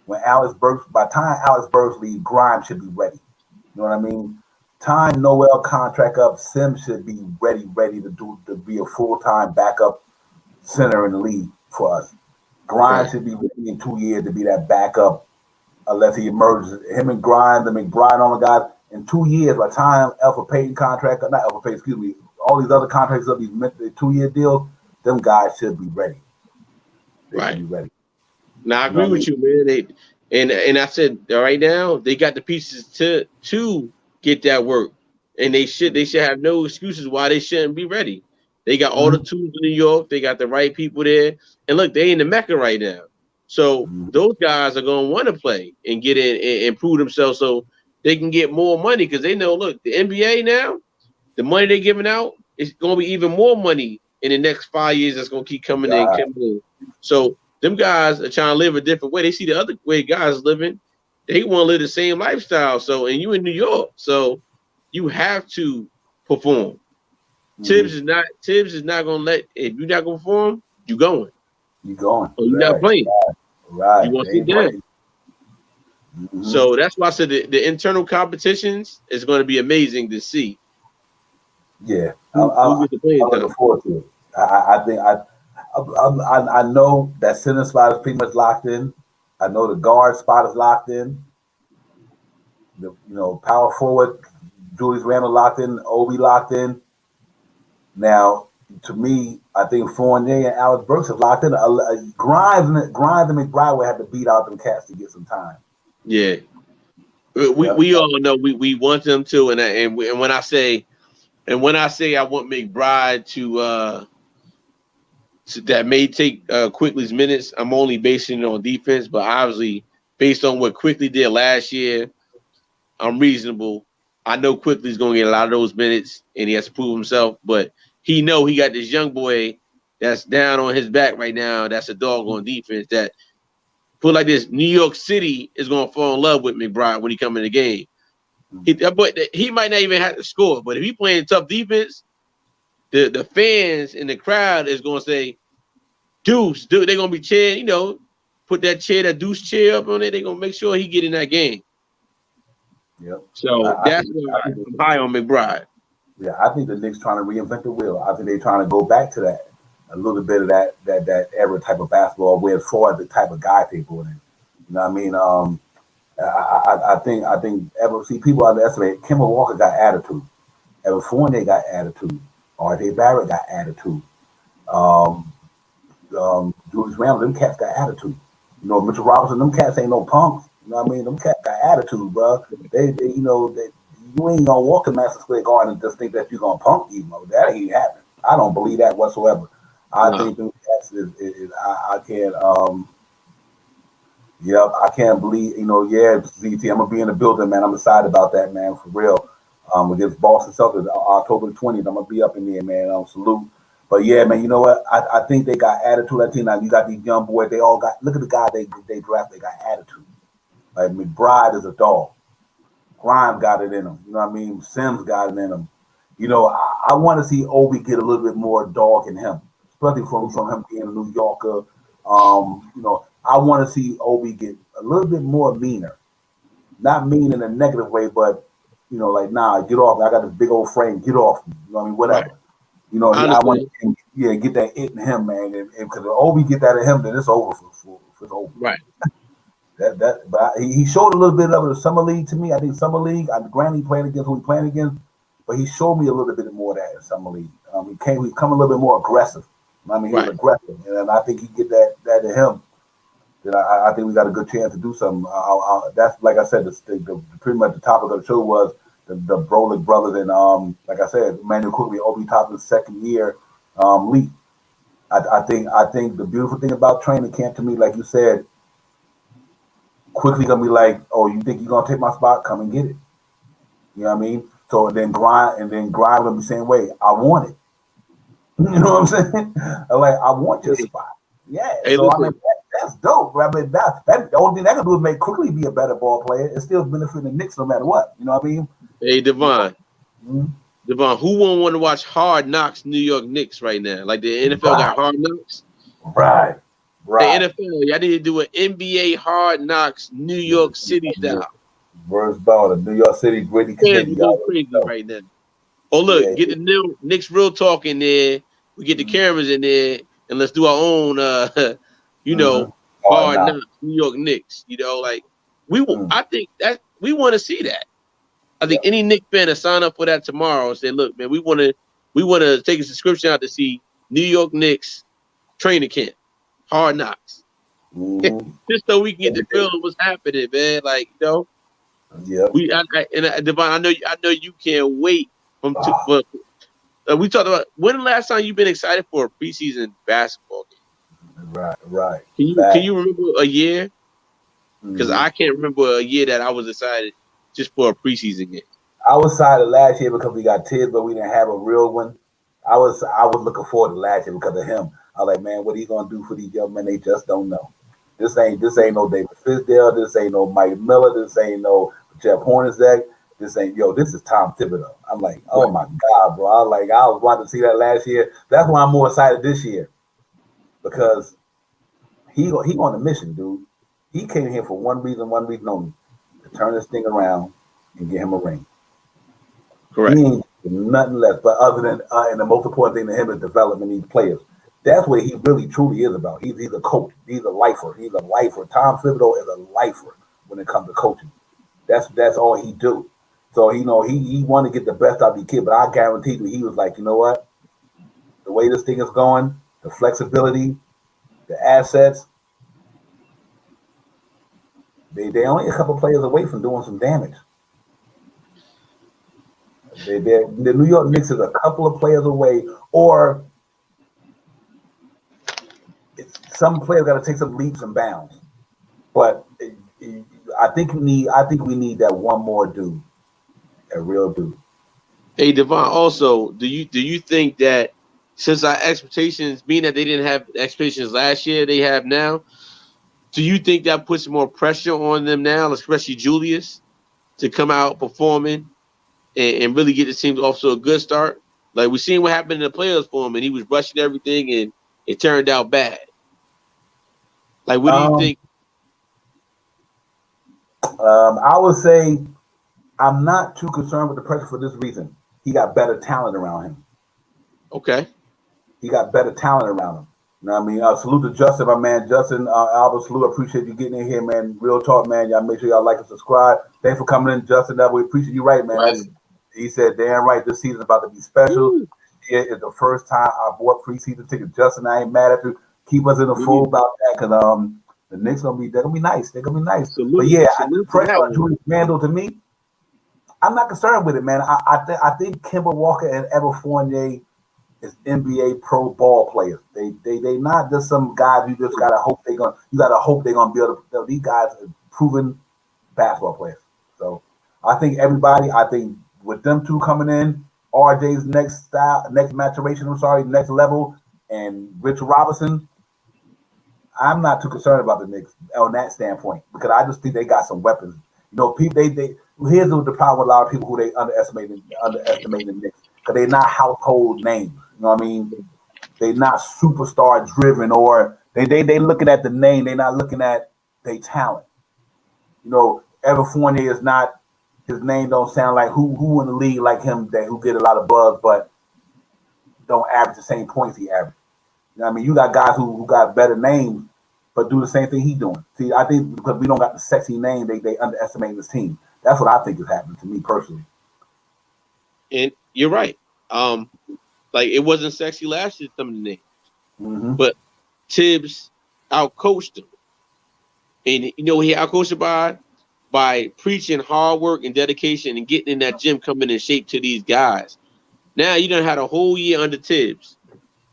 when by the time Alex Burks leaves, Grimes should be ready. You know what I mean? Time Noel contract up, Sims should be ready to be a full-time backup center in the league for us. Grimes should be ready in 2 years to be that backup unless he emerges. Him and Grimes, the McBride on the guys, in 2 years, by the time Alpha Payton contract, not Alpha Payton, excuse me, all these other contracts up, these 2-year deals, them guys should be ready. They should be ready. Now I agree with you, man. And I said right now they got the pieces to get that work, and they should have no excuses why they shouldn't be ready. They got all the tools in New York. They got the right people there, and look, they in the Mecca right now. So those guys are gonna want to play and get in and improve themselves so they can get more money because they know, look, the NBA now, the money they're giving out is gonna be even more money in the next 5 years. That's gonna keep coming in. So them guys are trying to live a different way. They see the other way guys living. They want to live the same lifestyle. So, and you in New York, so you have to perform. Tibbs is not gonna let, if you're not gonna perform, you going. You going. Or you're not playing. Right. You want to sit down. So that's why I said the internal competitions is going to be amazing to see. Yeah, I'm looking forward to it. I think I know that center spot is pretty much locked in. I know the guard spot is locked in. The power forward, Julius Randle locked in, Obi locked in. Now, to me, I think Fournier and Alex Burks have locked in. Grimes and McBride will have to beat out them cats to get some time. Yeah, we all know we want them to, and when I say I want McBride to that may take Quickley's minutes, I'm only basing it on defense, but obviously based on what Quickley did last year, I'm reasonable. I know Quickley's going to get a lot of those minutes, and he has to prove himself, but he got this young boy that's down on his back right now. That's a dog on defense that, put like this, New York City is going to fall in love with McBride when he come in the game. He might not even have to score, but if he playing tough defense, the fans in the crowd is going to say, Deuce, they're going to be cheering, put that Deuce chair up on it. They're going to make sure he get in that game. Yep. So that's why I'm high on McBride. Yeah, I think the Knicks trying to reinvent the wheel. I think they're trying to go back to that, a little bit of that era type of basketball where as far as the type of guy they brought in. You know what I mean? I think people underestimate Kemba Walker got attitude. Evan Fournier got attitude. R.J. Barrett got attitude. Julius Randle, them cats got attitude. Mitchell Robinson, them cats ain't no punks. You know what I mean? Them cats got attitude, bro. They you ain't gonna walk in Madison Square Garden and just think that you're gonna punk them. That ain't happening. I don't believe that whatsoever. I think them cats I can't. I can't believe. ZT, I'm gonna be in the building, man. I'm excited about that, man, for real. Against Boston Celtics, October 20th, I'm gonna be up in there, man. Salute. But yeah, man, you know what? I think they got attitude. That team now, you got these young boys. They all got. Look at the guy they draft. They got attitude. Like McBride is a dog. Grimes got it in him. You know what I mean? Sims got it in him. I want to see Obi get a little bit more dog in him, especially from him being a New Yorker. I want to see Obi get a little bit more meaner. Not mean in a negative way, but like, nah, get off. I got this big old frame. Get off me. You know what I mean? Whatever. Right. I want to get that it in him, man. And because if Obi get that in him, then it's over for Obi. Right. But he showed a little bit of the summer league to me. I think summer league. Granted, he playing against who he playing against, but he showed me a little bit more of that in summer league. He come a little bit more aggressive. I mean, he's aggressive, and I think he get that in him. Then I think we got a good chance to do something. That's like I said. The pretty much the topic of the show was the Brolic brothers and like I said, Emmanuel Quickley, Obi Toppin's second year league. I think the beautiful thing about training camp to me, like you said, Quickley gonna be like, oh, you think you're gonna take my spot? Come and get it. You know what I mean? So then Grimes gonna be the same way. I want it. You know what I'm saying? Like, I want your spot. Yeah. Hey, So I mean, listen, that's dope. I mean, that the only thing that can do is make Quickly be a better ball player. It's still benefiting the Knicks no matter what. You know what I mean? hey Devon, Mhm. Devon, who won't want to watch Hard Knocks New York Knicks right now? Like the NFL got Right, Hard Knocks. right, The right. NFL, y'all need to do an NBA Hard Knocks New York City style. Where's ball? The New York City gritty Fans committee. will go Y'all already crazy know. right now. Oh Yeah. look, get the new Knicks Real Talk in there. We get the Mm-hmm. cameras in there, and let's do our own, you Mm-hmm. know, Hard Hard knock. Knocks New York Knicks. You know, like Mm. I think that we want to see that. I think Yep. any Knicks fan to sign up for that tomorrow and say, look, man, we want to take a subscription out to see New York Knicks training camp, Hard Knocks, Mm-hmm. just so we can get the Every day. feel of what's happening, man. Like Yep. Devon, I know you can't wait from two, Ah, but we talked about when the last time you've been excited for a preseason basketball game. right, right. Can Fact. you remember a year? Because Mm-hmm. I can't remember a year that I was excited just for a preseason game. I was excited last year because we got Tibbs, but we didn't have a real one. I was looking forward to last year because of him. I was like, man, what are you gonna do for these young men? They just don't know. This ain't no David Fizdale. This ain't no Mike Miller. This ain't no Jeff Hornacek. This is Tom Thibodeau. I'm like, oh Right. my God, bro. I was wanting to see that last year. That's why I'm more excited this year because he on a mission, dude. He came here for one reason only, to turn this thing around and get him a ring. He Correct. ain't nothing less. But other than and the most important thing to him is developing these players. That's what he really truly is about. He's a coach. He's a lifer. He's a lifer. Tom Thibodeau is a lifer when it comes to coaching. That's all he do. So he want to get the best out of the kid. But I guarantee you, he was like, you know what? The way this thing is going, the flexibility, the assets, they only a couple players away from doing some damage. The New York Knicks is a couple of players away, or some players got to take some leaps and bounds. But I think we need that one more dude, a real dude. Hey Devon, also, do you think that since our expectations, being that they didn't have expectations last year, they have now, do you think that puts more pressure on them now, especially Julius, to come out performing and really get the team off to a good start? Like we seen what happened in the playoffs for him, and he was rushing everything, and it turned out bad. Like, what do you Um, think? I would say I'm not too concerned with the pressure for this reason. He got better talent around him. Okay, He got better talent around him. You know what I mean? Salute to Justin, my man. Justin, Albert, salute. I appreciate you getting in here, man. Real talk, man. Y'all make sure y'all like and subscribe. Thanks for coming in, Justin. That we appreciate you, right, man. right. He said, damn right, this season's about to be special. Woo. It is the first time I bought preseason tickets. Justin, I ain't mad at you. Keep us in the fold Mm. about that, because the Knicks they're gonna be nice. They're gonna be nice. But Salute, yeah, the salute to pressure that on one. Julius Randle, to me, I'm not concerned with it, man. I think Kemba Walker and Evan Fournier is NBA pro ball players. They not just some guys you gotta hope they're gonna be able to. These guys are proven basketball players. So I think with them two coming in, RJ's next maturation, next level, and Richard Robinson, I'm not too concerned about the Knicks on that standpoint because I just think they got some weapons. People they here's the problem with a lot of people who they underestimate the Knicks because they're not household names. You know what I mean? They're not superstar driven, or they looking at the name. They're not looking at their talent. Evan Fournier is not, his name don't sound like who in the league like him that who get a lot of buzz, but don't average the same points he averaged. You know what I mean? You got guys who got better names, but do the same thing he's doing. See, I think because we don't got the sexy name, they underestimate this team. That's what I think is happening to me personally. And you're right. Um, like it wasn't sexy last year, some of the names, Mm-hmm. but Tibbs outcoached him, and he outcoached him by preaching hard work and dedication and getting in that gym, coming in shape to these guys. Now you done had a whole year under Tibbs,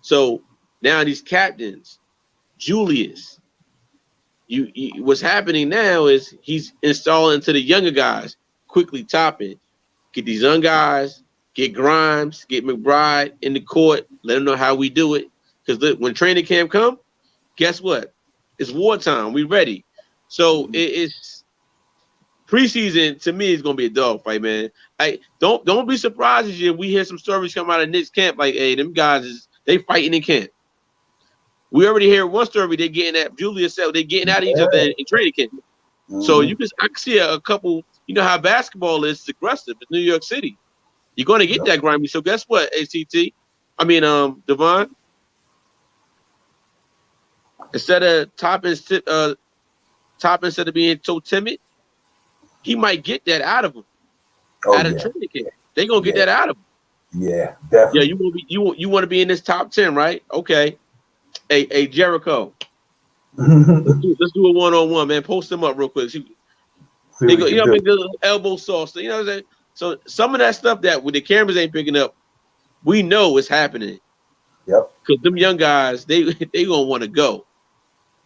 so now these captains, Julius, what's happening now is he's installing to the younger guys, quickly topping, get these young guys get Grimes, get McBride in the court, let them know how we do it. Because when training camp come, guess what? It's wartime. We ready. So it's preseason. To me, it's gonna be a dogfight, man. Don't be surprised if we hear some stories come out of Knicks camp like, hey, them guys they fighting in camp. We already hear one story. They getting at Julius said they getting at each other in training camp. So I can see a couple. You know how basketball is aggressive. It's New York City. You're going to get that grimy. So guess what, Devon? Instead of Top instead of being so timid, he might get that out of him. Out of training camp. They're going to get that out of him. Yeah, definitely. Yeah, you want to be in this top 10, right? Okay. Hey, Jericho. let's do a one-on-one, man. Post them up real quick. They go, make the elbow sauce. You know what I'm saying? So some of that stuff that when the cameras ain't picking up, we know it's happening. Yep. Because them young guys, they gonna want to go.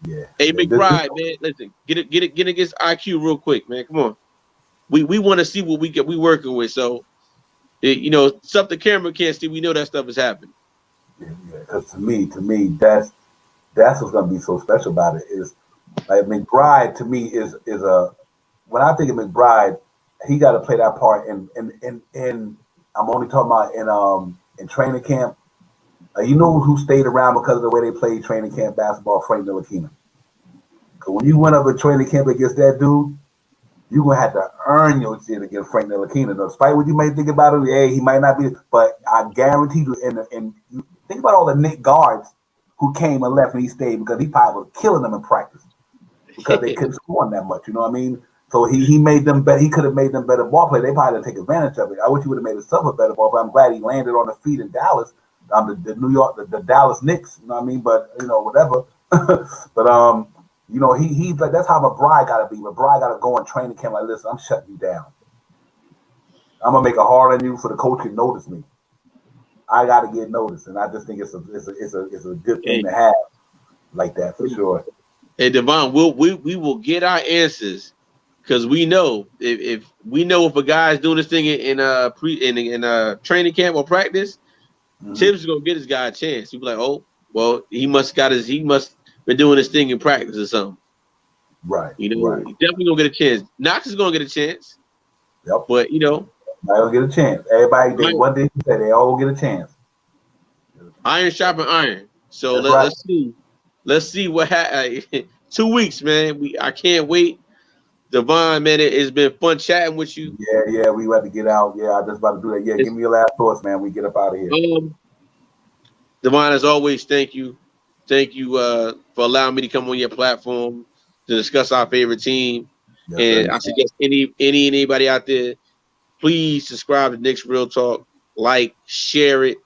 Yeah. Hey, McBride, man, listen, get it against IQ real quick, man. Come on. We want to see what we working with. So, stuff the camera can't see. We know that stuff is happening. Yeah. Because to me, that's what's gonna be so special about it. Is like McBride to me is a when I think of McBride, he got to play that part in I'm only talking about in training camp. You know who stayed around because of the way they played training camp basketball? Frank Ntilikina. Because when you went up a training camp against that dude, you're gonna have to earn your shit against Frank Ntilikina. Despite what you may think about him, yeah, he might not be, but I guarantee you. And think about all the Knicks guards who came and left and he stayed because he probably was killing them in practice because they couldn't score him that much. You know what I mean? So he made them better. He could have made them better ball players. They probably didn't take advantage of it. I wish he would have made himself a better ball player. I'm glad he landed on the feet in Dallas. The Dallas Knicks. You know what I mean? But whatever. But he's like, that's how McBride got to be. McBride got to go in training camp like, listen, I'm shutting you down. I'm gonna make it hard on you for the coach to notice me. I got to get noticed, and I just think it's a good thing to have like that for sure. Hey, Devon, we will get our answers. Because we know if a guy's doing this thing in training camp or practice, Tibbs is gonna get this guy a chance. He'll be like, oh, well, he must been doing this thing in practice or something. Right. He's definitely gonna get a chance. Knox is gonna get a chance. Yep. But they'll get a chance. Everybody, one day they all get a chance. Iron sharpen iron. So let's see what happens. 2 weeks, man. I can't wait. Devon, man, it's been fun chatting with you. Yeah, we about to get out. Yeah, I just about to do that. Yeah, give me your last thoughts, man. We get up out of here. Devon, as always, thank you. Thank you for allowing me to come on your platform to discuss our favorite team. Yes, and I suggest anybody out there, please subscribe to Knicks Real Talk, like, share it.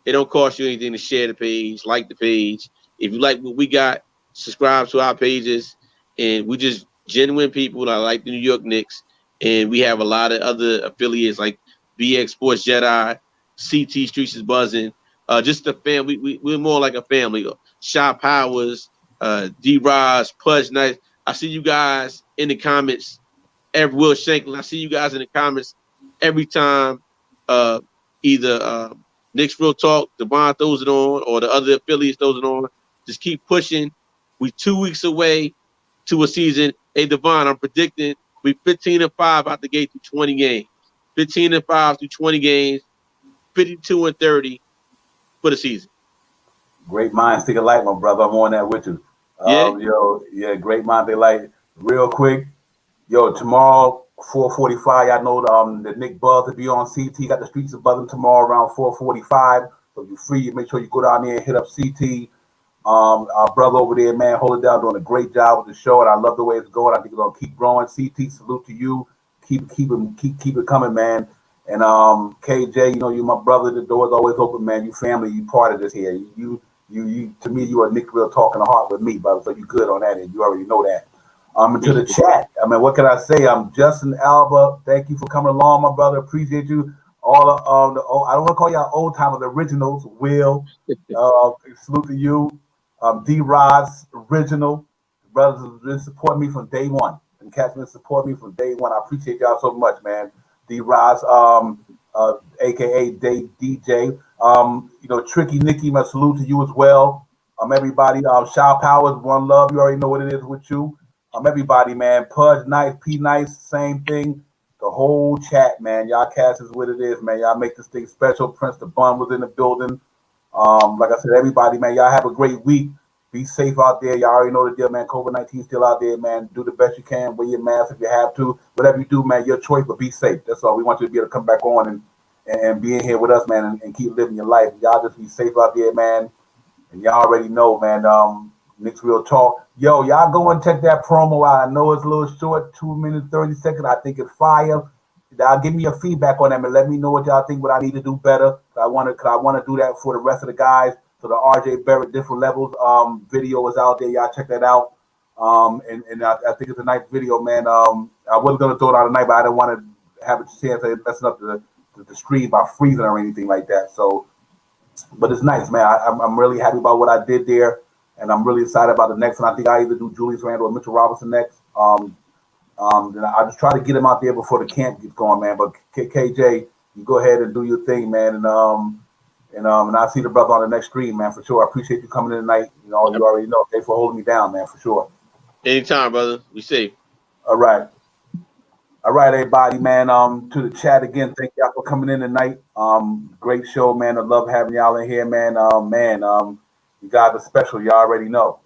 It don't cost you anything to share the page, like the page. If you like what we got, subscribe to our pages, and we just genuine people that like the New York Knicks, and we have a lot of other affiliates like BX Sports Jedi, CT Streets is buzzing. Just a family. We're more like a family. Shaw Powers, D. Roz, Pudge Nice. I see you guys in the comments. Will Shanklin. I see you guys in the comments every time. Either Knicks Real Talk, Devon throws it on, or the other affiliates throws it on. Just keep pushing. We 2 weeks away to a season. Hey, Devon, I'm predicting we 15-5 out the gate through 20 games. 15-5 through 20 games, 52-30 for the season. Great minds think alike, my brother. I'm on that with you. Great minds think alike. Real quick, tomorrow 4:45. Y'all know the Nick Buzz will be on CT. Got the streets of buzzing tomorrow around 4:45. So if you're free, make sure you go down there and hit up CT. Our brother over there, man, hold it down, doing a great job with the show, and I love the way it's going. I think it's gonna keep growing. CT, salute to you. Keep it coming, man. And KJ, you're my brother. The door's always open, man. You family, you part of this here. You to me, you are Nick Real Talk in the heart with me, brother. So you good on that, and you already know that. Into the chat. I mean, what can I say? I'm Justin Alba. Thank you for coming along, my brother. Appreciate you. All of I don't want to call y'all old timers, the originals. Will, salute to you. D. Roz, original brothers have been supporting me from day one, and Cat's been supporting me from day one. I appreciate y'all so much, man. D. Roz, aka DJ. Tricky Nicky, my salute to you as well. Everybody, Shaw Powers, One Love, you already know what it is with you. Everybody, man, Pudge Nice, P Nice, same thing. The whole chat, man. Y'all cast is what it is, man. Y'all make this thing special. Prince the Bun was in the building. Like I said, everybody, man, y'all have a great week. Be safe out there. Y'all already know the deal, man. COVID-19 still out there, man. Do the best you can. Wear your mask if you have to. Whatever you do, man, your choice, but be safe. That's all. We want you to be able to come back on and be in here with us, man, and keep living your life. Y'all just be safe out there, man. And y'all already know, man, Knicks Real Talk. Yo, y'all go and check that promo out. I know it's a little short, 2 minutes, 30 seconds. I think it's fire. Y'all give me your feedback on them and let me know what y'all think, what I need to do better. I want to do that for the rest of the guys. So the RJ Barrett Different Levels video is out there. Y'all check that out. And I think it's a nice video, man. I wasn't going to throw it out tonight, but I didn't want to have a chance of messing up the stream by freezing or anything like that. So, but it's nice, man. I'm really happy about what I did there. And I'm really excited about the next one. I think I either do Julius Randle or Mitchell Robinson next. Then I just try to get him out there before the camp gets going, man. But KJ, you go ahead and do your thing, man. And I'll see the brother on the next stream, man, for sure. I appreciate you coming in tonight. You already know. Thanks for holding me down, man, for sure. Anytime, brother. Be safe. All right, everybody, man. To the chat again. Thank y'all for coming in tonight. Great show, man. I love having y'all in here, man. You guys are special. Y'all already know.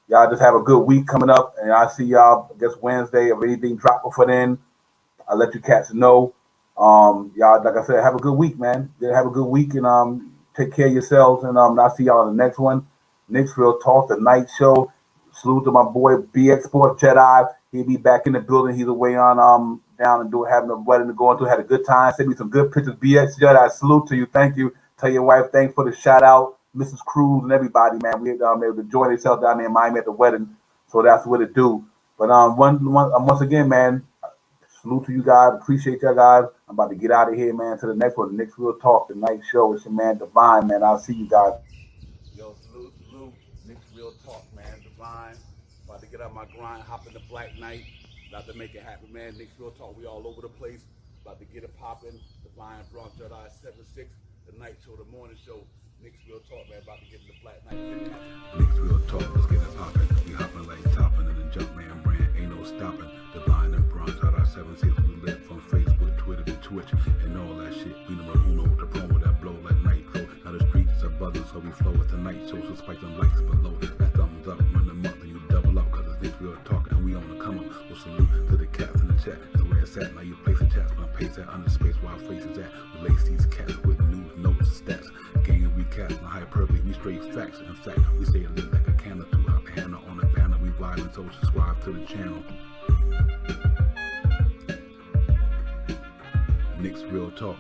Y'all just have a good week coming up, and I'll see y'all, I guess, Wednesday. If anything drop before then, I'll let you cats know. Y'all, like I said, have a good week, man. Have a good week, and take care of yourselves, and I'll see y'all on the next one. Knicks Real Talk, the night show. Salute to my boy BX Sports Jedi. He'll be back in the building. He's away on down and having a wedding to go into. Had a good time. Send me some good pictures. BX Jedi, salute to you. Thank you. Tell your wife thanks for the shout out. Mrs. Cruz and everybody, man. We able to join themselves down there in Miami at the wedding. So that's what it do. But once again, man, salute to you guys. Appreciate y'all guys. I'm about to get out of here, man, to the next one. Knicks Real Talk, the night show. It's your man Divine, man. I'll see you guys. Yo, salute. Knicks Real Talk, man. Divine. About to get out my grind, hop in the Black Knight. About to make it happen, man. Knicks Real Talk. We all over the place. About to get it popping. Divine Bronx Jedi 7-6. The night show, the morning show. Knicks Real Talk, man. About to get in the Black Knight. Knicks Real Talk, let's get it poppin'. We hoppin' like toppin' and the Jumpman brand, ain't no stoppin'. Divine and Bronx out our 7-6, we lit from Facebook, Twitter to Twitch, and all that shit. We number uno with the promo that blow like nitro. Now the streets are buzzing, so we flow with the night show, so spike them lights below. That thumbs up, run them up, and you double up, cause it's Knicks Real Talk, and we on the come up. We'll salute to the cats in the chat. That's where it's at. Now you place the chats, when I paste that under space where our faces at. We lace these cats with news, notes, stats. Game recap, no hyperbole, we straight facts. In fact, we say it lit like a candle throughout the handle on the panel. We violent, so subscribe to the channel. Knicks Real Talk.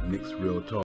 Knicks Real Talk.